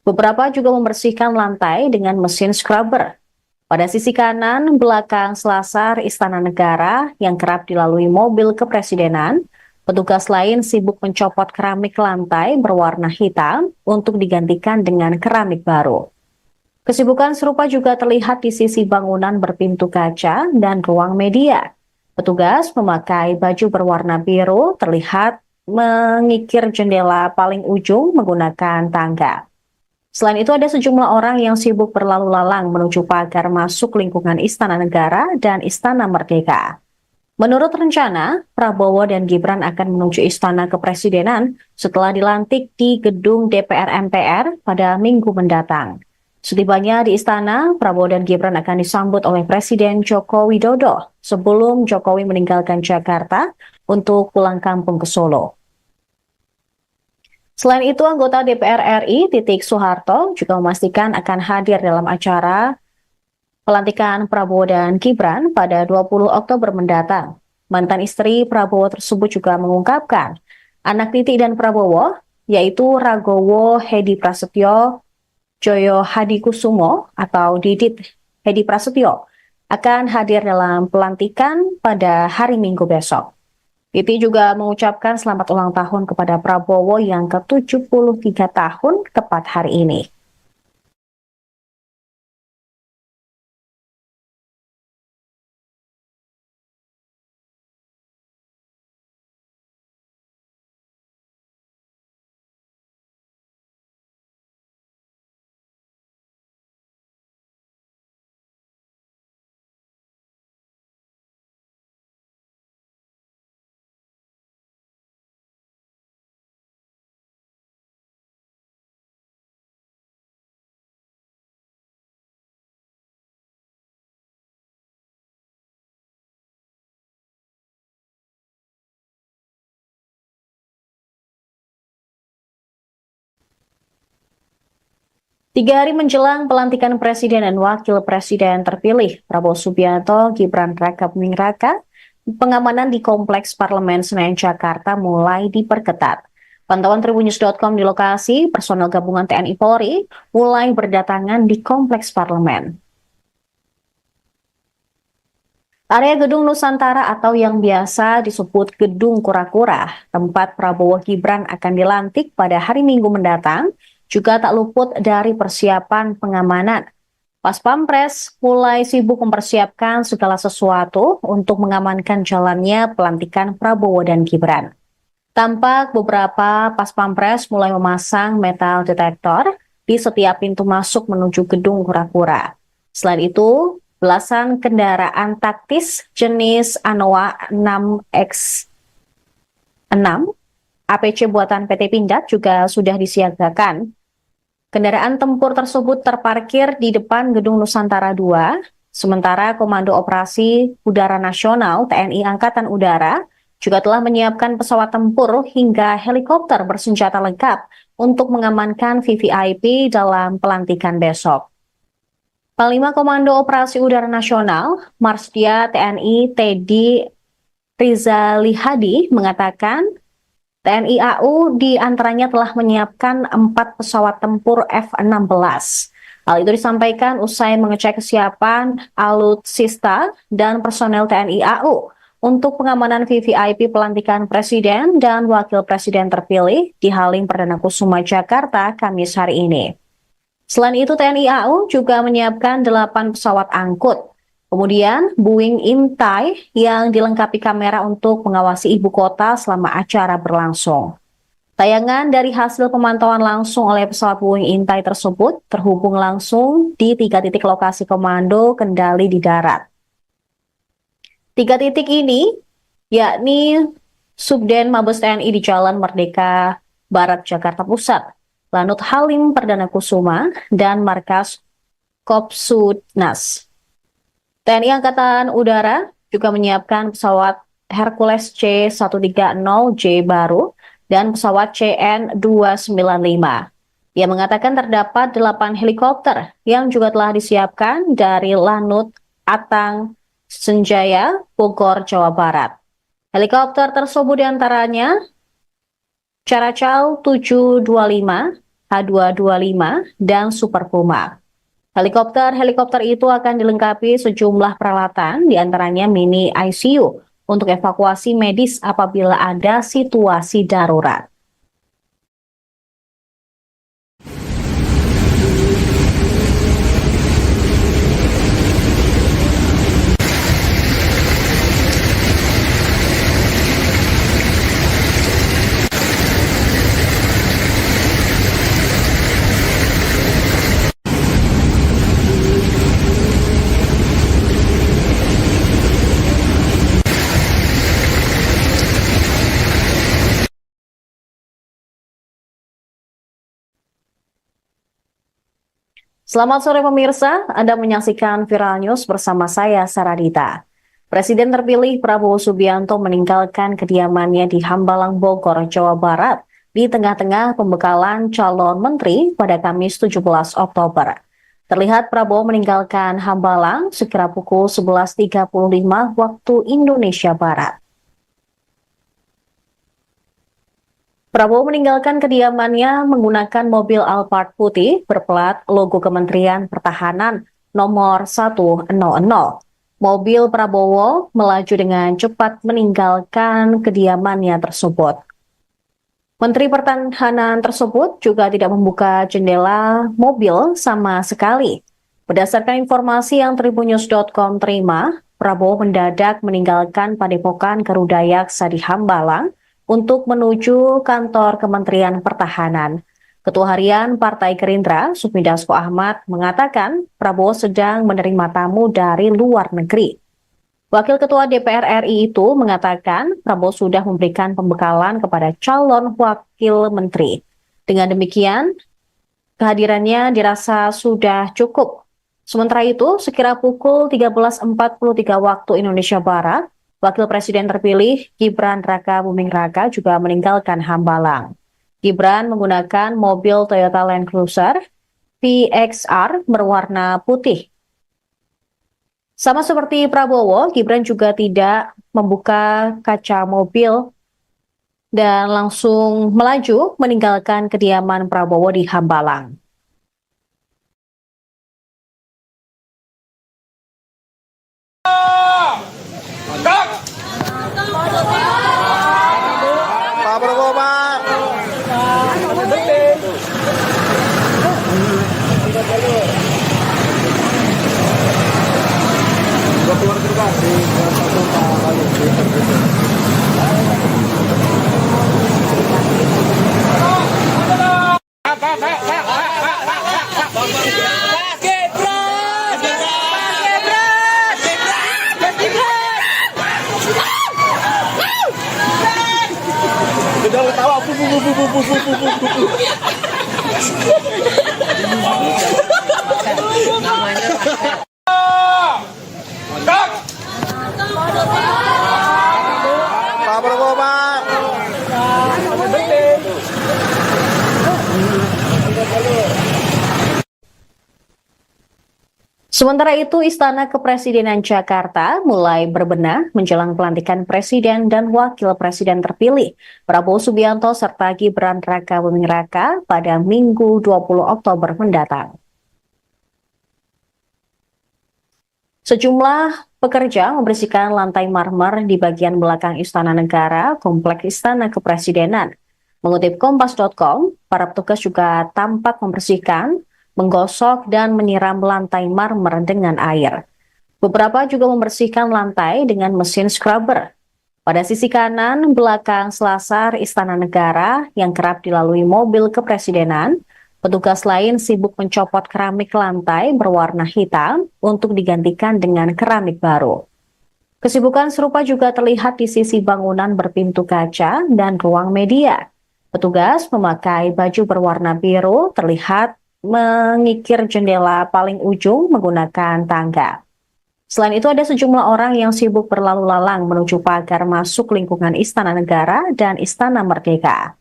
Beberapa juga membersihkan lantai dengan mesin scrubber. Pada sisi kanan belakang selasar Istana Negara yang kerap dilalui mobil kepresidenan, petugas lain sibuk mencopot keramik lantai berwarna hitam untuk digantikan dengan keramik baru. Kesibukan serupa juga terlihat di sisi bangunan berpintu kaca dan ruang media. Petugas memakai baju berwarna biru terlihat mengikir jendela paling ujung menggunakan tangga. Selain itu ada sejumlah orang yang sibuk berlalu lalang menuju pagar masuk lingkungan Istana Negara dan Istana Merdeka. Menurut rencana, Prabowo dan Gibran akan menuju Istana Kepresidenan setelah dilantik di gedung DPR MPR pada Minggu mendatang. Setibanya di istana, Prabowo dan Gibran akan disambut oleh Presiden Joko Widodo sebelum Jokowi meninggalkan Jakarta untuk pulang kampung ke Solo. Selain itu, anggota DPR RI Titik Soeharto juga memastikan akan hadir dalam acara pelantikan Prabowo dan Gibran pada 20 Oktober mendatang. Mantan istri Prabowo tersebut juga mengungkapkan anak Titik dan Prabowo, yaitu Ragowo Hedi Prasetyo, Joyo Hadikusumo atau Didit Hedi Prasetyo, akan hadir dalam pelantikan pada hari Minggu besok. Titi juga mengucapkan selamat ulang tahun kepada Prabowo yang ke-73 tahun tepat hari ini. Tiga hari menjelang pelantikan Presiden dan Wakil Presiden terpilih Prabowo Subianto, Gibran Rakabuming Raka, pengamanan di Kompleks Parlemen Senayan Jakarta mulai diperketat. Pantauan Tribunnews.com di lokasi, personel gabungan TNI Polri mulai berdatangan di Kompleks Parlemen. Area Gedung Nusantara atau yang biasa disebut Gedung Kura-Kura, tempat Prabowo Gibran akan dilantik pada hari Minggu mendatang, juga tak luput dari persiapan pengamanan. Pas Pampres mulai sibuk mempersiapkan segala sesuatu untuk mengamankan jalannya pelantikan Prabowo dan Gibran. Tampak beberapa Pas Pampres mulai memasang metal detektor di setiap pintu masuk menuju Gedung Kura-Kura. Selain itu, belasan kendaraan taktis jenis Anoa 6X6 APC buatan PT Pindad juga sudah disiagakan. Kendaraan tempur tersebut terparkir di depan Gedung Nusantara II, sementara Komando Operasi Udara Nasional TNI Angkatan Udara juga telah menyiapkan pesawat tempur hingga helikopter bersenjata lengkap untuk mengamankan VVIP dalam pelantikan besok. Panglima Komando Operasi Udara Nasional, Marsdia TNI Teddy Rizalihadi mengatakan TNI AU diantaranya telah menyiapkan 4 pesawat tempur F-16. Hal itu disampaikan usai mengecek kesiapan alutsista dan personel TNI AU untuk pengamanan VVIP pelantikan Presiden dan Wakil Presiden terpilih di Halim Perdana Kusuma, Jakarta, Kamis hari ini. Selain itu, TNI AU juga menyiapkan 8 pesawat angkut. Kemudian, Boeing Intai yang dilengkapi kamera untuk mengawasi ibu kota selama acara berlangsung. Tayangan dari hasil pemantauan langsung oleh pesawat Boeing Intai tersebut terhubung langsung di 3 titik lokasi komando kendali di darat. 3 titik ini yakni Subden Mabes TNI di Jalan Merdeka Barat, Jakarta Pusat, Lanut Halim Perdana Kusuma, dan Markas Kopsudnas. TNI Angkatan Udara juga menyiapkan pesawat Hercules C-130J baru dan pesawat CN-295. Ia mengatakan terdapat 8 helikopter yang juga telah disiapkan dari Lanut Atang Senjaya, Bogor, Jawa Barat. Helikopter tersebut diantaranya Caracal 725, H225, dan Super Puma. Helikopter itu akan dilengkapi sejumlah peralatan, diantaranya mini ICU untuk evakuasi medis apabila ada situasi darurat. Selamat sore pemirsa, Anda menyaksikan Viral News bersama saya, Saradita. Presiden terpilih Prabowo Subianto meninggalkan kediamannya di Hambalang, Bogor, Jawa Barat di tengah-tengah pembekalan calon menteri pada Kamis 17 Oktober. Terlihat Prabowo meninggalkan Hambalang sekira pukul 11.35 waktu Indonesia Barat. Prabowo meninggalkan kediamannya menggunakan mobil Alphard putih berplat logo Kementerian Pertahanan nomor 100. Mobil Prabowo melaju dengan cepat meninggalkan kediamannya tersebut. Menteri Pertahanan tersebut juga tidak membuka jendela mobil sama sekali. Berdasarkan informasi yang tribunnews.com terima, Prabowo mendadak meninggalkan Padepokan Garudayaksa di Hambalang untuk menuju kantor Kementerian Pertahanan. Ketua Harian Partai Gerindra, Sufmi Dasko Ahmad, mengatakan Prabowo sedang menerima tamu dari luar negeri. Wakil Ketua DPR RI itu mengatakan Prabowo sudah memberikan pembekalan kepada calon wakil menteri. Dengan demikian, kehadirannya dirasa sudah cukup. Sementara itu, sekira pukul 13.43 waktu Indonesia Barat, Wakil Presiden terpilih Gibran Raka Buming Raka juga meninggalkan Hambalang. Gibran menggunakan mobil Toyota Land Cruiser VXR berwarna putih. Sama seperti Prabowo, Gibran juga tidak membuka kaca mobil dan langsung melaju meninggalkan kediaman Prabowo di Hambalang.
Pak Prabowo, Pak. Udah ketawa, Bu. Pak Prabowo, Pak.
Sementara itu, Istana Kepresidenan Jakarta mulai berbenah menjelang pelantikan Presiden dan Wakil Presiden terpilih Prabowo Subianto serta Gibran Rakabuming Raka pada Minggu 20 Oktober mendatang. Sejumlah pekerja membersihkan lantai marmer di bagian belakang Istana Negara, Kompleks Istana Kepresidenan. Mengutip Kompas.com, para petugas juga tampak membersihkan, menggosok, dan menyiram lantai marmer dengan air. Beberapa juga membersihkan lantai dengan mesin scrubber. Pada sisi kanan belakang selasar Istana Negara yang kerap dilalui mobil kepresidenan, petugas lain sibuk mencopot keramik lantai berwarna hitam untuk digantikan dengan keramik baru. Kesibukan serupa juga terlihat di sisi bangunan berpintu kaca dan ruang media. Petugas memakai baju berwarna biru terlihat mengikir jendela paling ujung menggunakan tangga. Selain itu ada sejumlah orang yang sibuk berlalu lalang menuju pagar masuk lingkungan Istana Negara dan Istana Merdeka.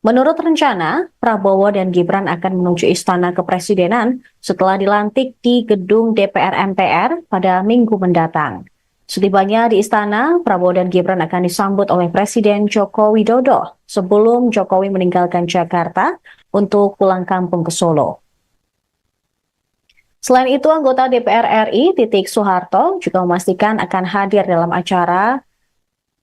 Menurut rencana, Prabowo dan Gibran akan menuju Istana Kepresidenan setelah dilantik di gedung DPR MPR pada Minggu mendatang. Setibanya di istana, Prabowo dan Gibran akan disambut oleh Presiden Joko Widodo sebelum Jokowi meninggalkan Jakarta untuk pulang kampung ke Solo. Selain itu, anggota DPR RI Titik Soeharto juga memastikan akan hadir dalam acara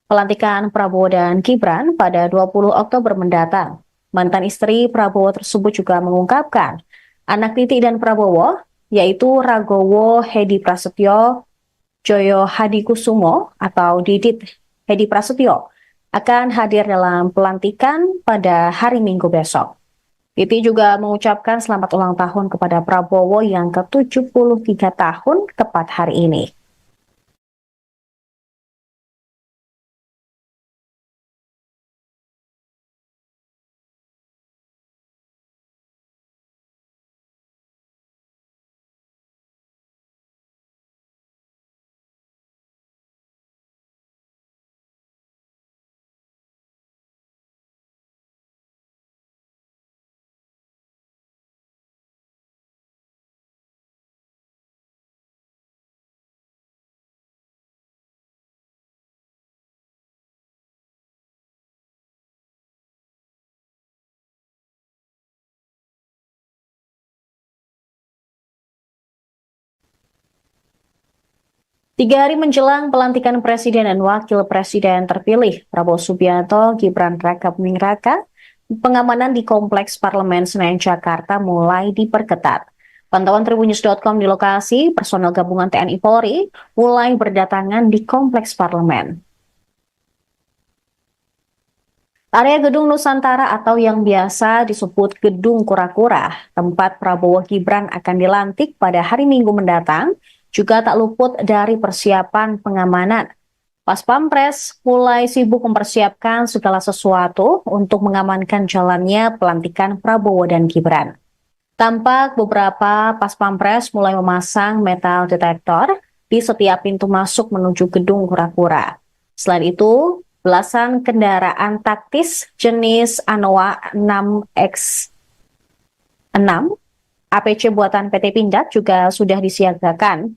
pelantikan Prabowo dan Gibran pada 20 Oktober mendatang. Mantan istri Prabowo tersebut juga mengungkapkan anak Titik dan Prabowo, yaitu Ragowo Hedi Prasetyo, Joyo Hadikusumo atau Didit Hedi Prasetyo, akan hadir dalam pelantikan pada hari Minggu besok. Titi juga mengucapkan selamat ulang tahun kepada Prabowo yang ke-73 tahun tepat hari ini. Tiga hari menjelang pelantikan Presiden dan Wakil Presiden terpilih Prabowo Subianto, Gibran Rakabuming Raka, pengamanan di Kompleks Parlemen Senayan Jakarta mulai diperketat. Pantauan Tribunnews.com di lokasi, personel gabungan TNI Polri mulai berdatangan di Kompleks Parlemen. Area Gedung Nusantara atau yang biasa disebut Gedung Kura-Kura, tempat Prabowo Gibran akan dilantik pada hari Minggu mendatang, juga tak luput dari persiapan pengamanan. Pas Pampres mulai sibuk mempersiapkan segala sesuatu untuk mengamankan jalannya pelantikan Prabowo dan Gibran. Tampak beberapa Pas Pampres mulai memasang metal detektor di setiap pintu masuk menuju Gedung Kura-Kura. Selain itu, belasan kendaraan taktis jenis Anoa 6X6 APC buatan PT Pindad juga sudah disiagakan.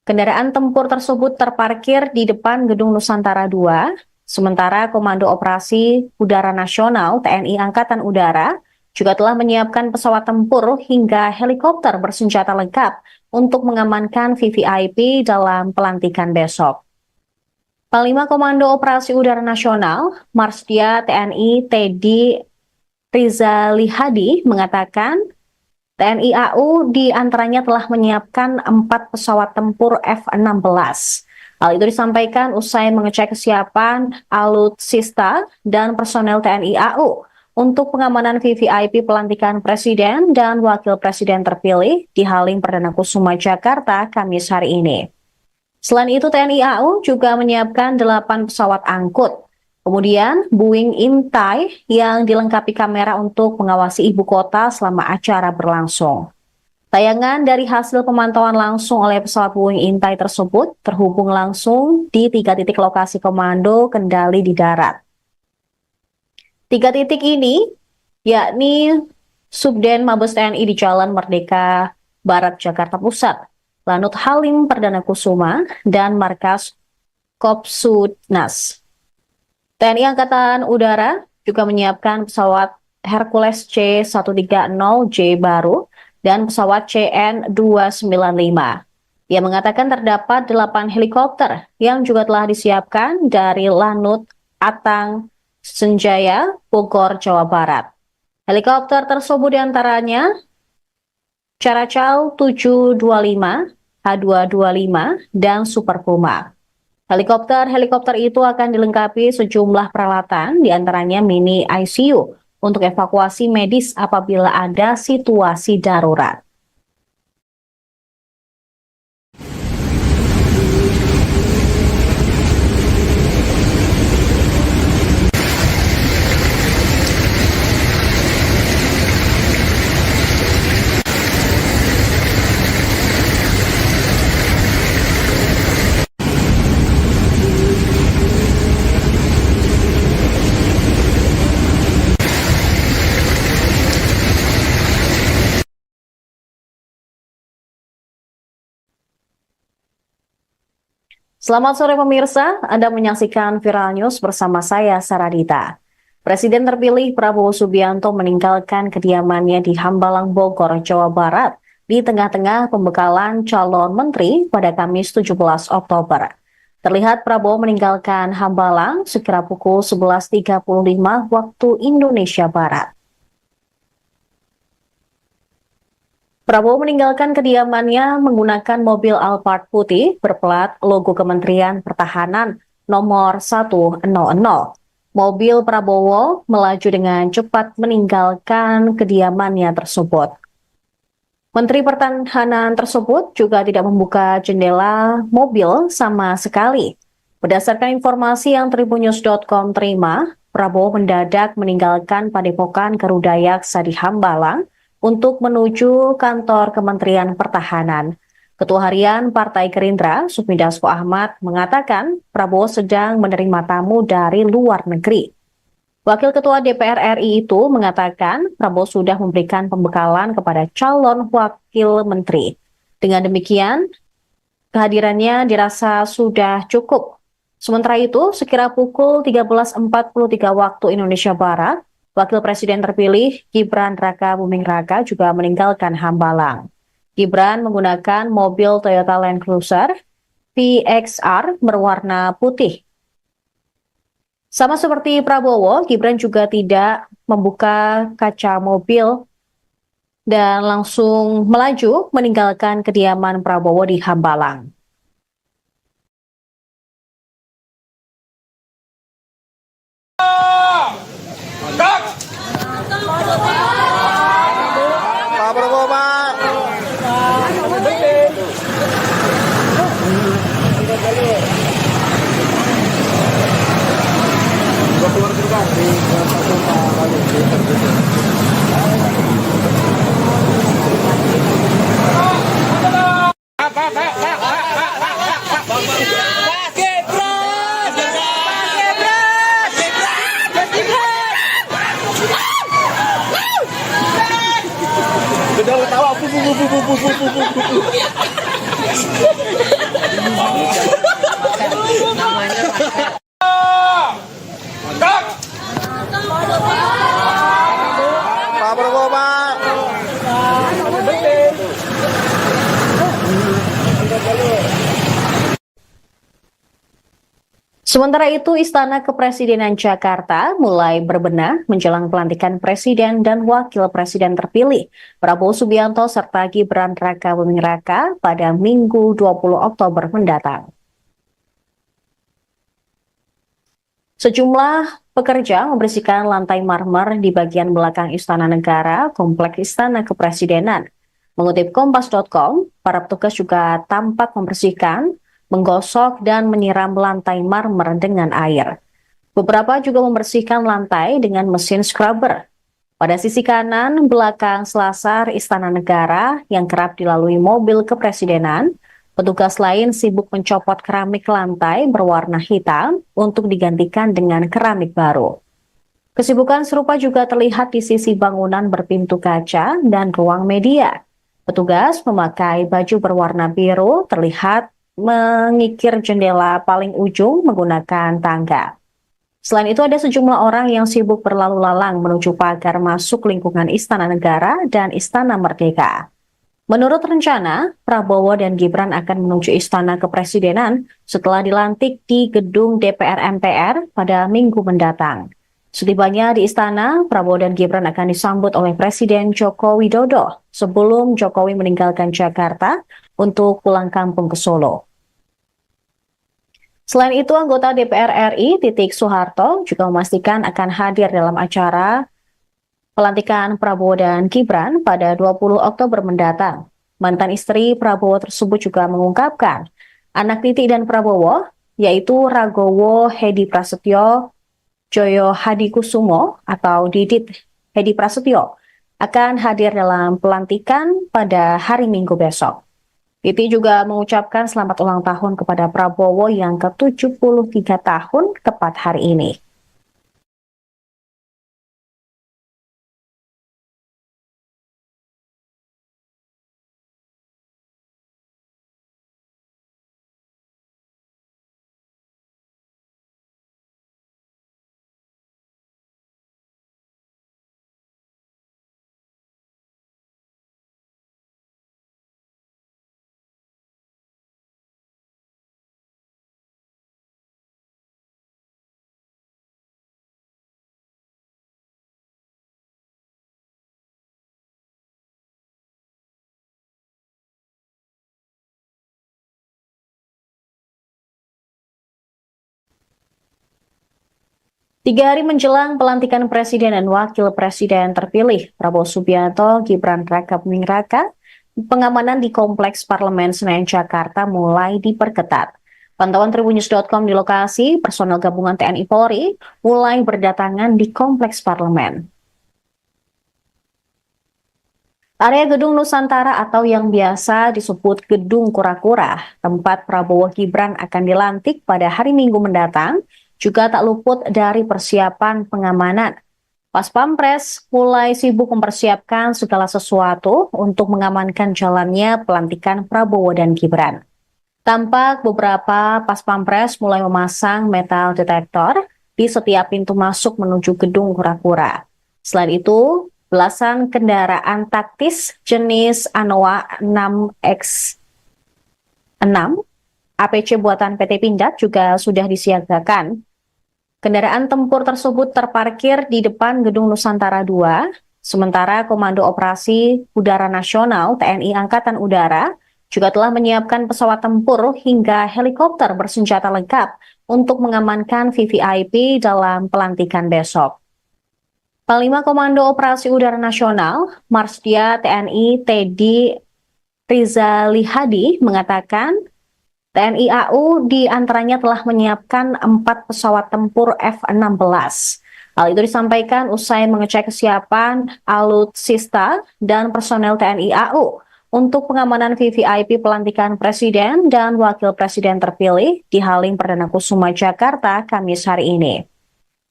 Kendaraan tempur tersebut terparkir di depan Gedung Nusantara 2, sementara Komando Operasi Udara Nasional TNI Angkatan Udara juga telah menyiapkan pesawat tempur hingga helikopter bersenjata lengkap untuk mengamankan VVIP dalam pelantikan besok. Panglima Komando Operasi Udara Nasional, Marsdia TNI Teddy Rizali Hadi mengatakan TNI AU diantaranya telah menyiapkan 4 pesawat tempur F-16. Hal itu disampaikan usai mengecek kesiapan alutsista dan personel TNI AU untuk pengamanan VVIP pelantikan Presiden dan Wakil Presiden terpilih di Halim Perdana Kusuma Jakarta Kamis hari ini. Selain itu, TNI AU juga menyiapkan 8 pesawat angkut. Kemudian Boeing Intai yang dilengkapi kamera untuk mengawasi ibu kota selama acara berlangsung. Tayangan dari hasil pemantauan langsung oleh pesawat Boeing Intai tersebut terhubung langsung di 3 titik lokasi komando kendali di darat. 3 titik ini yakni Subden Mabes TNI di Jalan Merdeka Barat Jakarta Pusat, Lanut Halim Perdana Kusuma, dan Markas Kopsudnas. TNI Angkatan Udara juga menyiapkan pesawat Hercules C-130J baru dan pesawat CN-295. Ia mengatakan terdapat 8 helikopter yang juga telah disiapkan dari Lanut Atang Senjaya, Bogor, Jawa Barat. Helikopter tersebut diantaranya Caracal 725, H225, dan Super Puma. Helikopter itu akan dilengkapi sejumlah peralatan, diantaranya mini ICU untuk evakuasi medis apabila ada situasi darurat. Selamat sore pemirsa, Anda menyaksikan Viral News bersama saya Saradita. Presiden terpilih Prabowo Subianto meninggalkan kediamannya di Hambalang, Bogor, Jawa Barat di tengah-tengah pembekalan calon menteri pada Kamis 17 Oktober. Terlihat Prabowo meninggalkan Hambalang sekira pukul 11.35 waktu Indonesia Barat. Prabowo meninggalkan kediamannya menggunakan mobil Alphard putih berplat logo Kementerian Pertahanan nomor 100. Mobil Prabowo melaju dengan cepat meninggalkan kediamannya tersebut. Menteri Pertahanan tersebut juga tidak membuka jendela mobil sama sekali. Berdasarkan informasi yang tribunnews.com terima, Prabowo mendadak meninggalkan Padepokan Garuda Yaksa di Hambalang untuk menuju kantor Kementerian Pertahanan. Ketua Harian Partai Gerindra, Sufmi Dasko Ahmad, mengatakan Prabowo sedang menerima tamu dari luar negeri. Wakil Ketua DPR RI itu mengatakan Prabowo sudah memberikan pembekalan kepada calon wakil menteri. Dengan demikian, kehadirannya dirasa sudah cukup. Sementara itu, sekira pukul 13.43 waktu Indonesia Barat, Wakil Presiden terpilih Gibran Raka Buming Raka juga meninggalkan Hambalang. Gibran menggunakan mobil Toyota Land Cruiser VXR berwarna putih. Sama seperti Prabowo, Gibran juga tidak membuka kaca mobil dan langsung melaju meninggalkan kediaman Prabowo di Hambalang.
Pak Prabowo, Pak. Udah tahu Pak Prabowo, Pak.
Sementara itu, Istana Kepresidenan Jakarta mulai berbenah menjelang pelantikan Presiden dan Wakil Presiden terpilih Prabowo Subianto serta Gibran Raka Buming Raka pada Minggu 20 Oktober mendatang. Sejumlah pekerja membersihkan lantai marmer di bagian belakang Istana Negara, Kompleks Istana Kepresidenan. Mengutip Kompas.com, para petugas juga tampak membersihkan, menggosok dan menyiram lantai marmer dengan air. Beberapa juga membersihkan lantai dengan mesin scrubber. Pada sisi kanan belakang selasar Istana Negara yang kerap dilalui mobil kepresidenan, petugas lain sibuk mencopot keramik lantai berwarna hitam untuk digantikan dengan keramik baru. Kesibukan serupa juga terlihat di sisi bangunan berpintu kaca dan ruang media. Petugas memakai baju berwarna biru terlihat mengikir jendela paling ujung menggunakan tangga. Selain itu ada sejumlah orang yang sibuk berlalu lalang menuju pagar masuk lingkungan Istana Negara dan Istana Merdeka. Menurut rencana, Prabowo dan Gibran akan menuju Istana Kepresidenan setelah dilantik di gedung DPR MPR pada Minggu mendatang. Setibanya di istana, Prabowo dan Gibran akan disambut oleh Presiden Joko Widodo sebelum Jokowi meninggalkan Jakarta untuk pulang kampung ke Solo. Selain itu, anggota DPR RI Titik Soeharto juga memastikan akan hadir dalam acara pelantikan Prabowo dan Gibran pada 20 Oktober mendatang. Mantan istri Prabowo tersebut juga mengungkapkan anak Titik dan Prabowo, yaitu Ragowo Hedi Prasetyo Joyo Hadikusumo atau Didit Hedi Prasetyo akan hadir dalam pelantikan pada hari Minggu besok. Titi juga mengucapkan selamat ulang tahun kepada Prabowo yang ke-73 tahun tepat hari ini. Tiga hari menjelang pelantikan Presiden dan Wakil Presiden terpilih, Prabowo Subianto, Gibran Rakabuming Raka, pengamanan di Kompleks Parlemen Senayan Jakarta mulai diperketat. Pantauan Tribunnews.com di lokasi, personel gabungan TNI Polri mulai berdatangan di Kompleks Parlemen. Area Gedung Nusantara atau yang biasa disebut Gedung Kura-Kura, tempat Prabowo Gibran akan dilantik pada hari Minggu mendatang, juga tak luput dari persiapan pengamanan. Pas Pampres mulai sibuk mempersiapkan segala sesuatu untuk mengamankan jalannya pelantikan Prabowo dan Gibran. Tampak beberapa Pas Pampres mulai memasang metal detektor di setiap pintu masuk menuju Gedung Kura-Kura. Selain itu, belasan kendaraan taktis jenis Anoa 6X6 APC buatan PT Pindad juga sudah disiagakan. Kendaraan tempur tersebut terparkir di depan Gedung Nusantara 2, sementara Komando Operasi Udara Nasional TNI Angkatan Udara juga telah menyiapkan pesawat tempur hingga helikopter bersenjata lengkap untuk mengamankan VVIP dalam pelantikan besok. Panglima Komando Operasi Udara Nasional, Marsdia TNI Teddy Rizalihadi mengatakan TNI AU diantaranya telah menyiapkan 4 pesawat tempur F-16. Hal itu disampaikan usai mengecek kesiapan alutsista dan personel TNI AU untuk pengamanan VVIP pelantikan Presiden dan Wakil Presiden terpilih di Halim Perdana Kusuma Jakarta Kamis hari ini.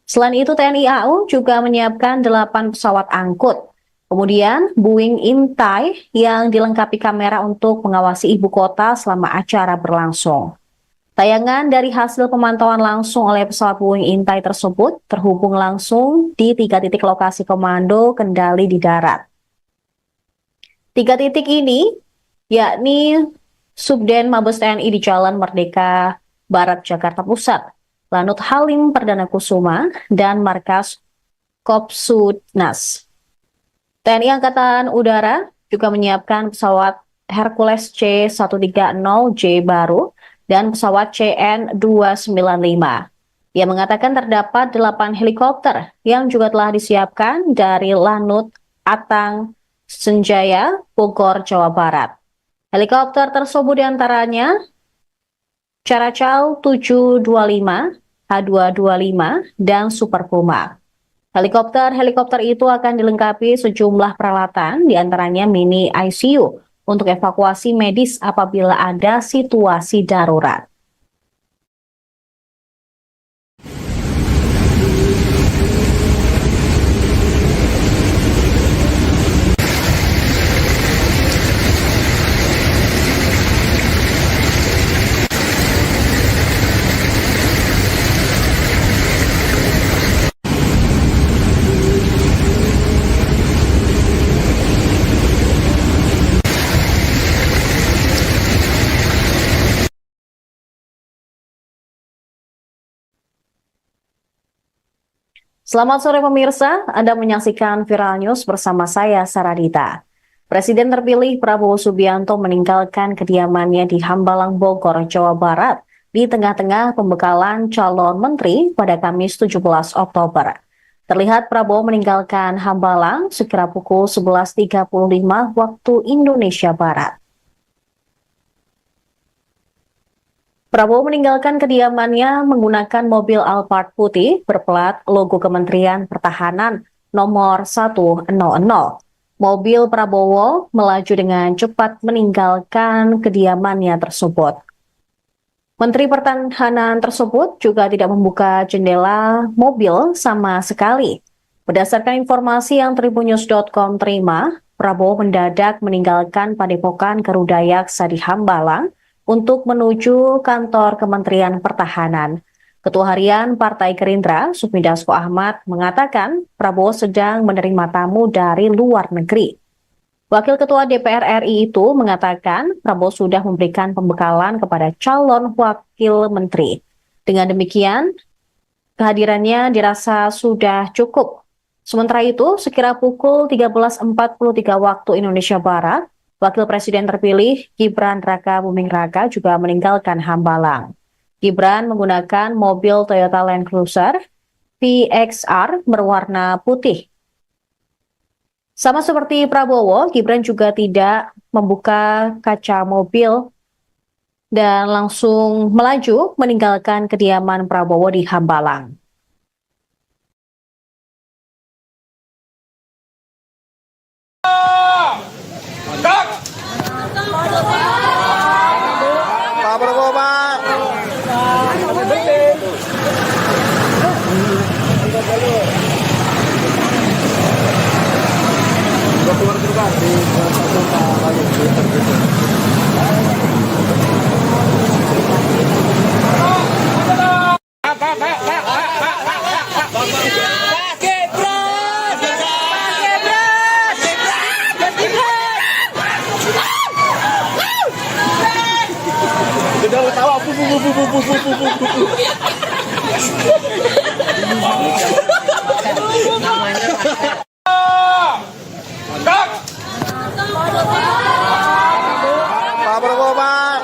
Selain itu, TNI AU juga menyiapkan 8 pesawat angkut. Kemudian, Boeing Intai yang dilengkapi kamera untuk mengawasi ibu kota selama acara berlangsung. Tayangan dari hasil pemantauan langsung oleh pesawat Boeing Intai tersebut terhubung langsung di 3 titik lokasi komando kendali di darat. 3 titik ini yakni Subden Mabes TNI di Jalan Merdeka Barat Jakarta Pusat, Lanut Halim Perdana Kusuma, dan Markas Kopsudnas. TNI Angkatan Udara juga menyiapkan pesawat Hercules C-130J baru dan pesawat CN-295. Ia mengatakan terdapat 8 helikopter yang juga telah disiapkan dari Lanut Atang Senjaya, Bogor, Jawa Barat. Helikopter tersebut diantaranya Caracal 725, H225, dan Super Puma. Helikopter itu akan dilengkapi sejumlah peralatan, diantaranya mini ICU untuk evakuasi medis apabila ada situasi darurat. Selamat sore pemirsa, Anda menyaksikan Viral News bersama saya, Saradita. Presiden terpilih Prabowo Subianto meninggalkan kediamannya di Hambalang, Bogor, Jawa Barat di tengah-tengah pembekalan calon menteri pada Kamis 17 Oktober. Terlihat Prabowo meninggalkan Hambalang sekira pukul 11.35 waktu Indonesia Barat. Prabowo meninggalkan kediamannya menggunakan mobil Alphard putih berplat logo Kementerian Pertahanan nomor 100. Mobil Prabowo melaju dengan cepat meninggalkan kediamannya tersebut. Menteri Pertahanan tersebut juga tidak membuka jendela mobil sama sekali. Berdasarkan informasi yang tribunnews.com terima, Prabowo mendadak meninggalkan Padepokan Garuda Yaksa di Hambalang untuk menuju kantor Kementerian Pertahanan. Ketua Harian Partai Gerindra, Sufmi Dasko Ahmad, mengatakan Prabowo sedang menerima tamu dari luar negeri. Wakil Ketua DPR RI itu mengatakan Prabowo sudah memberikan pembekalan kepada calon wakil menteri. Dengan demikian, kehadirannya dirasa sudah cukup. Sementara itu, sekira pukul 13.43 waktu Indonesia Barat, Wakil Presiden terpilih Gibran Raka Buming Raka juga meninggalkan Hambalang. Gibran menggunakan mobil Toyota Land Cruiser VXR berwarna putih. Sama seperti Prabowo, Gibran juga tidak membuka kaca mobil dan langsung melaju meninggalkan kediaman Prabowo di Hambalang.
Pak Prabowo, Pak. Udah ketawa, Pak Prabowo, Pak.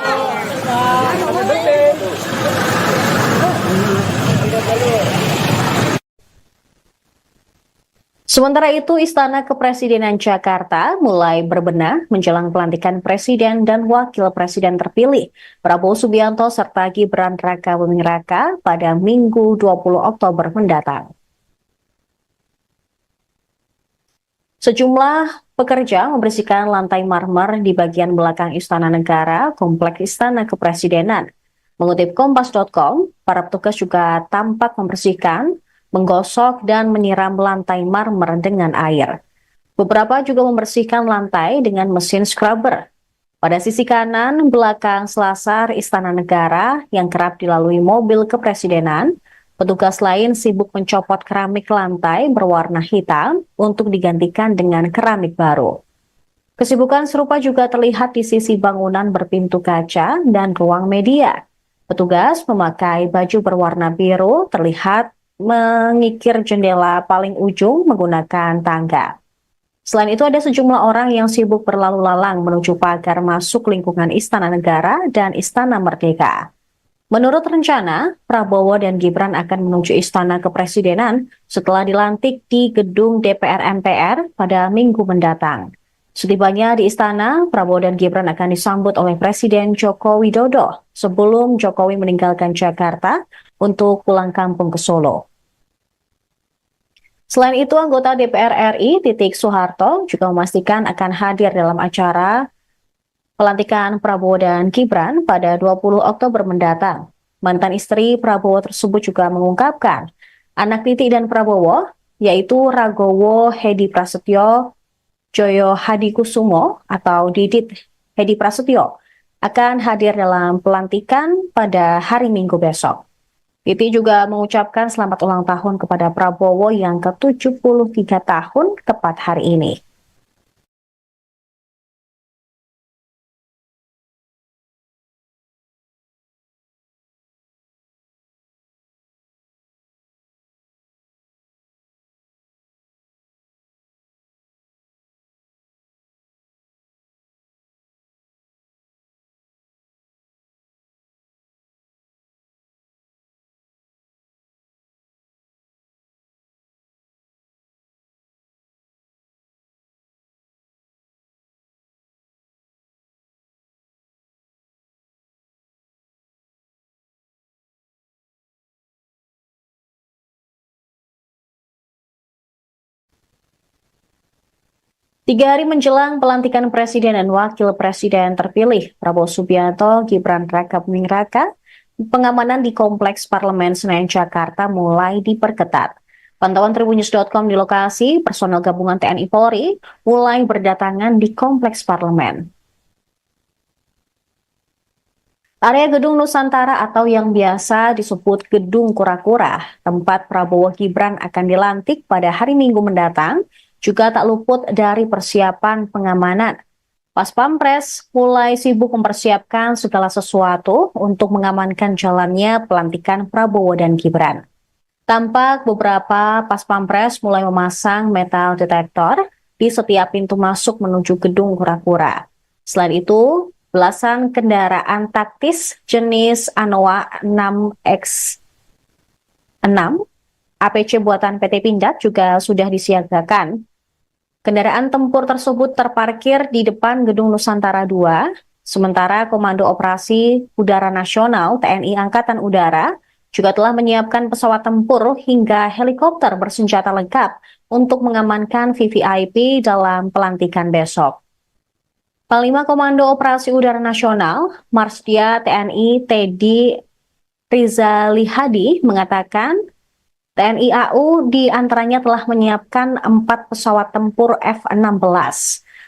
Sementara itu, Istana Kepresidenan Jakarta mulai berbenah menjelang pelantikan Presiden dan Wakil Presiden terpilih Prabowo Subianto serta Gibran Raka Buming Raka pada Minggu 20 Oktober mendatang. Sejumlah pekerja membersihkan lantai marmer di bagian belakang Istana Negara, Kompleks Istana Kepresidenan. Mengutip Kompas.com, para petugas juga tampak membersihkan, menggosok dan menyiram lantai marmer dengan air. Beberapa juga membersihkan lantai dengan mesin scrubber. Pada sisi kanan belakang selasar Istana Negara yang kerap dilalui mobil kepresidenan, petugas lain sibuk mencopot keramik lantai berwarna hitam untuk digantikan dengan keramik baru. Kesibukan serupa juga terlihat di sisi bangunan berpintu kaca dan ruang media. Petugas memakai baju berwarna biru terlihat mengikir jendela paling ujung menggunakan tangga. Selain itu ada sejumlah orang yang sibuk berlalu lalang menuju pagar masuk lingkungan Istana Negara dan Istana Merdeka. Menurut rencana, Prabowo dan Gibran akan menuju Istana Kepresidenan setelah dilantik di gedung DPR MPR pada Minggu mendatang. Setibanya di istana, Prabowo dan Gibran akan disambut oleh Presiden Joko Widodo sebelum Jokowi meninggalkan Jakarta untuk pulang kampung ke Solo. Selain itu, anggota DPR RI Titik Soeharto juga memastikan akan hadir dalam acara pelantikan Prabowo dan Gibran pada 20 Oktober mendatang. Mantan istri Prabowo tersebut juga mengungkapkan anak Titik dan Prabowo, yaitu Ragowo Hedi Prasetyo, Joyo Hadikusumo atau Didit Hedi Prasetyo, akan hadir dalam pelantikan pada hari Minggu besok. Titi juga mengucapkan selamat ulang tahun kepada Prabowo yang ke-73 tahun tepat hari ini. Tiga hari menjelang pelantikan Presiden dan Wakil Presiden terpilih, Prabowo Subianto, Gibran Rakabuming Raka, pengamanan di Kompleks Parlemen Senayan Jakarta mulai diperketat. Pantauan Tribunnews.com di lokasi, personel gabungan TNI Polri mulai berdatangan di Kompleks Parlemen. Area Gedung Nusantara atau yang biasa disebut Gedung Kura-Kura, tempat Prabowo Gibran akan dilantik pada hari Minggu mendatang, juga tak luput dari persiapan pengamanan. Pas Pampres mulai sibuk mempersiapkan segala sesuatu untuk mengamankan jalannya pelantikan Prabowo dan Gibran. Tampak beberapa Pas Pampres mulai memasang metal detektor di setiap pintu masuk menuju Gedung Kura-Kura. Selain itu, belasan kendaraan taktis jenis Anoa 6X6 APC buatan PT Pindad juga sudah disiagakan. Kendaraan tempur tersebut terparkir di depan Gedung Nusantara 2, sementara Komando Operasi Udara Nasional TNI Angkatan Udara juga telah menyiapkan pesawat tempur hingga helikopter bersenjata lengkap untuk mengamankan VVIP dalam pelantikan besok. Panglima Komando Operasi Udara Nasional, Marsdia TNI Teddy Rizalihadi mengatakan TNI AU diantaranya telah menyiapkan 4 pesawat tempur F-16.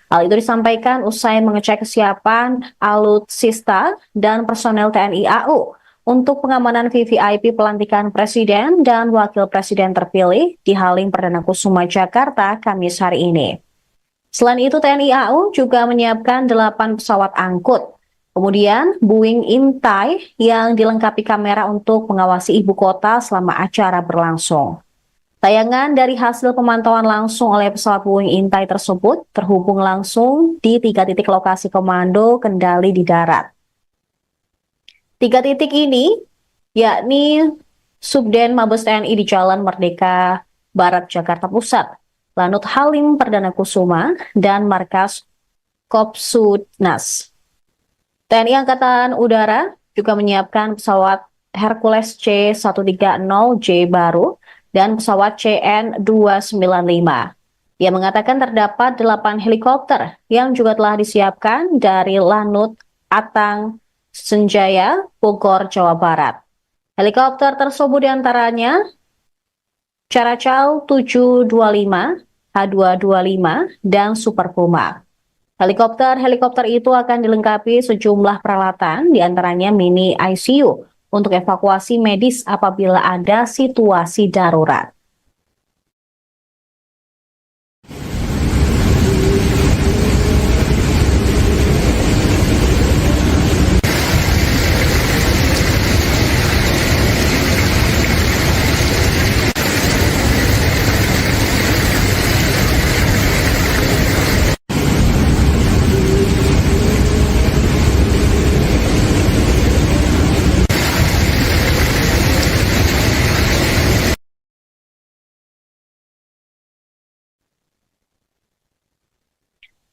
Hal itu disampaikan usai mengecek kesiapan alutsista dan personel TNI AU untuk pengamanan VVIP pelantikan Presiden dan Wakil Presiden terpilih di Halim Perdana Kusuma Jakarta Kamis hari ini. Selain itu, TNI AU juga menyiapkan 8 pesawat angkut. Kemudian, Boeing Intai yang dilengkapi kamera untuk mengawasi ibu kota selama acara berlangsung. Tayangan dari hasil pemantauan langsung oleh pesawat Boeing Intai tersebut terhubung langsung di 3 titik lokasi komando kendali di darat. 3 titik ini, yakni Subden Mabes TNI di Jalan Merdeka Barat Jakarta Pusat, Lanut Halim Perdana Kusuma, dan Markas Kopsudnas. TNI Angkatan Udara juga menyiapkan pesawat Hercules C-130J baru dan pesawat CN-295. Ia mengatakan terdapat 8 helikopter yang juga telah disiapkan dari Lanut Atang Senjaya, Bogor, Jawa Barat. Helikopter tersebut diantaranya Caracau 725, H225, dan Super Puma. Helikopter itu akan dilengkapi sejumlah peralatan, diantaranya mini ICU untuk evakuasi medis apabila ada situasi darurat.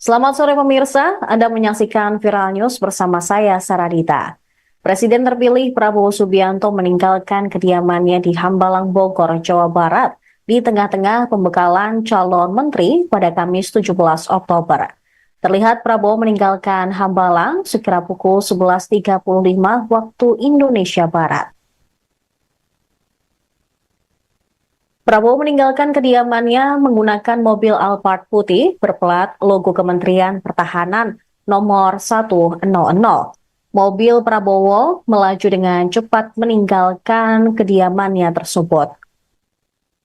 Selamat sore pemirsa, Anda menyaksikan Viral News bersama saya Saradita. Presiden terpilih Prabowo Subianto meninggalkan kediamannya di Hambalang, Bogor, Jawa Barat di tengah-tengah pembekalan calon menteri pada Kamis 17 Oktober. Terlihat Prabowo meninggalkan Hambalang sekira pukul 11.35 waktu Indonesia Barat. Prabowo meninggalkan kediamannya menggunakan mobil Alphard putih berplat logo Kementerian Pertahanan nomor 100. Mobil Prabowo melaju dengan cepat meninggalkan kediamannya tersebut.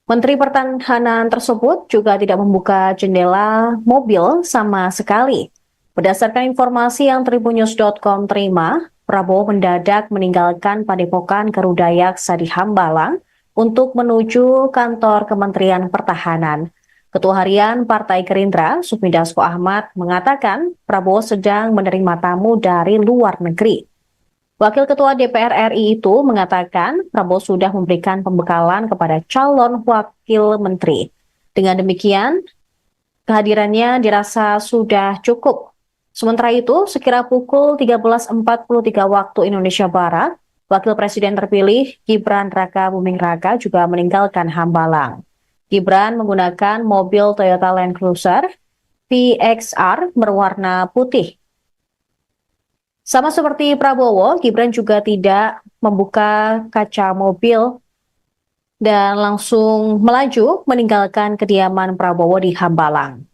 Menteri Pertahanan tersebut juga tidak membuka jendela mobil sama sekali. Berdasarkan informasi yang tribunnews.com terima, Prabowo mendadak meninggalkan Padepokan Garuda Yaksa di Hambalang untuk menuju kantor Kementerian Pertahanan. Ketua Harian Partai Gerindra, Sufmi Dasko Ahmad, mengatakan Prabowo sedang menerima tamu dari luar negeri. Wakil Ketua DPR RI itu mengatakan Prabowo sudah memberikan pembekalan kepada calon wakil menteri. Dengan demikian, kehadirannya dirasa sudah cukup. Sementara itu, sekira pukul 13.43 waktu Indonesia Barat, Wakil Presiden terpilih Gibran Raka Buming Raka juga meninggalkan Hambalang. Gibran menggunakan mobil Toyota Land Cruiser VXR berwarna putih. Sama seperti Prabowo, Gibran juga tidak membuka kaca mobil dan langsung melaju meninggalkan kediaman Prabowo di Hambalang.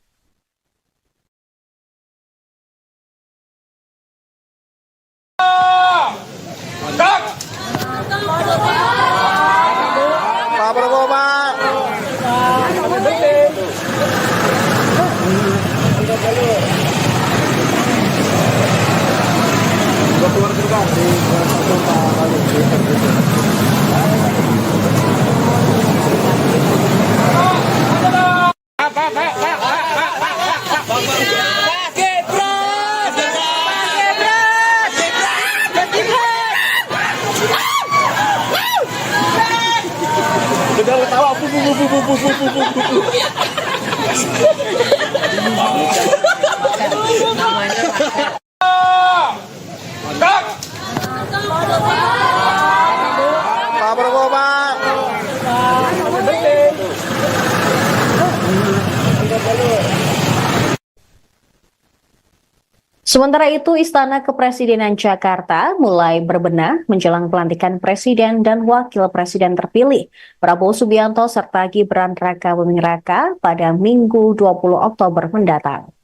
Pak Prabowo, Pak. Udah ketawa, Pak Prabowo, Pak.
Sementara itu, Istana Kepresidenan Jakarta mulai berbenah menjelang pelantikan Presiden dan Wakil Presiden terpilih Prabowo Subianto serta Gibran Raka Buming Raka pada Minggu 20 Oktober mendatang.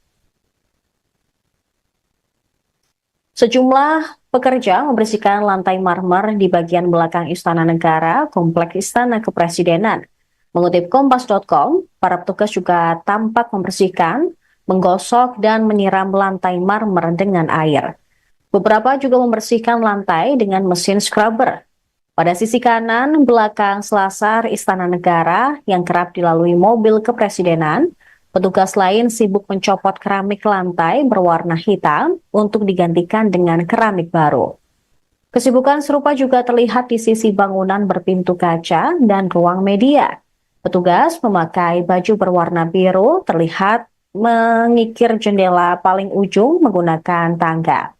Sejumlah pekerja membersihkan lantai marmer di bagian belakang Istana Negara, Kompleks Istana Kepresidenan. Mengutip Kompas.com, para petugas juga tampak membersihkan, menggosok, dan menyiram lantai marmer dengan air. Beberapa juga membersihkan lantai dengan mesin scrubber. Pada sisi kanan belakang selasar Istana Negara yang kerap dilalui mobil kepresidenan, petugas lain sibuk mencopot keramik lantai berwarna hitam untuk digantikan dengan keramik baru. Kesibukan serupa juga terlihat di sisi bangunan berpintu kaca dan ruang media. Petugas memakai baju berwarna biru terlihat mengikir jendela paling ujung menggunakan tangga.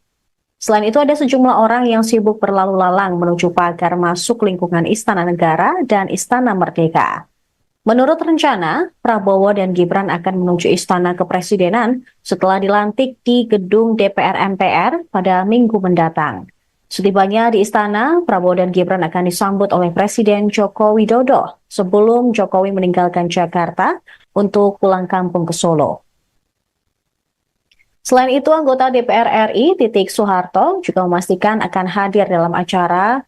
Selain itu ada sejumlah orang yang sibuk berlalu lalang menuju pagar masuk lingkungan Istana Negara dan Istana Merdeka. Menurut rencana, Prabowo dan Gibran akan menuju Istana Kepresidenan setelah dilantik di gedung DPR MPR pada Minggu mendatang. Setibanya di istana, Prabowo dan Gibran akan disambut oleh Presiden Joko Widodo sebelum Jokowi meninggalkan Jakarta untuk pulang kampung ke Solo. Selain itu, anggota DPR RI Titik Soeharto juga memastikan akan hadir dalam acara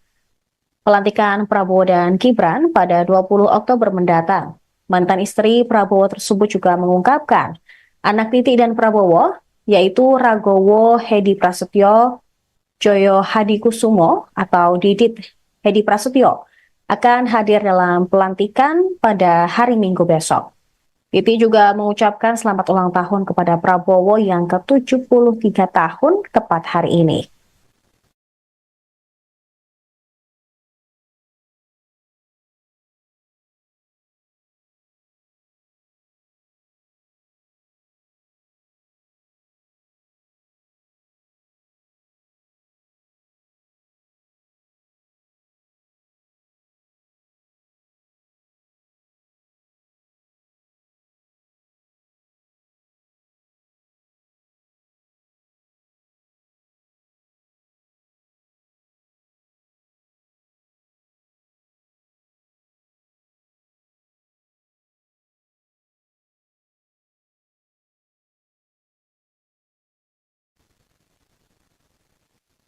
pelantikan Prabowo dan Gibran pada 20 Oktober mendatang. Mantan istri Prabowo tersebut juga mengungkapkan anak Titik dan Prabowo, yaitu Ragowo Hedi Prasetyo, Joyo Hadikusumo atau Didit Hedi Prasetyo, akan hadir dalam pelantikan pada hari Minggu besok. Titi juga mengucapkan selamat ulang tahun kepada Prabowo yang ke-73 tahun tepat hari ini.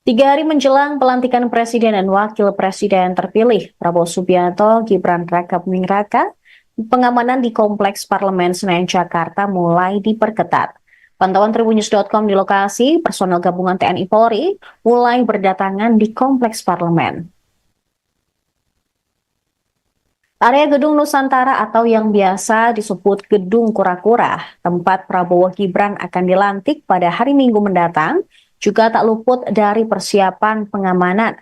3 hari menjelang pelantikan Presiden dan Wakil Presiden terpilih Prabowo Subianto, Gibran Raka Buming Raka, pengamanan di Kompleks Parlemen Senayan Jakarta mulai diperketat. Pantauan Tribunnews.com di lokasi, personel gabungan TNI Polri mulai berdatangan di Kompleks Parlemen. Area Gedung Nusantara atau yang biasa disebut Gedung Kura-Kura, tempat Prabowo Gibran akan dilantik pada hari Minggu mendatang, juga tak luput dari persiapan pengamanan.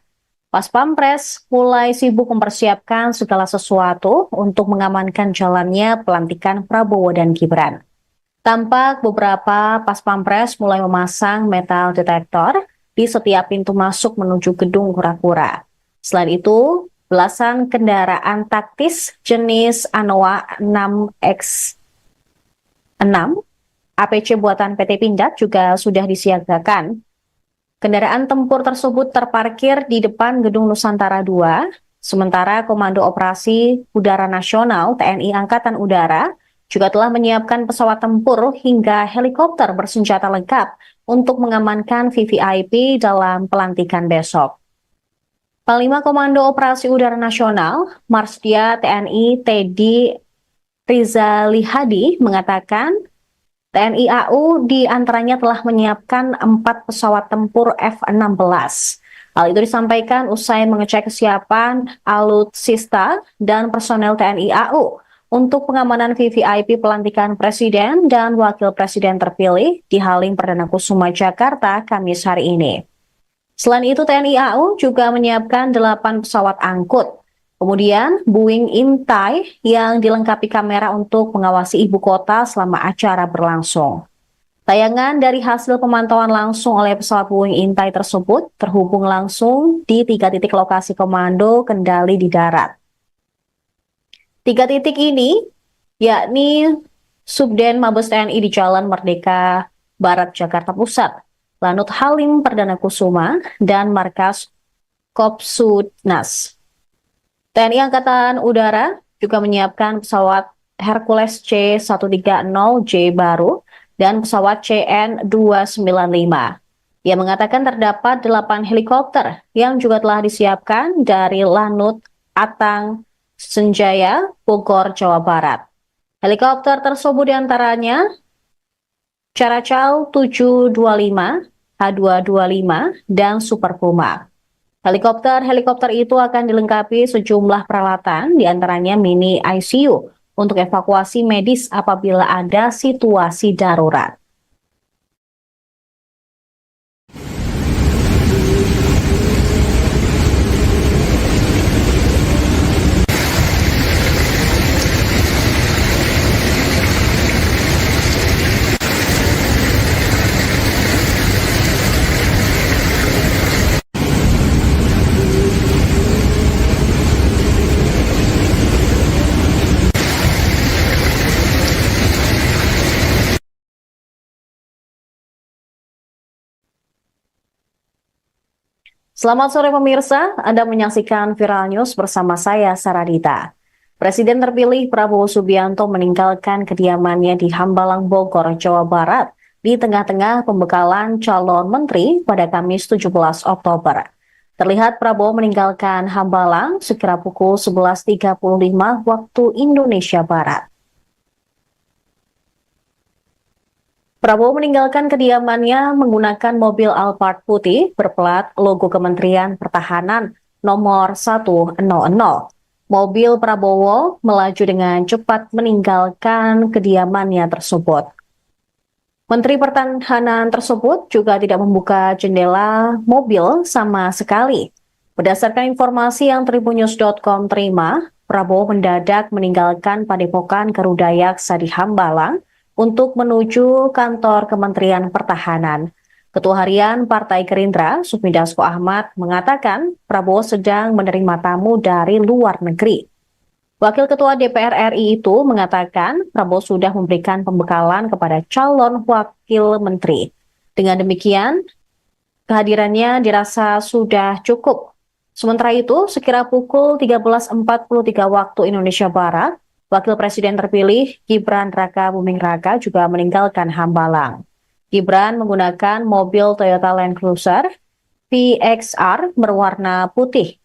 Pas Pampres mulai sibuk mempersiapkan segala sesuatu untuk mengamankan jalannya pelantikan Prabowo dan Gibran. Tampak beberapa Pas Pampres mulai memasang metal detektor di setiap pintu masuk menuju Gedung Kura-Kura. Selain itu, belasan kendaraan taktis jenis Anoa 6X6 APC buatan PT Pindad juga sudah disiagakan. Kendaraan tempur tersebut terparkir di depan Gedung Nusantara 2, sementara Komando Operasi Udara Nasional TNI Angkatan Udara juga telah menyiapkan pesawat tempur hingga helikopter bersenjata lengkap untuk mengamankan VVIP dalam pelantikan besok. Panglima Komando Operasi Udara Nasional, Marsdia TNI Teddy Rizalihadi mengatakan TNI AU diantaranya telah menyiapkan 4 pesawat tempur F-16. Hal itu disampaikan usai mengecek kesiapan alutsista dan personel TNI AU untuk pengamanan VVIP pelantikan Presiden dan Wakil Presiden terpilih di Halim Perdana Kusuma Jakarta Kamis hari ini. Selain itu, TNI AU juga menyiapkan 8 pesawat angkut. Kemudian, Boeing Intai yang dilengkapi kamera untuk mengawasi ibu kota selama acara berlangsung. Tayangan dari hasil pemantauan langsung oleh pesawat Boeing Intai tersebut terhubung langsung di 3 titik lokasi komando kendali di darat. 3 titik ini, yakni Subden Mabes TNI di Jalan Merdeka Barat, Jakarta Pusat, Lanut Halim Perdana Kusuma, dan Markas Kopsudnas. TNI Angkatan Udara juga menyiapkan pesawat Hercules C-130J baru dan pesawat CN-295. Ia mengatakan terdapat 8 helikopter yang juga telah disiapkan dari Lanut Atang Senjaya, Bogor, Jawa Barat. Helikopter tersebut diantaranya Caracal 725, H225, dan Super Puma. Helikopter itu akan dilengkapi sejumlah peralatan, diantaranya mini ICU untuk evakuasi medis apabila ada situasi darurat. Selamat sore pemirsa, Anda menyaksikan Viral News bersama saya, Saradita. Presiden terpilih Prabowo Subianto meninggalkan kediamannya di Hambalang, Bogor, Jawa Barat di tengah-tengah pembekalan calon menteri pada Kamis 17 Oktober. Terlihat Prabowo meninggalkan Hambalang sekira pukul 11.35 waktu Indonesia Barat. Prabowo meninggalkan kediamannya menggunakan mobil Alphard putih berplat logo Kementerian Pertahanan nomor 100. Mobil Prabowo melaju dengan cepat meninggalkan kediamannya tersebut. Menteri Pertahanan tersebut juga tidak membuka jendela mobil sama sekali. Berdasarkan informasi yang Tribunnews.com terima, Prabowo mendadak meninggalkan Padepokan Garuda Yaksa di Hambalang untuk menuju kantor Kementerian Pertahanan. Ketua Harian Partai Gerindra, Sufmi Dasko Ahmad, mengatakan Prabowo sedang menerima tamu dari luar negeri. Wakil Ketua DPR RI itu mengatakan Prabowo sudah memberikan pembekalan kepada calon wakil menteri. Dengan demikian, kehadirannya dirasa sudah cukup. Sementara itu, sekira pukul 13.43 waktu Indonesia Barat, Wakil Presiden terpilih Gibran Raka Buming Raka juga meninggalkan Hambalang. Gibran menggunakan mobil Toyota Land Cruiser VXR berwarna putih.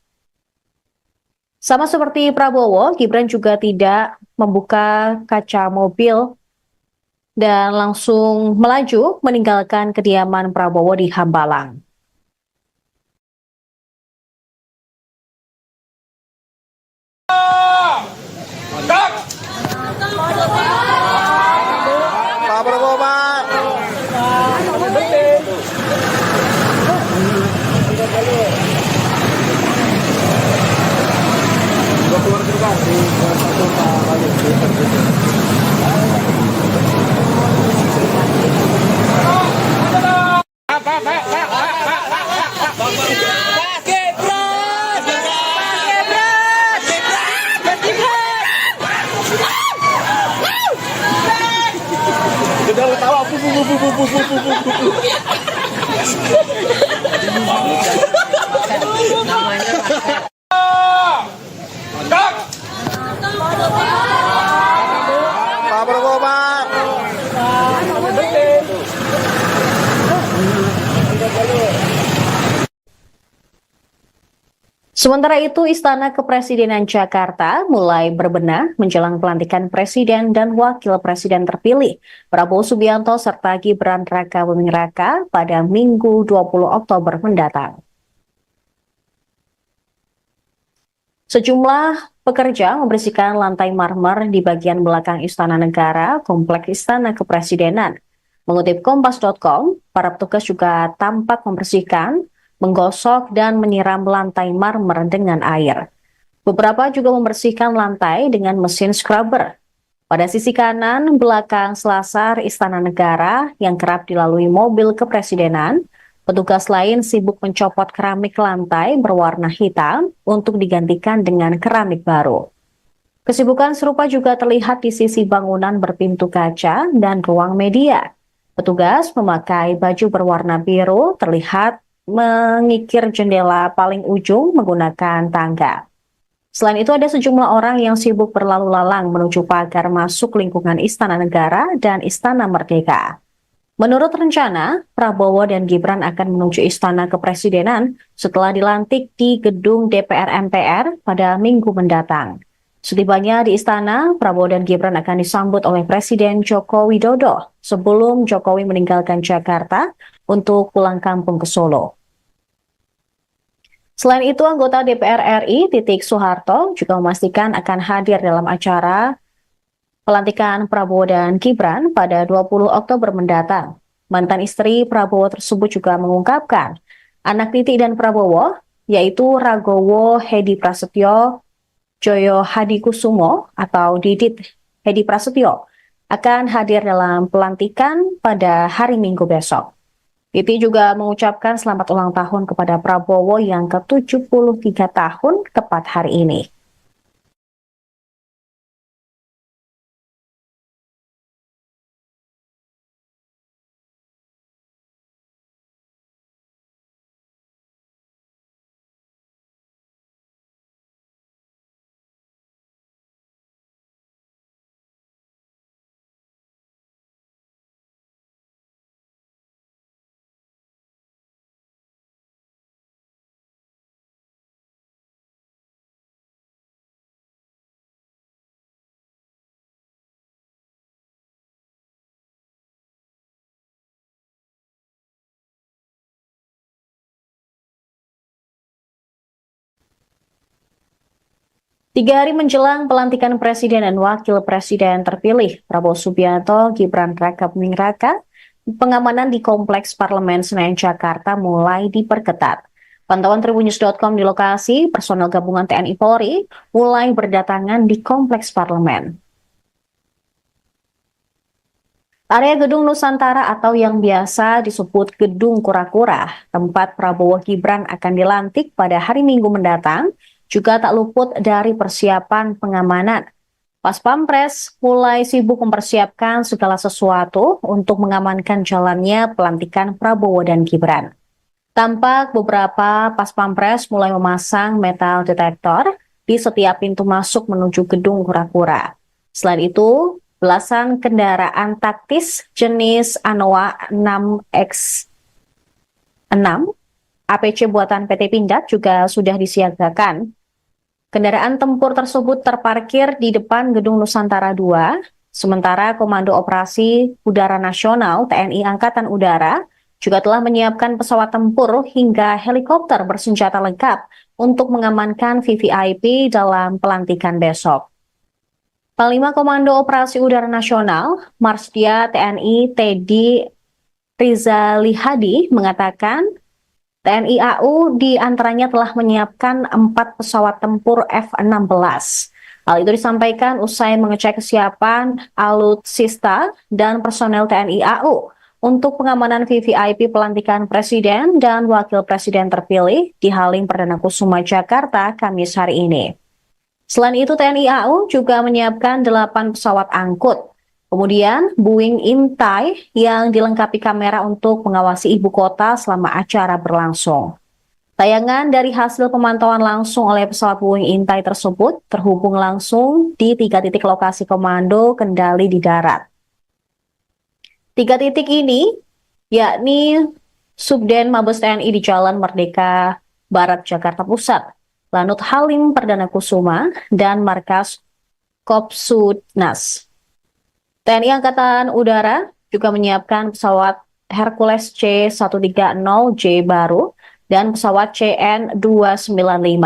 Sama seperti Prabowo, Gibran juga tidak membuka kaca mobil dan langsung melaju meninggalkan kediaman Prabowo di Hambalang.
Pak Prabowo, Pak. Udah ketawa. Pak Prabowo, Pak.
Sementara itu, Istana Kepresidenan Jakarta mulai berbenah menjelang pelantikan Presiden dan Wakil Presiden terpilih Prabowo Subianto serta Gibran Rakabuming Raka pada Minggu 20 Oktober mendatang. Sejumlah pekerja membersihkan lantai marmer di bagian belakang Istana Negara, Kompleks Istana Kepresidenan. Mengutip Kompas.com, para petugas juga tampak membersihkan, menggosok dan menyiram lantai marmer dengan air. Beberapa juga membersihkan lantai dengan mesin scrubber. Pada sisi kanan belakang selasar Istana Negara yang kerap dilalui mobil kepresidenan, petugas lain sibuk mencopot keramik lantai berwarna hitam untuk digantikan dengan keramik baru. Kesibukan serupa juga terlihat di sisi bangunan berpintu kaca dan ruang media. Petugas memakai baju berwarna biru terlihat mengikir jendela paling ujung menggunakan tangga. Selain itu ada sejumlah orang yang sibuk berlalu lalang menuju pagar masuk lingkungan Istana Negara dan Istana Merdeka. Menurut rencana, Prabowo dan Gibran akan menuju Istana Kepresidenan setelah dilantik di gedung DPR MPR pada Minggu mendatang. Setibanya di istana, Prabowo dan Gibran akan disambut oleh Presiden Joko Widodo sebelum Jokowi meninggalkan Jakarta untuk pulang kampung ke Solo. Selain itu, anggota DPR RI Titik Soeharto juga memastikan akan hadir dalam acara pelantikan Prabowo dan Gibran pada 20 Oktober mendatang. Mantan istri Prabowo tersebut juga mengungkapkan anak Titik dan Prabowo, yaitu Ragowo Hedi Prasetyo, Joyo Hadikusumo atau Didit Hedi Prasetyo, akan hadir dalam pelantikan pada hari Minggu besok. Titi juga mengucapkan selamat ulang tahun kepada Prabowo yang ke-73 tahun tepat hari ini. Tiga hari menjelang pelantikan Presiden dan Wakil Presiden terpilih Prabowo Subianto, Gibran Rakabuming Raka, pengamanan di Kompleks Parlemen Senayan Jakarta mulai diperketat. Pantauan Tribunnews.com di lokasi, personel gabungan TNI Polri mulai berdatangan di Kompleks Parlemen. Area Gedung Nusantara atau yang biasa disebut Gedung Kura-Kura, tempat Prabowo Gibran akan dilantik pada hari Minggu mendatang, juga tak luput dari persiapan pengamanan. Pas Pampres mulai sibuk mempersiapkan segala sesuatu untuk mengamankan jalannya pelantikan Prabowo dan Gibran. Tampak beberapa Pas Pampres mulai memasang metal detektor di setiap pintu masuk menuju Gedung Kura-Kura. Selain itu, belasan kendaraan taktis jenis Anoa 6X6 APC buatan PT Pindad juga sudah disiagakan. Kendaraan tempur tersebut terparkir di depan Gedung Nusantara II, sementara Komando Operasi Udara Nasional TNI Angkatan Udara juga telah menyiapkan pesawat tempur hingga helikopter bersenjata lengkap untuk mengamankan VVIP dalam pelantikan besok. Panglima Komando Operasi Udara Nasional, Marsdia TNI Teddy Rizalihadi mengatakan TNI AU diantaranya telah menyiapkan 4 pesawat tempur F-16. Hal itu disampaikan usai mengecek kesiapan alutsista dan personel TNI AU untuk pengamanan VVIP pelantikan Presiden dan Wakil Presiden terpilih di Halim Perdana Kusuma, Jakarta, Kamis hari ini. Selain itu, TNI AU juga menyiapkan 8 pesawat angkut. Kemudian, Boeing Intai yang dilengkapi kamera untuk mengawasi ibu kota selama acara berlangsung. Tayangan dari hasil pemantauan langsung oleh pesawat Boeing Intai tersebut terhubung langsung di 3 titik lokasi komando kendali di darat. 3 titik ini yakni Subden Mabes TNI di Jalan Merdeka Barat, Jakarta Pusat, Lanut Halim Perdana Kusuma, dan Markas Kopsudnas. TNI Angkatan Udara juga menyiapkan pesawat Hercules C-130J baru dan pesawat CN-295.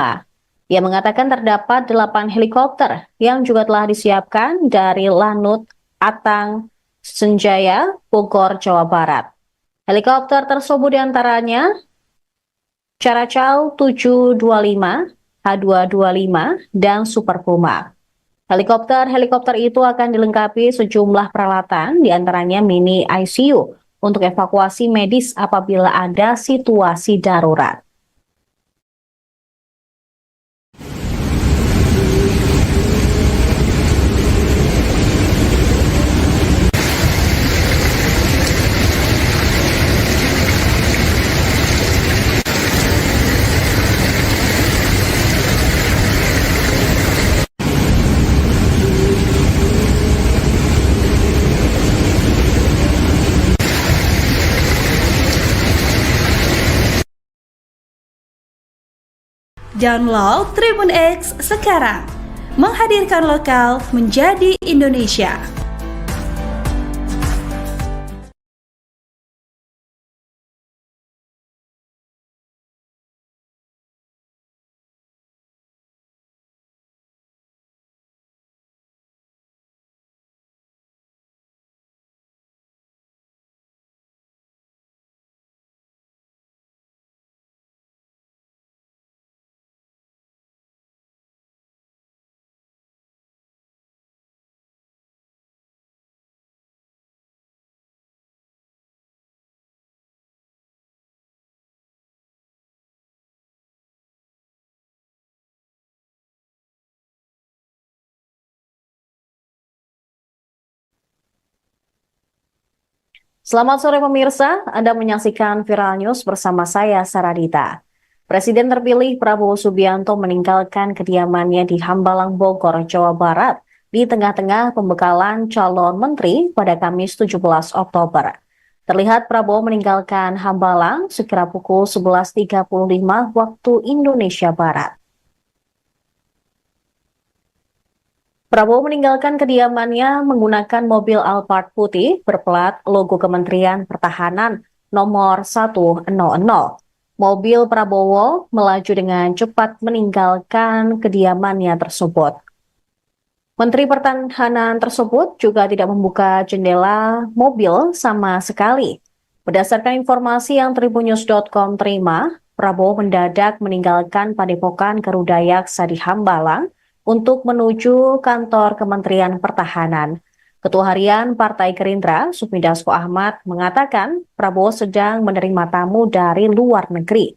Ia mengatakan terdapat 8 helikopter yang juga telah disiapkan dari Lanut Atang Senjaya, Bogor, Jawa Barat. Helikopter tersebut diantaranya Caracal 725, H225, dan Super Puma. Helikopter itu akan dilengkapi sejumlah peralatan, diantaranya mini ICU untuk evakuasi medis apabila ada situasi darurat.
Download Tribun X sekarang, menghadirkan lokal menjadi Indonesia.
Selamat sore pemirsa, Anda menyaksikan Viral News bersama saya, Saradita. Presiden terpilih Prabowo Subianto meninggalkan kediamannya di Hambalang, Bogor, Jawa Barat di tengah-tengah pembekalan calon menteri pada Kamis 17 Oktober. Terlihat Prabowo meninggalkan Hambalang sekira pukul 11.35 waktu Indonesia Barat. Prabowo meninggalkan kediamannya menggunakan mobil Alphard putih berplat logo Kementerian Pertahanan nomor 100. Mobil Prabowo melaju dengan cepat meninggalkan kediamannya tersebut. Menteri Pertahanan tersebut juga tidak membuka jendela mobil sama sekali. Berdasarkan informasi yang tribunnews.com terima, Prabowo mendadak meninggalkan Padepokan Garuda Yaksa di Hambalang untuk menuju kantor Kementerian Pertahanan. Ketua Harian Partai Gerindra, Sufmi Dasko Ahmad, mengatakan Prabowo sedang menerima tamu dari luar negeri.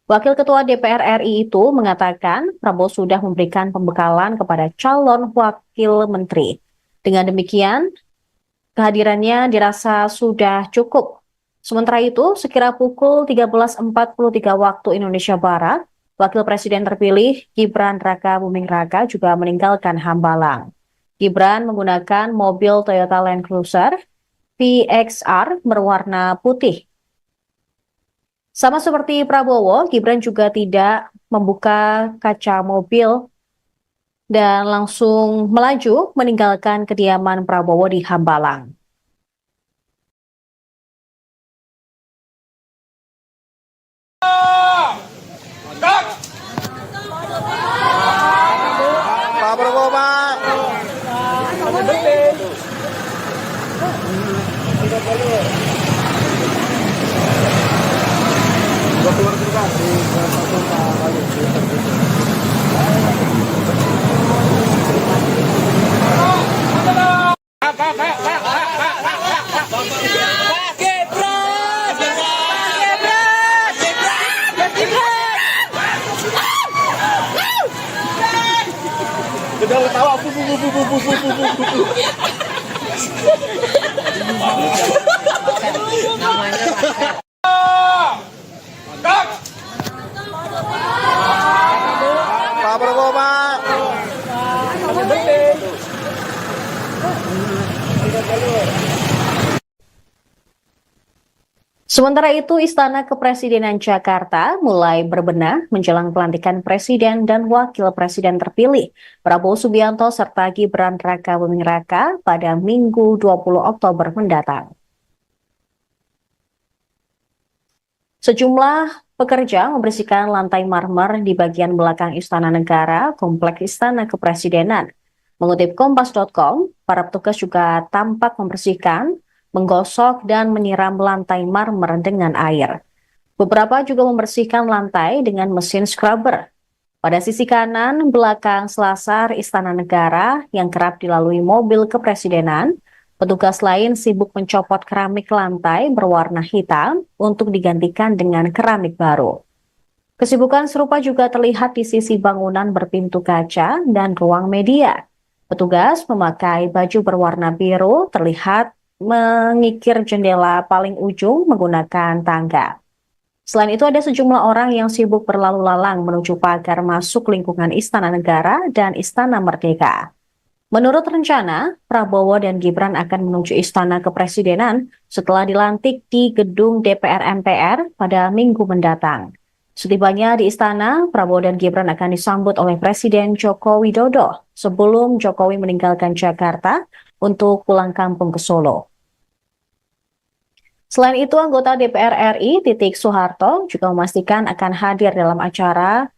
Wakil Ketua DPR RI itu mengatakan Prabowo sudah memberikan pembekalan kepada calon wakil menteri. Dengan demikian, kehadirannya dirasa sudah cukup. Sementara itu, sekira pukul 13.43 waktu Indonesia Barat, Wakil Presiden terpilih Gibran Raka Buming Raka juga meninggalkan Hambalang. Gibran menggunakan mobil Toyota Land Cruiser VXR berwarna putih. Sama seperti Prabowo, Gibran juga tidak membuka kaca mobil dan langsung melaju meninggalkan kediaman Prabowo di Hambalang.
Pak Prabowo, Pak. Sudah ketawa, Pak Prabowo, Pak.
Sementara itu, Istana Kepresidenan Jakarta mulai berbenah menjelang pelantikan Presiden dan Wakil Presiden terpilih Prabowo Subianto serta Gibran Rakabuming Raka pada Minggu 20 Oktober mendatang. Sejumlah pekerja membersihkan lantai marmer di bagian belakang Istana Negara, Kompleks Istana Kepresidenan. Mengutip Kompas.com, para petugas juga tampak membersihkan, menggosok, dan menyiram lantai marmer dengan air. Beberapa juga membersihkan lantai dengan mesin scrubber. Pada sisi kanan belakang selasar Istana Negara yang kerap dilalui mobil kepresidenan, petugas lain sibuk mencopot keramik lantai berwarna hitam untuk digantikan dengan keramik baru. Kesibukan serupa juga terlihat di sisi bangunan berpintu kaca dan ruang media. Petugas memakai baju berwarna biru terlihat mengikir jendela paling ujung menggunakan tangga. Selain itu ada sejumlah orang yang sibuk berlalu lalang menuju pagar masuk lingkungan Istana Negara dan Istana Merdeka. Menurut rencana, Prabowo dan Gibran akan menuju Istana Kepresidenan setelah dilantik di gedung DPR MPR pada Minggu mendatang. Setibanya di istana, Prabowo dan Gibran akan disambut oleh Presiden Joko Widodo sebelum Jokowi meninggalkan Jakarta untuk pulang kampung ke Solo. Selain itu, anggota DPR RI Titik Soeharto juga memastikan akan hadir dalam acara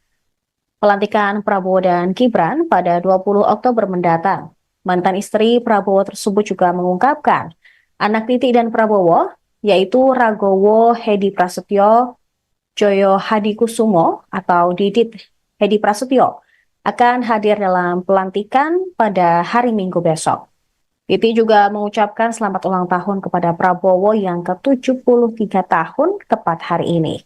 pelantikan Prabowo dan Gibran pada 20 Oktober mendatang. Mantan istri Prabowo tersebut juga mengungkapkan anak Titik dan Prabowo, yaitu Ragowo Hedi Prasetyo, Joyo Hadikusumo atau Didit Hedi Prasetyo, akan hadir dalam pelantikan pada hari Minggu besok. Titi juga mengucapkan selamat ulang tahun kepada Prabowo yang ke-73 tahun tepat hari ini.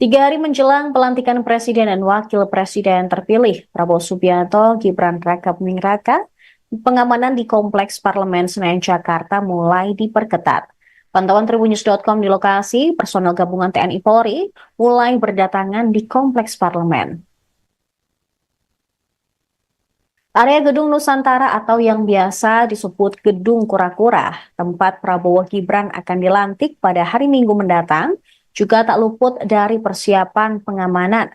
Tiga hari menjelang pelantikan Presiden dan Wakil Presiden terpilih Prabowo Subianto, Gibran Rakabuming Raka, pengamanan di Kompleks Parlemen Senayan Jakarta mulai diperketat. Pantauan Tribunnews.com di lokasi, personel gabungan TNI Polri mulai berdatangan di Kompleks Parlemen. Area Gedung Nusantara atau yang biasa disebut Gedung Kura-Kura, tempat Prabowo Gibran akan dilantik pada hari Minggu mendatang, juga tak luput dari persiapan pengamanan.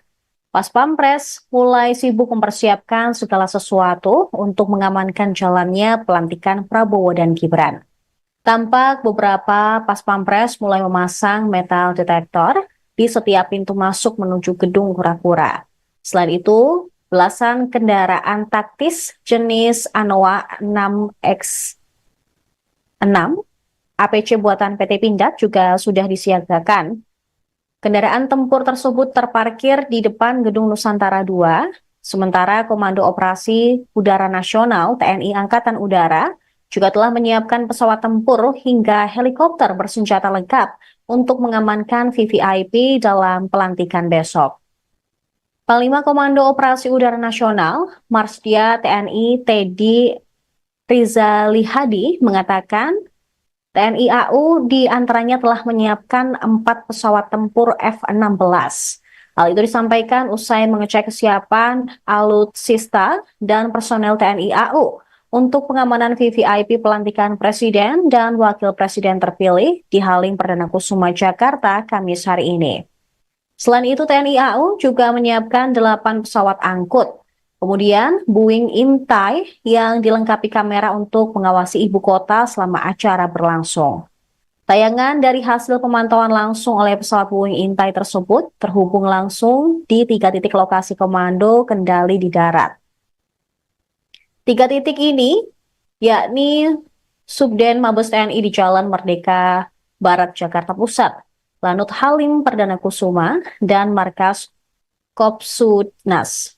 Pas Pampres mulai sibuk mempersiapkan segala sesuatu untuk mengamankan jalannya pelantikan Prabowo dan Gibran. Tampak beberapa Pas Pampres mulai memasang metal detektor di setiap pintu masuk menuju Gedung Kura-Kura. Selain itu, belasan kendaraan taktis jenis Anoa 6X6 APC buatan PT Pindad juga sudah disiagakan Kendaraan tempur tersebut terparkir di depan Gedung Nusantara II, sementara Komando Operasi Udara Nasional TNI Angkatan Udara juga telah menyiapkan pesawat tempur hingga helikopter bersenjata lengkap untuk mengamankan VVIP dalam pelantikan besok. Panglima Komando Operasi Udara Nasional, Marsdia TNI Teddy Rizalihadi mengatakan TNI AU diantaranya telah menyiapkan 4 pesawat tempur F-16. Hal itu disampaikan usai mengecek kesiapan alutsista dan personel TNI AU untuk pengamanan VVIP pelantikan Presiden dan Wakil Presiden terpilih di Halim Perdana Kusuma, Jakarta, Kamis hari ini. Selain itu, TNI AU juga menyiapkan 8 pesawat angkut. Kemudian, Boeing Intai yang dilengkapi kamera untuk mengawasi ibu kota selama acara berlangsung. Tayangan dari hasil pemantauan langsung oleh pesawat Boeing Intai tersebut terhubung langsung di 3 titik lokasi komando kendali di darat. 3 titik ini yakni Subden Mabes TNI di Jalan Merdeka Barat, Jakarta Pusat, Lanut Halim Perdana Kusuma, dan Markas Kopsudnas.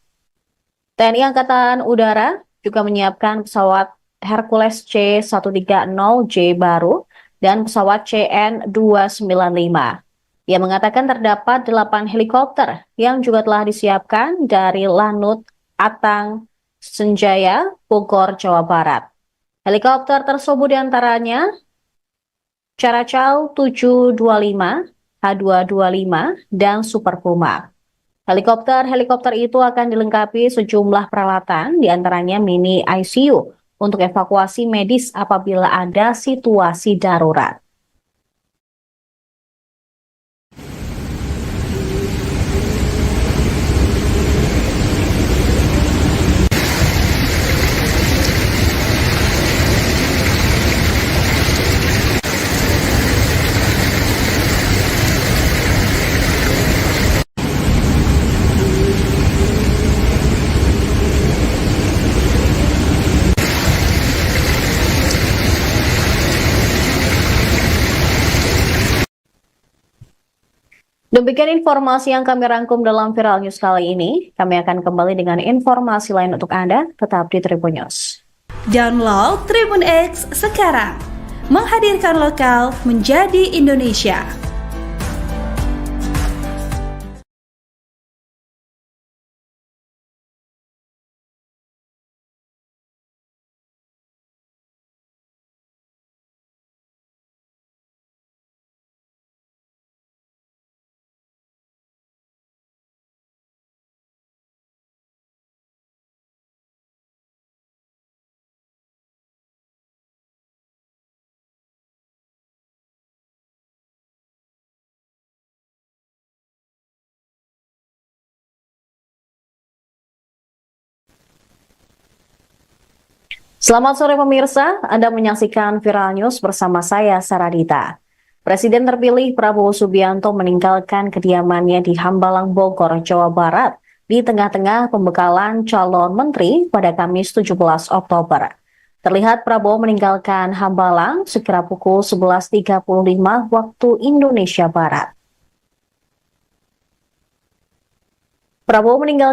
TNI Angkatan Udara juga menyiapkan pesawat Hercules C-130J baru dan pesawat CN-295. Ia mengatakan terdapat 8 helikopter yang juga telah disiapkan dari Lanut Atang Senjaya, Bogor, Jawa Barat. Helikopter tersebut diantaranya Caracal 725, H225, dan Super Puma. Helikopter itu akan dilengkapi sejumlah peralatan, diantaranya mini ICU untuk evakuasi medis apabila ada situasi darurat. Demikian informasi yang kami rangkum dalam Viral News kali ini. Kami akan kembali dengan informasi lain untuk Anda. Tetap di Tribun News.
Download Tribun X sekarang. Menghadirkan lokal menjadi Indonesia.
Selamat sore pemirsa, Anda menyaksikan Viral News bersama saya, Saradita. Presiden terpilih Prabowo Subianto meninggalkan kediamannya di Hambalang, Bogor, Jawa Barat di tengah-tengah pembekalan calon menteri pada Kamis 17 Oktober. Terlihat Prabowo meninggalkan Hambalang sekira pukul 11.35 waktu Indonesia Barat. Prabowo meninggalkan